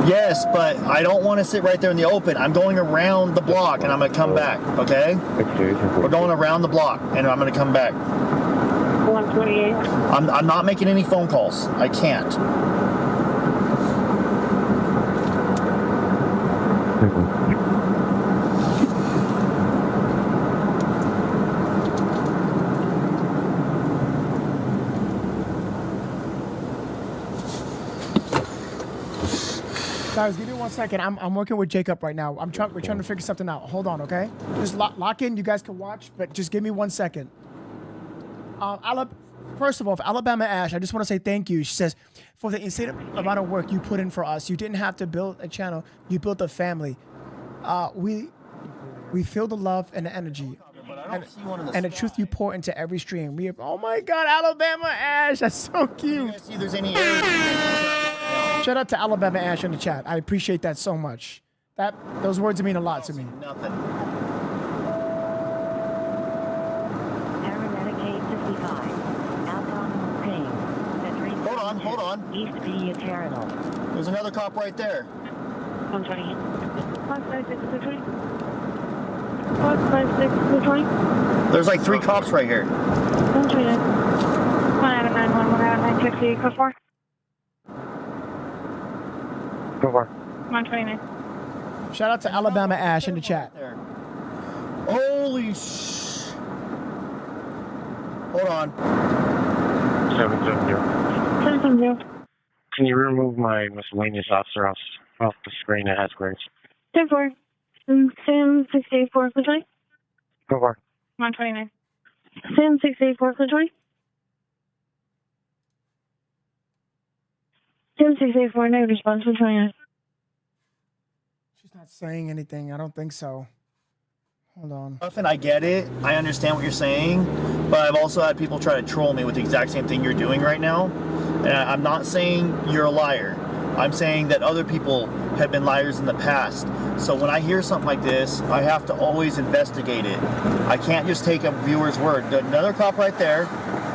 Yes, but I don't want to sit right there in the open. I'm going around the block and I'm going to come back, okay? We're going around the block and I'm going to come back. 128. I'm not making any phone calls. I can't. Guys, give me 1 second. I'm working with Jacob right now. We're trying to figure something out. Hold on, okay? Just lock in. You guys can watch, but just give me 1 second. First of all, for Alabama Ash, I just want to say thank you. She says, for the insane amount of work you put in for us, you didn't have to build a channel. You built a family. We feel the love and the energy. And the truth you pour into every stream. Oh my God, Alabama Ash, that's so cute. See if there's any Shout out to Alabama Ash in the chat. I appreciate that so much. Those words mean a lot to me. Nothing. Aromatic 855. Outbound pain. Hold on. East B Terranol. There's another cop right there. 120. 556 220. There's like 3 cops right here. 129. 191, 160, code 4. Go far. 129. Shout out to Alabama Ash in the chat. Holy sh... Hold on. 770. 770. Can you remove my miscellaneous officer off the screen that has grades? 10-4. 764, 120. Go far. 129. 1068 420. 1068 negative response 129. She's not saying anything. I don't think so. Hold on. And I get it. I understand what you're saying, but I've also had people try to troll me with the exact same thing you're doing right now. And I'm not saying you're a liar. I'm saying that other people have been liars in the past. So when I hear something like this, I have to always investigate it. I can't just take a viewer's word. Another cop right there.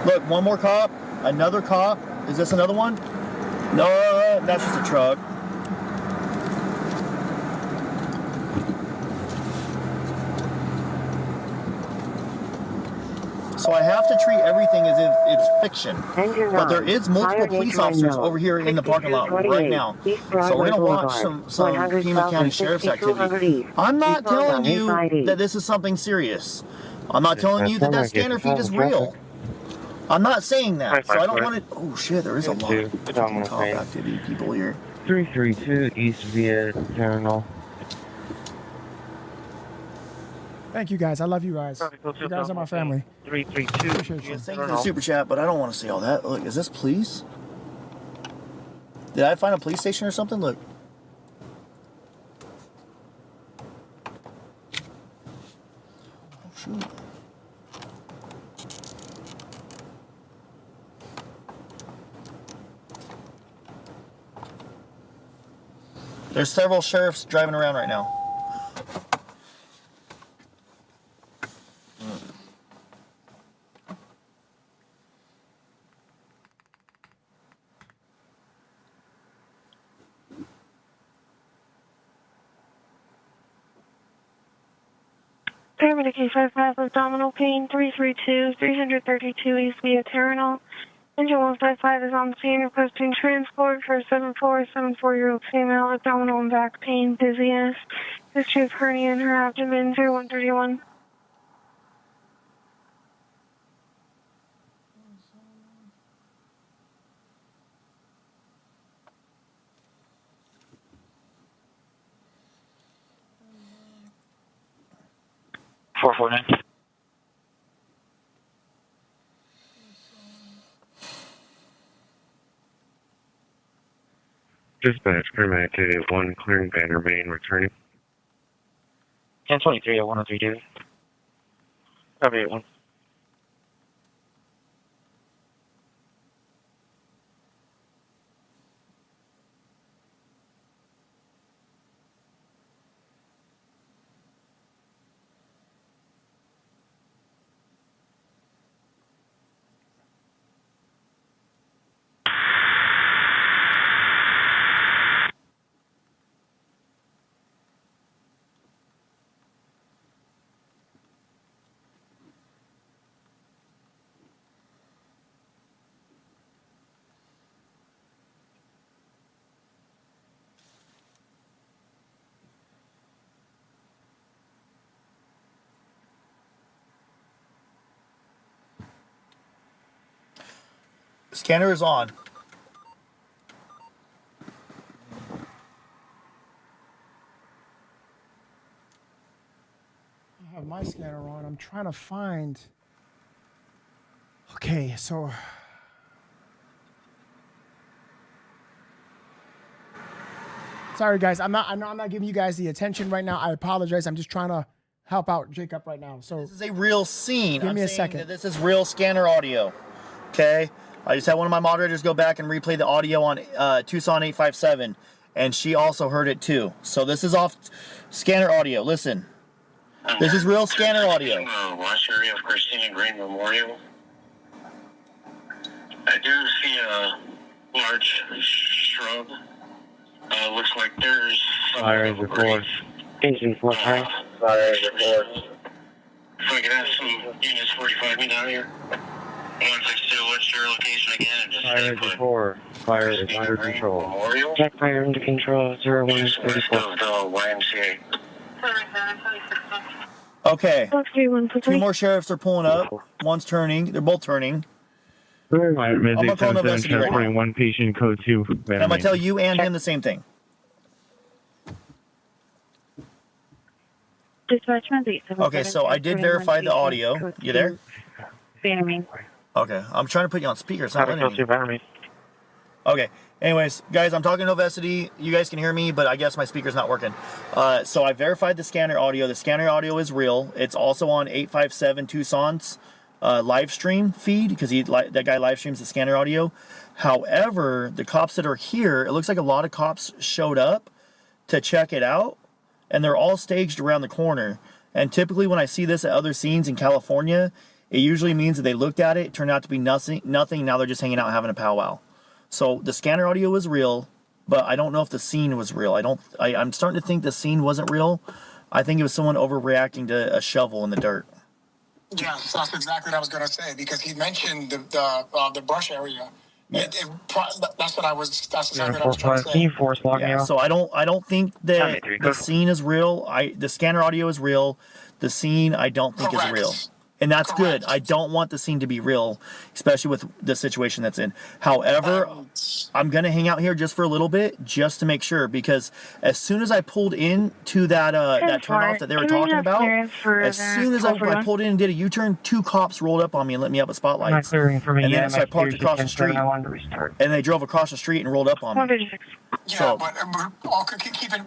Look, one more cop. Another cop. Is this another one? No, that's just a truck. So I have to treat everything as if it's fiction. But there is multiple police officers over here in the parking lot right now. So we're going to watch some Pima County Sheriff's activity. I'm not telling you that this is something serious. I'm not telling you that that scanner feed is real. I'm not saying that. So I don't want to... Oh shit, there is a lot of fucking top activity people here. 332 East via Terminal. Thank you guys. I love you guys. You guys are my family. 332. Appreciate you. Thank you for the super chat, but I don't want to see all that. Look, is this police? Did I find a police station or something? Look. Oh, shoot. There's several sheriffs driving around right now. Paramedic 855 abdominal pain 332 332 East via Terminal. Engine 155 is on the scene requesting transport for a 74-year-old female, abdominal and back pain, dizziness, history of hernia in her abdomen, 0131. Dispatch, paramedic 1, clearing Banner Main, returning. 1023 at 1032. Copy 1. Scanner is on. I have my scanner on. I'm trying to find... Okay, so... Sorry, guys. I'm not giving you guys the attention right now. I apologize. I'm just trying to help out Jacob right now. So this is a real scene. Give me a second. This is real scanner audio. Okay? I just had one of my moderators go back and replay the audio on Tucson 857, and she also heard it too. So this is off scanner audio. Listen. This is real scanner audio. Watch area of Christina Green Memorial. I do see a large shrub. Looks like there's some Fire engine 4. Engine 4, Fire engine 4. If I could have some units 45 me down here. 162, what's your location again? And just Fire engine 4. Fire is under control. Memorial. Check fire under control. 0134. YMCA. Okay. 2 more sheriffs are pulling up. One's turning. They're both turning. I'm gonna call Novesity right now. 1 patient code 2. And I'm gonna tell you and him the same thing. Okay, so I did verify the audio. You there? Okay, I'm trying to put you on speaker. It's not letting me. Okay. Anyways, guys, I'm talking to Novesity. You guys can hear me, but I guess my speaker's not working. So I verified the scanner audio. The scanner audio is real. It's also on 857 Tucson's live stream feed because that guy live streams the scanner audio. However, the cops that are here, it looks like a lot of cops showed up to check it out, and they're all staged around the corner. And typically when I see this at other scenes in California, it usually means that they looked at it, turned out to be nothing. Now they're just hanging out having a powwow. So the scanner audio was real, but I don't know if the scene was real. I'm starting to think the scene wasn't real. I think it was someone overreacting to a shovel in the dirt. Yeah, so that's exactly what I was going to say, because he mentioned the brush area. Yes. That's what I was. That's exactly what I was trying to say. Yeah, so I don't think that the scene is real. The scanner audio is real. The scene I don't think is real. And that's good. I don't want the scene to be real, especially with the situation that's in. However, I'm going to hang out here just for a little bit, just to make sure, because as soon as I pulled into that turnoff that they were talking about, as soon as I pulled in and did a U-turn, 2 cops rolled up on me and lit me up with spotlights. And then so I parked across the street, and they drove across the street and rolled up on me. Yeah, but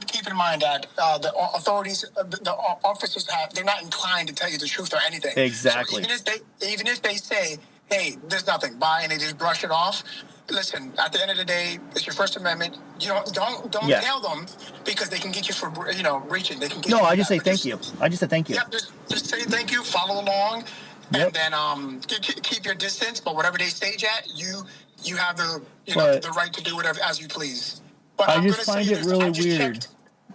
keep in mind that the authorities, the officers they're not inclined to tell you the truth or anything. Exactly. So even if they say, hey, there's nothing, bye, and they just brush it off. Listen, at the end of the day, it's your First Amendment. You don't tell them, because they can get you for breaching. They can get I just say thank you. I just said thank you. Yeah, just say thank you, follow along, and then keep your distance. But whatever they stage at, you have the right to do whatever as you please. But I just find it really weird.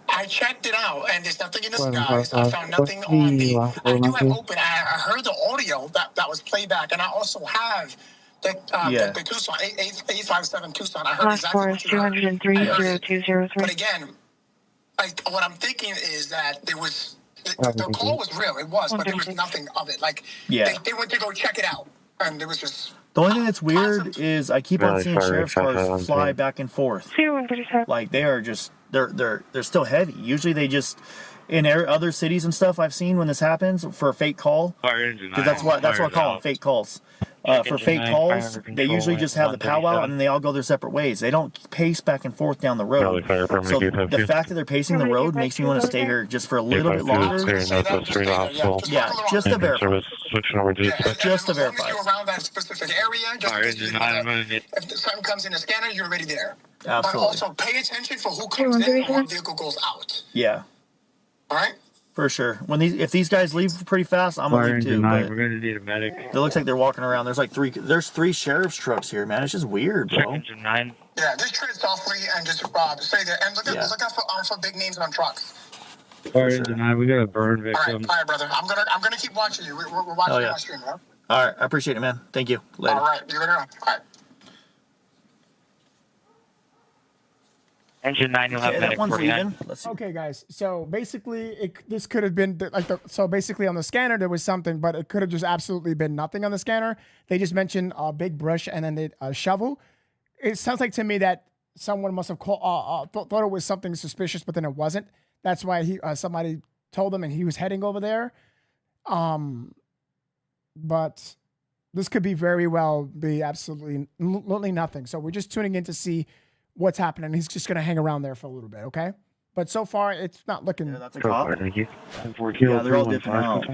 I checked it out, and there's nothing in the skies. I found nothing on me. I do have open. I heard the audio that was played back, and I also have the Tucson 857 Tucson. I heard exactly what you heard. But again, what I'm thinking is that there was the call was real. It was, but there was nothing of it. They went to go check it out, and there was just. The only thing that's weird is I keep on seeing sheriff's cars fly back and forth. Like they are just they're still heavy. Usually they just in other cities and stuff I've seen when this happens for a fake call, because that's what I call them, fake calls. For fake calls, they usually just have the powwow and then they all go their separate ways. They don't pace back and forth down the road. So the fact that they're pacing the road makes me want to stay here just for a little bit longer. Yeah, just to verify. Just to verify. Around that specific area, if something comes in the scanner, you're already there. Absolutely. But also pay attention for who comes in and what vehicle goes out. Yeah. All right. For sure. If these guys leave pretty fast, I'm gonna leave too. But we're gonna need a medic. It looks like they're walking around. There's 3 sheriff's trucks here, man. It's just weird, bro. Yeah, just tread softly and just stay there and look out for big names on trucks. Sure. We got a burn victim. All right, brother. I'm gonna keep watching you. We're watching you on stream, right? All right, I appreciate it, man. Thank you. Later. All right, you let her know. All right. Engine 911 medic 49. Okay, guys. So basically, this could have been so basically on the scanner there was something, but it could have just absolutely been nothing on the scanner. They just mentioned a big brush and then a shovel. It sounds like to me that someone must have thought it was something suspicious, but then it wasn't. That's why somebody told him and he was heading over there. But this could be very well be absolutely nothing. So we're just tuning in to see what's happening. He's just going to hang around there for a little bit, okay? But so far, it's not looking... Yeah, that's a cop. Yeah, they're all dipping out.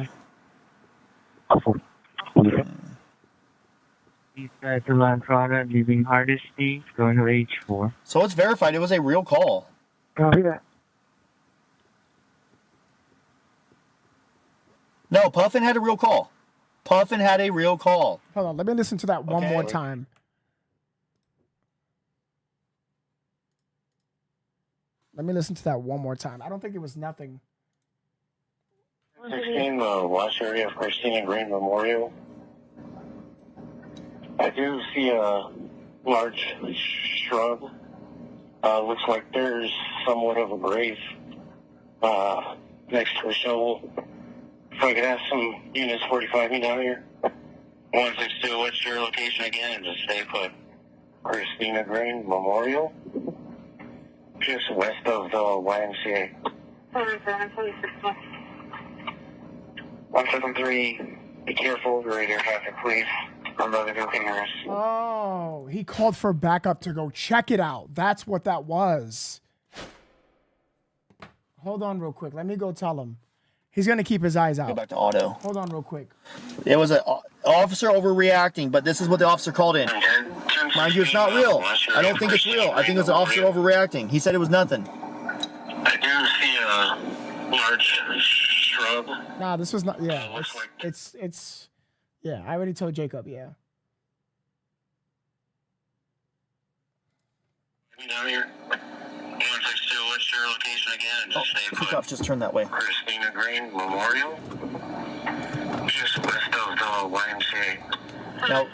These guys are on Prada, leaving Hardesty, going to H4. So it's verified. It was a real call. Oh, yeah. No, Puffin had a real call. Puffin had a real call. Hold on. Let me listen to that one more time. Let me listen to that one more time. I don't think it was nothing. 16, the wash area of Christina Green Memorial. I do see a large shrub. Looks like there's somewhat of a grave next to a shovel. If I could ask some units 45 me down here. 162, what's your location again? And just stay put. Christina Green Memorial. Just west of the YMCA. 173, be careful, radio traffic, please. I'm about to go cameras. Oh, he called for backup to go check it out. That's what that was. Hold on real quick. Let me go tell him. He's going to keep his eyes out. Go back to auto. Hold on real quick. It was an officer overreacting, but this is what the officer called in. Mind you, it's not real. I don't think it's real. I think it was an officer overreacting. He said it was nothing. I do see a large shrub. Nah, this was not. Yeah, it's. Yeah, I already told Jacob. Yeah. Down here. 162, what's your location again? And just stay put. Cops just turned that way. Christina Green Memorial. Just west of the YMCA. Now,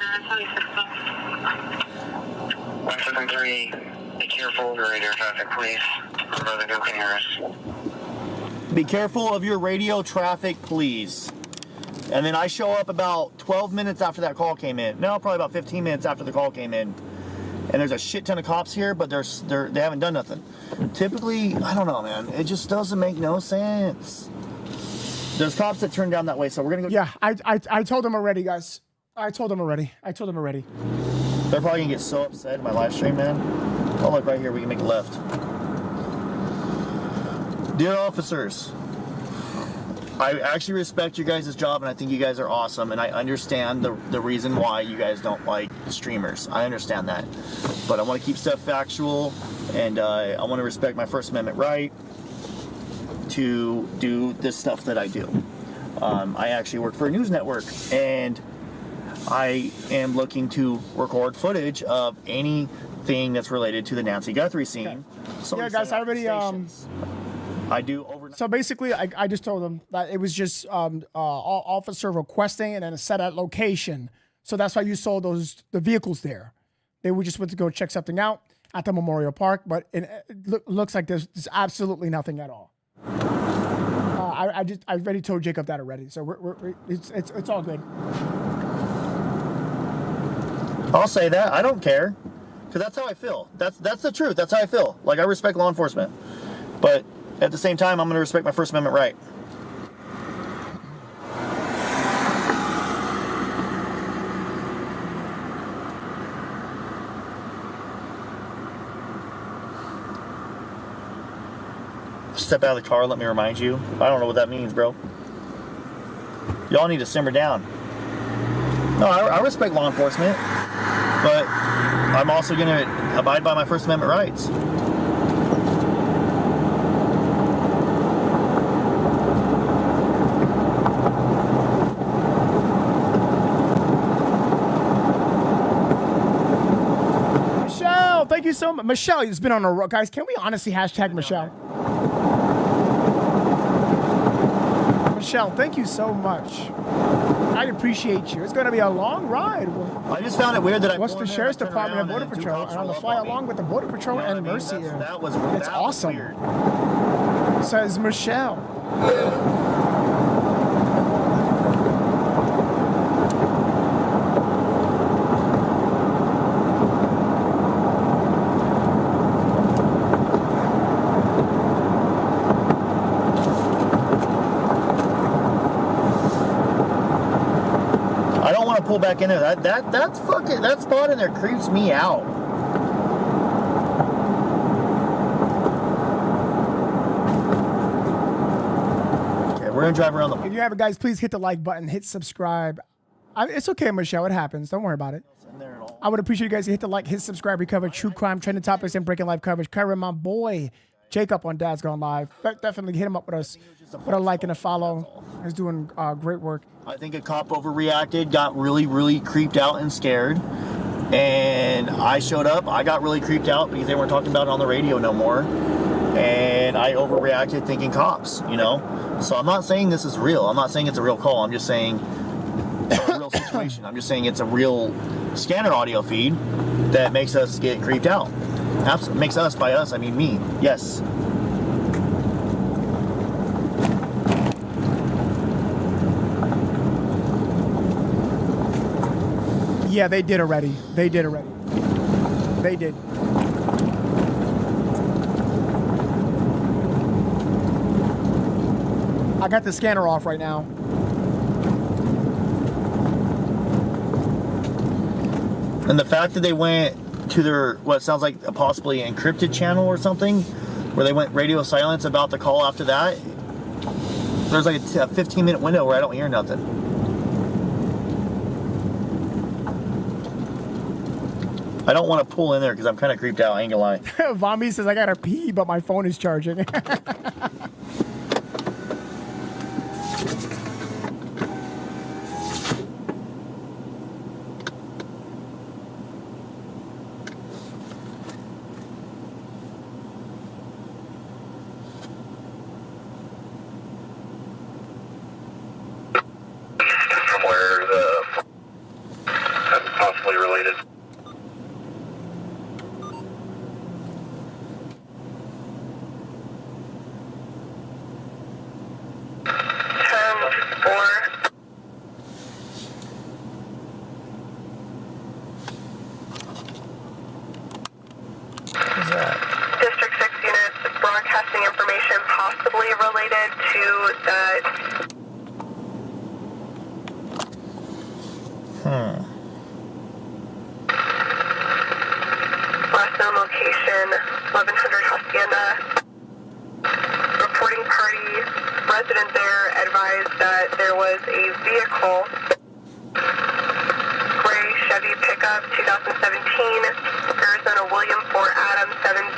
173, be careful, radio traffic, please. I'm about to go cameras. be careful of your radio traffic, please. And then I show up about 12 minutes after that call came in. No, probably about 15 minutes after the call came in. And there's a shit ton of cops here, but they haven't done nothing. Typically, I don't know, man. It just doesn't make no sense. There's cops that turn down that way, so we're gonna go. Yeah, I told them already, guys. I told them already. They're probably gonna get so upset in my live stream, man. Oh, look, right here, we can make a left. Dear officers, I actually respect you guys' job, and I think you guys are awesome, and I understand the reason why you guys don't like streamers. I understand that. But I want to keep stuff factual, and I want to respect my First Amendment right to do this stuff that I do. I actually work for a news network, and I am looking to record footage of anything that's related to the Nancy Guthrie scene. Okay. So yeah, guys, I already I do overnight. So basically, I just told them that it was just officer requesting and then a set at location. So that's why you saw the vehicles there. They just went to go check something out at the Memorial Park, but it looks like there's absolutely nothing at all. I already told Jacob that already, so it's all good. I'll say that. I don't care, because that's how I feel. That's the truth. That's how I feel. Like, I respect law enforcement, but at the same time, I'm going to respect my First Amendment right. Step out of the car, let me remind you. I don't know what that means, bro. Y'all need to simmer down. No, I respect law enforcement, but I'm also going to abide by my First Amendment rights. Michelle, thank you so much. Michelle has been on a road. Guys, can we honestly hashtag Michelle? Michelle, thank you so much. I appreciate you. It's going to be a long ride. I just found it weird that What's the Sheriff's Department and Border Patrol and on the fly along with the Border Patrol and Mercy. It's awesome. Says Michelle. Pull back in there. That's fucking, that spot in there creeps me out. Okay, we're gonna drive around the. If you have it, guys, please hit the like button, hit subscribe. It's okay, Michelle. It happens. Don't worry about it. I would appreciate you guys to hit the like, hit subscribe. We cover true crime, trending topics, and breaking life coverage. Covering my boy Jacob on Dad's Gone Live. Definitely hit him up with us. With a like and a follow. He's doing great work. I think a cop overreacted, got really, really creeped out and scared. And I showed up. I got really creeped out because they weren't talking about it on the radio no more. And I overreacted thinking cops, you know? So I'm not saying this is real. I'm not saying it's a real call. I'm just saying it's a real situation. I'm just saying it's a real scanner audio feed that makes us get creeped out. Makes us, by us, I mean me. Yes. Yeah, they did already. They did. I got the scanner off right now. And the fact that they went to their, what sounds like a possibly encrypted channel or something, where they went radio silence about the call after that, there's like a 15-minute window where I don't hear nothing. I don't want to pull in there because I'm kind of creeped out, I ain't gonna lie. Vami says, I gotta pee, but my phone is charging. Somewhere that's possibly related. District 6 units broadcasting information possibly related to the... Last known location, 1100 Hacienda. Reporting party, resident there advised that there was a vehicle, gray Chevy pickup, 2017, Arizona William 4 Adam 700.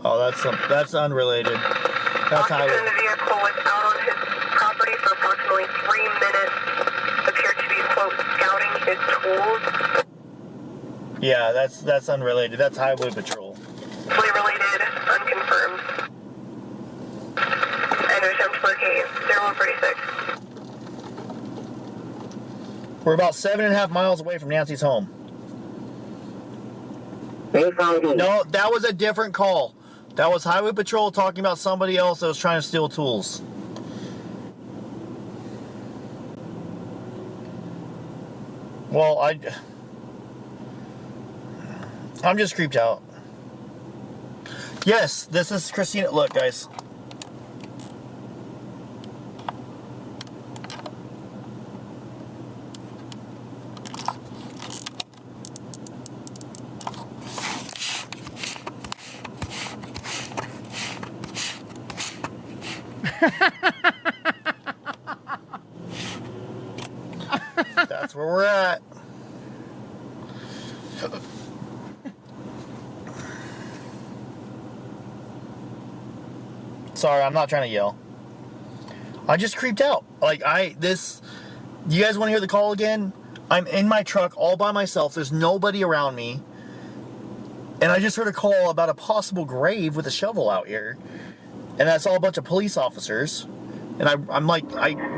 Oh, that's unrelated. That's how. Occupant of the vehicle was out on his property for approximately 3 minutes. Appeared to be, quote, scouting his tools. Yeah, that's unrelated. That's highway patrol. Fully related, unconfirmed. And attempt to locate 0136. We're about 7.5 miles away from Nancy's home. No, that was a different call. That was highway patrol talking about somebody else that was trying to steal tools. Well, I'm just creeped out. Yes, this is Christina. Look, guys. That's where we're at. Sorry, I'm not trying to yell. I just creeped out. You guys want to hear the call again? I'm in my truck all by myself. There's nobody around me. And I just heard a call about a possible grave with a shovel out here. And that's all a bunch of police officers. And I'm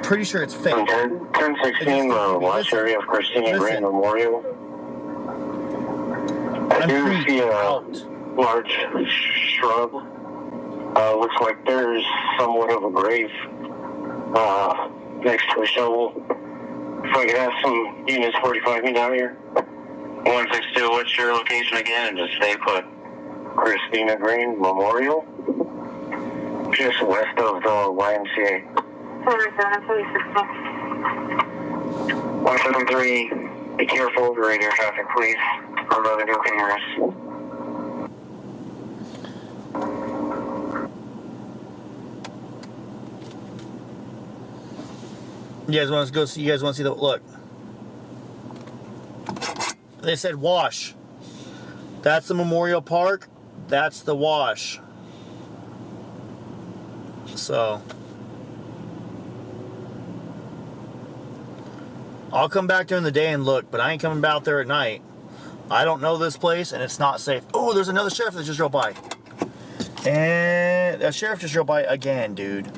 pretty sure it's fake. 1016, last area of Christina Green Memorial. I do see a large shrub. Looks like there's somewhat of a grave next to a shovel. If I could have some units 45 me down here. 162, what's your location again? And just stay put. Christina Green Memorial. Just west of the YMCA. 173, be careful of radio traffic, please. Or radio cameras. You guys want to go see? You guys want to see the look? They said wash. That's the Memorial Park. That's the wash. So I'll come back during the day and look, but I ain't coming out there at night. I don't know this place, and it's not safe. Oh, there's another sheriff that just drove by. And a sheriff just drove by again, dude.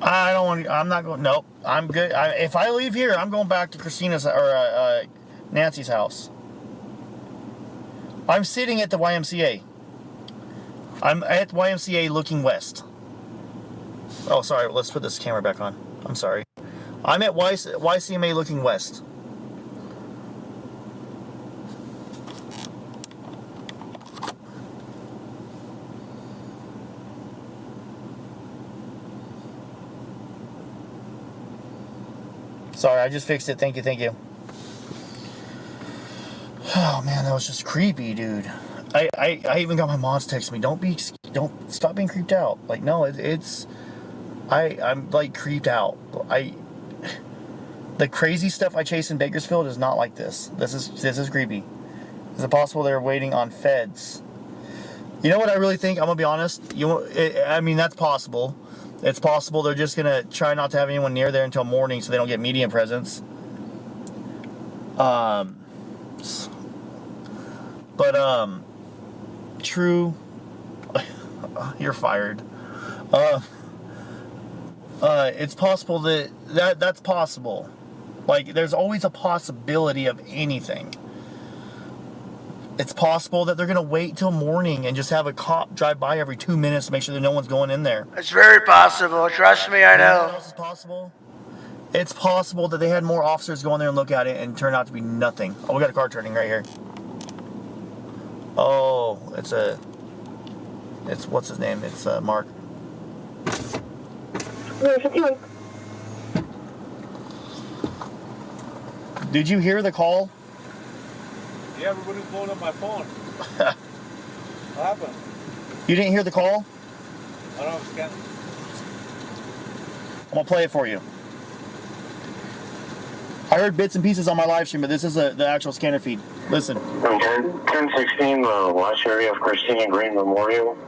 I don't want. I'm not going. Nope. I'm good. If I leave here, I'm going back to Christina's or Nancy's house. I'm sitting at the YMCA. I'm at YMCA looking west. Oh, sorry. Let's put this camera back on. I'm sorry. I'm at YCMA looking west. Sorry, I just fixed it. Thank you, thank you. Oh man, that was just creepy, dude. I even got my mom's text me. Don't stop being creeped out. Like no, I'm like creeped out. The crazy stuff I chase in Bakersfield is not like this. This is creepy. Is it possible they're waiting on feds? You know what I really think? I'm gonna be honest. I mean that's possible. It's possible they're just gonna try not to have anyone near there until morning so they don't get media presence. True. You're fired. It's possible that's possible. Like there's always a possibility of anything. It's possible that they're going to wait till morning and just have a cop drive by every 2 minutes to make sure that no one's going in there. It's very possible. Trust me, I know. What else is possible? It's possible that they had more officers go in there and look at it and turn out to be nothing. Oh, we got a car turning right here. Oh, it's what's his name? It's Mark. Did you hear the call? Yeah, everybody's blowing up my phone. What happened? You didn't hear the call? I don't know, scan. I'm gonna play it for you. I heard bits and pieces on my live stream, but this is the actual scanner feed. Listen. 1016, watch area of Christina Green Memorial.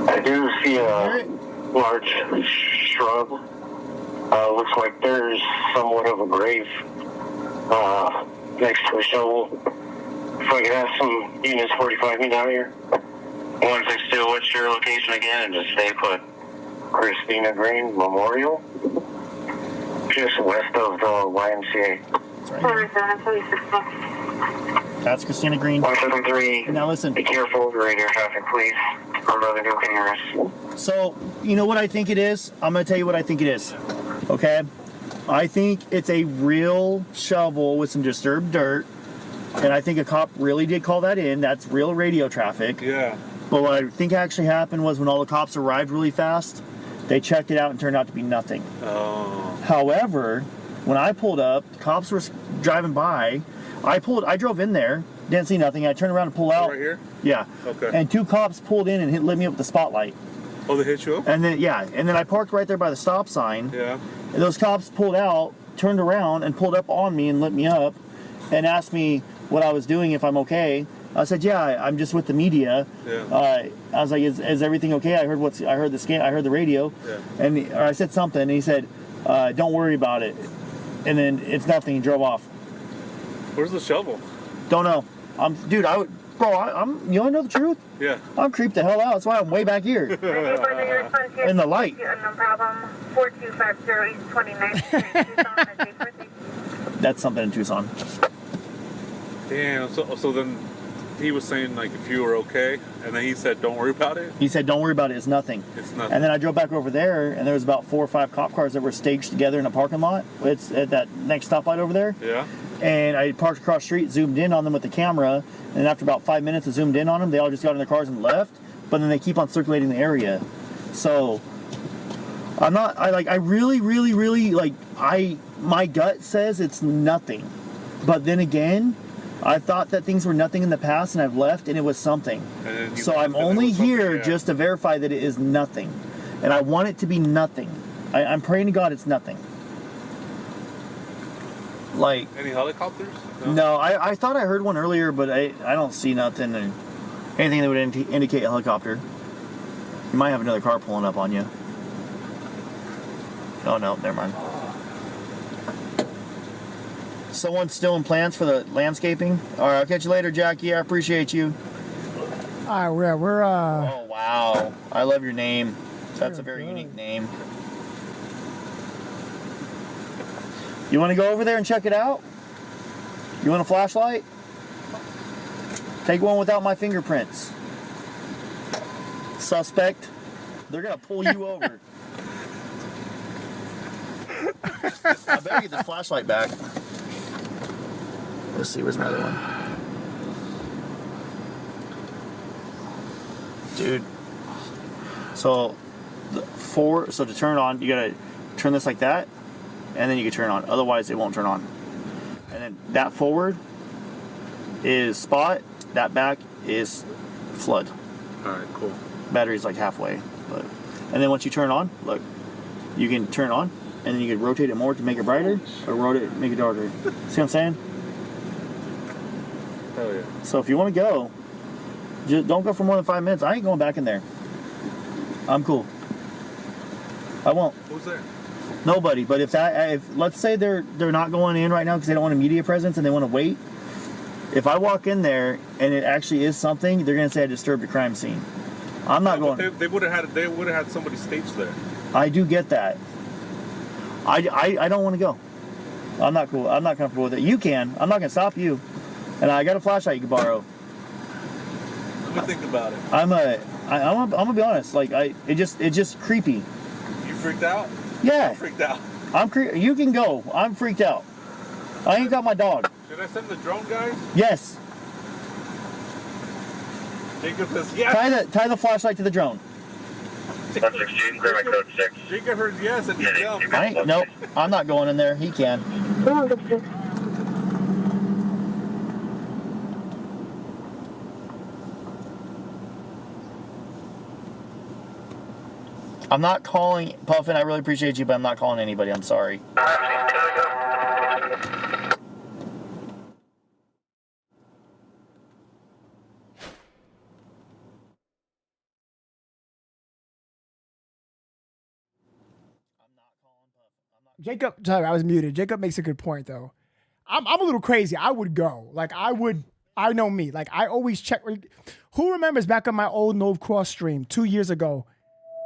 I do see a large shrub. Looks like there's somewhat of a grave next to a shovel. If I could have some units 45 me down here. 162, what's your location again? And just stay put. Christina Green Memorial. Just west of the YMCA. That's Christina Green. 173. Now listen. Be careful, radio traffic, please. Our brother who can hear us. So, you know what I think it is? I'm going to tell you what I think it is. Okay? I think it's a real shovel with some disturbed dirt. And I think a cop really did call that in. That's real radio traffic. Yeah. But what I think actually happened was when all the cops arrived really fast, they checked it out and turned out to be nothing. Oh. However, when I pulled up, cops were driving by. I drove in there, didn't see nothing. I turned around and pulled out. Right here? Yeah. Okay. And two cops pulled in and lit me up with the spotlight. Oh, they hit you up? And then I parked right there by the stop sign. Yeah. And those cops pulled out, turned around, and pulled up on me and lit me up, and asked me what I was doing, if I'm okay. I said, yeah, I'm just with the media. Yeah. I was like, is everything okay? I heard the radio. Yeah. Or I said something, and he said, don't worry about it. And then it's nothing. He drove off. Where's the shovel? Don't know. I'm you want to know the truth? Yeah. I'm creeped the hell out. That's why I'm way back here. In the light. No problem. 4250 East 29th Street. That's something in Tucson. Damn. So then he was saying like if you were okay, and then he said don't worry about it. He said don't worry about it. It's nothing. It's nothing. And then I drove back over there, and there was about 4 or 5 cop cars that were staged together in a parking lot. It's at that next stoplight over there. Yeah. And I parked across the street, zoomed in on them with the camera, and after about 5 minutes I zoomed in on them, they all just got in their cars and left. But then they keep on circulating the area. So I really, really, really my gut says it's nothing. But then again, I thought that things were nothing in the past, and I've left, and it was something. So I'm only here just to verify that it is nothing. And I want it to be nothing. I'm praying to God it's nothing. Like any helicopters? No, I thought I heard one earlier, but I don't see nothing, and anything that would indicate a helicopter. You might have another car pulling up on you. Oh no, never mind. Someone's still in plans for the landscaping? All right, I'll catch you later, Jackie. I appreciate you. All right, we're Oh, wow. I love your name. That's a very unique name. You want to go over there and check it out? You want a flashlight? Take one without my fingerprints. Suspect. They're going to pull you over. I better get this flashlight back. Let's see, where's my other one? Dude. So to turn on, you gotta turn this like that, and then you can turn it on. Otherwise, it won't turn on. And then that forward is spot, that back is flood. All right, cool. Battery's like halfway, and then once you turn it on, look, you can turn it on, and then you can rotate it more to make it brighter, or rotate it, make it darker. See what I'm saying? Hell yeah. So if you want to go, just don't go for more than 5 minutes. I ain't going back in there. I'm cool. I won't. Who's there? Nobody. But if let's say they're not going in right now because they don't want a media presence and they want to wait. If I walk in there and it actually is something, they're gonna say I disturbed a crime scene. I'm not going. They would have had somebody staged there. I do get that. I don't want to go. I'm not cool. I'm not comfortable with it. You can. I'm not gonna stop you. And I got a flashlight you can borrow. Let me think about it. I'm gonna be honest. Like it's just creepy. You freaked out? Yeah. I'm freaked out. You can go. I'm freaked out. I ain't got my dog. Should I send the drone guys? Yes. Jacob says yes. Tie the flashlight to the drone. 116, clear my code 6. Jacob heard yes and he jumped. Nope. I'm not going in there. He can. I'm not calling, Puffin, I really appreciate you, but I'm not calling anybody. I'm sorry. Jacob, sorry, I was muted. Jacob makes a good point, though. I'm a little crazy. I would go. Like, I know me. Like, I always check. Who remembers back on my old Nove Cross stream 2 years ago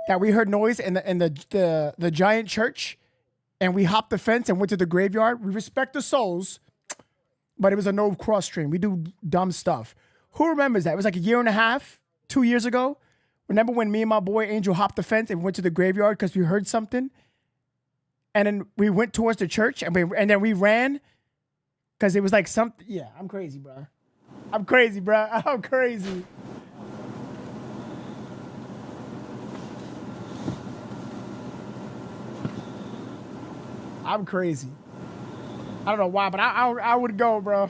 that we heard noise in the giant church and we hopped the fence and went to the graveyard? We respect the souls, but it was a Nove Cross stream. We do dumb stuff. Who remembers that? It was like a year and a half, 2 years ago. Remember when me and my boy Angel hopped the fence and went to the graveyard because we heard something? And then we went towards the church and then we ran because it was like something. Yeah, I'm crazy, bro. I'm crazy, bro. I'm crazy. I'm crazy. I don't know why, but I would go, bro.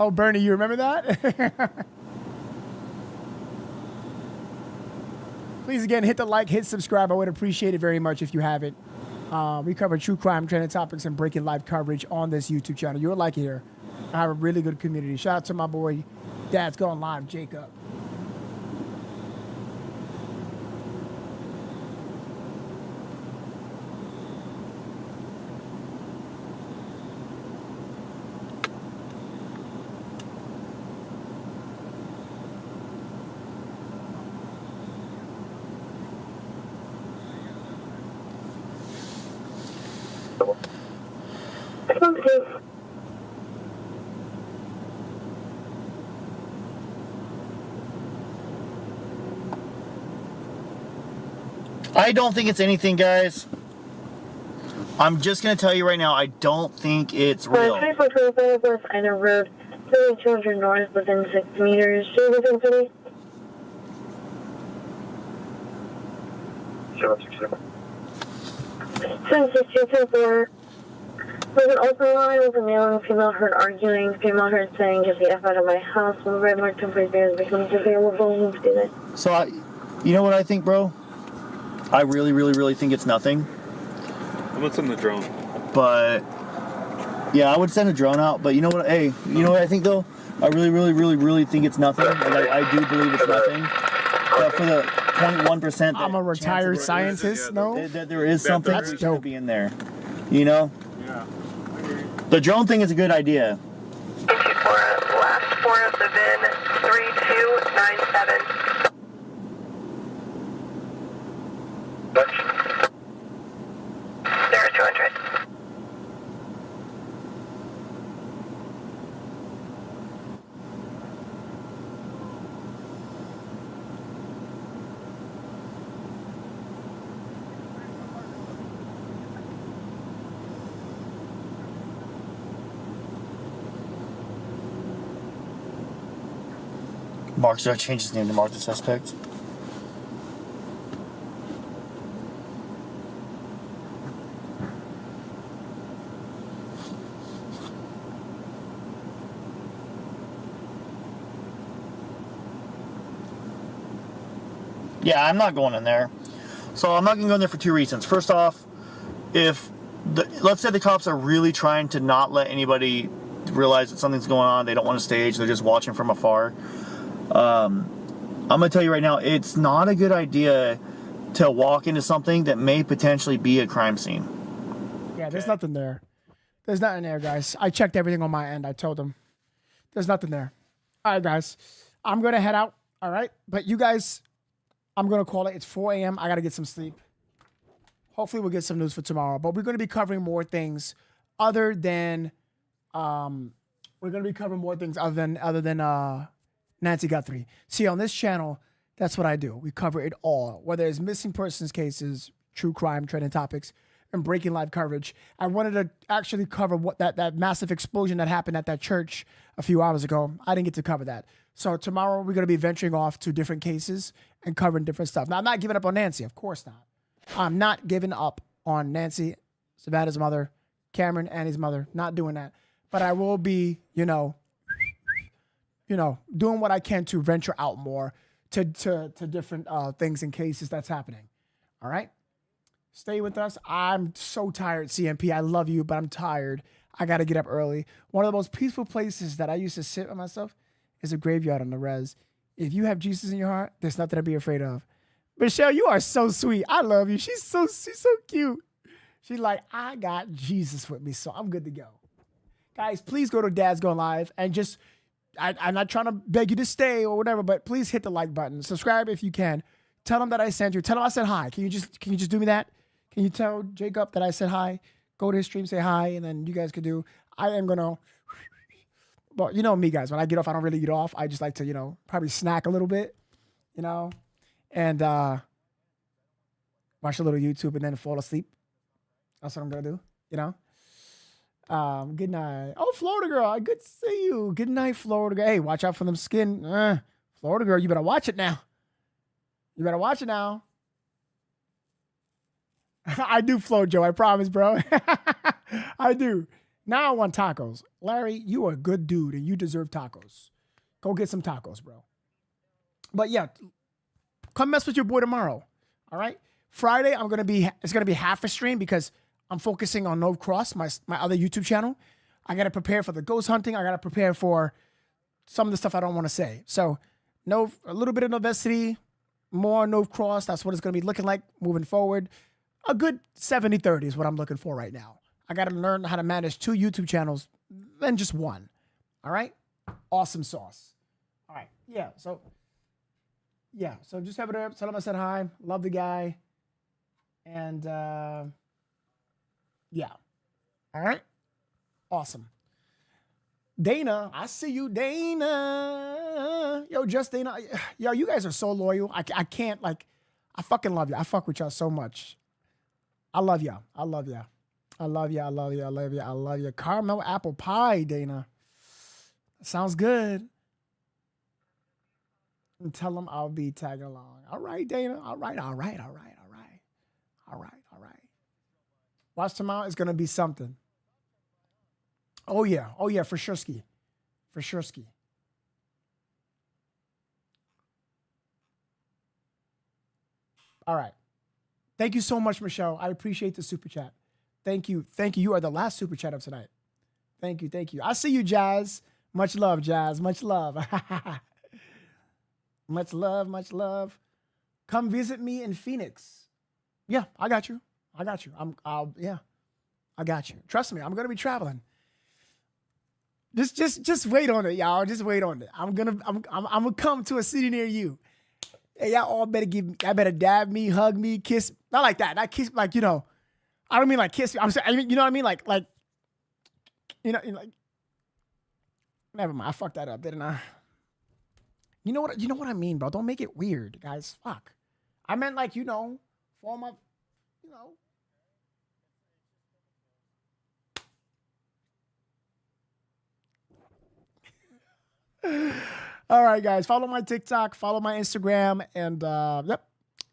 Oh, Bernie, you remember that? Please, again, hit the like, hit subscribe. I would appreciate it very much if you haven't. We cover true crime, trending topics, and breaking live coverage on this YouTube channel. You'll like it here. I have a really good community. Shout out to my boy, Dad's Going Live, Jacob. I don't think it's anything, guys. I'm just going to tell you right now, I don't think it's real. 2425 West Ida Road, 200 North, within 6 meters. Within city. 76224. With an open line with a male and female heard arguing. Female heard saying, "Get the F out of my house." When the red mark temporary bears becomes available, do that. So, you know what I think, bro? I really, really, really think it's nothing. I'm gonna send the drone. But yeah, I would send a drone out. But you know what? Hey, you know what I think though? I really, really, really, really think it's nothing. And I do believe it's nothing. But for the 0.1%, I'm a retired scientist. No, that there is something that should be in there. You know? You Yeah. The drone thing is a good idea. Last four of the VIN 3297. There's 200. Mark, should I change his name to Mark the Suspect? Yeah, I'm not going in there. So I'm not going to go in there for two reasons. First off, let's say the cops are really trying to not let anybody realize that something's going on, they don't want to stage, they're just watching from afar. I'm going to tell you right now, it's not a good idea to walk into something that may potentially be a crime scene. Yeah, there's nothing there. There's nothing there, guys. I checked everything on my end. I told them. There's nothing there. All right, guys. I'm going to head out. All right? But you guys, I'm going to call it. It's 4 a.m. I got to get some sleep. Hopefully we'll get some news for tomorrow. But we're going to be covering more things other than Nancy Guthrie. See, on this channel, that's what I do. We cover it all, whether it's missing persons cases, true crime, trending topics, and breaking live coverage. I wanted to actually cover what that massive explosion that happened at that church a few hours ago. I didn't get to cover that. So tomorrow we're going to be venturing off to different cases and covering different stuff. Now, I'm not giving up on Nancy. Of course not. I'm not giving up on Nancy, Savannah's mother, Cameron, Annie's mother. Not doing that. But I will be, doing what I can to venture out more to different things and cases that's happening. All right? Stay with us. I'm so tired, CMP. I love you, but I'm tired. I got to get up early. One of the most peaceful places that I used to sit by myself is a graveyard on the res. If you have Jesus in your heart, there's nothing to be afraid of. Michelle, you are so sweet. I love you. She's so cute. She's like, I got Jesus with me, so I'm good to go. Guys, please go to Dad's Going Live and just, I'm not trying to beg you to stay or whatever, but please hit the like button. Subscribe if you can. Tell them that I sent you. Tell them I said hi. Can you just do me that? Can you tell Jacob that I said hi? Go to his stream, say hi, and then you guys could do. I am going to, well, you know me, guys. When I get off, I don't really get off. I just like to, probably snack a little bit, and watch a little YouTube and then fall asleep. That's what I'm going to do, Good night. Oh, Florida girl. Good to see you. Good night, Florida girl. Hey, watch out for them skin. Florida girl, you better watch it now. I do flow, Joe. I promise, bro. I do. Now I want tacos. Larry, you are a good dude and you deserve tacos. Go get some tacos, bro. But yeah, come mess with your boy tomorrow. All right? Friday, it's going to be half a stream because I'm focusing on No Cross, my other YouTube channel. I got to prepare for the ghost hunting. I got to prepare for some of the stuff I don't want to say. So a little bit of Novesity, more No Cross. That's what it's going to be looking like moving forward. A good 70-30 is what I'm looking for right now. I got to learn how to manage 2 YouTube channels than just one. All right? Awesome sauce. All right. Yeah. So just have it up. Tell him I said hi. Love the guy. And yeah. All right. Awesome. Dana, I see you, Dana. Yo, just Dana. Yo, you guys are so loyal. I can't, I fucking love you. I fuck with y'all so much. I love y'all. I love y'all. I love you. I love you. I love you. I love you. Caramel apple pie, Dana. Sounds good. And tell them I'll be tagging along. All right, Dana. All right. Watch tomorrow. It's going to be something. Oh, yeah. For sure ski. All right. Thank you so much, Michelle. I appreciate the super chat. Thank you. You are the last super chat of tonight. Thank you. I see you, Jazz. Much love, Jazz. Much love. Much love. Come visit me in Phoenix. Yeah, I got you. I got you. Trust me, I'm gonna be traveling. Just wait on it, y'all. Just wait on it. I'm gonna come to a city near you. Hey, y'all all better I better dab me, hug me, kiss. Not like that. Not kiss, like, you know. I don't mean like kiss me. I'm saying, you know what I mean? Like, you know, like. Never mind. I fucked that up, didn't I? You know what I mean, bro. Don't make it weird, guys. Fuck. I meant like, you know, form of, you know. All right, guys. Follow my TikTok, follow my Instagram, and yep.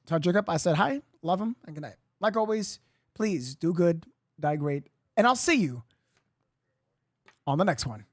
Tell Jacob I said hi, love him, and good night. Like always, please do good, die great, and I'll see you on the next one.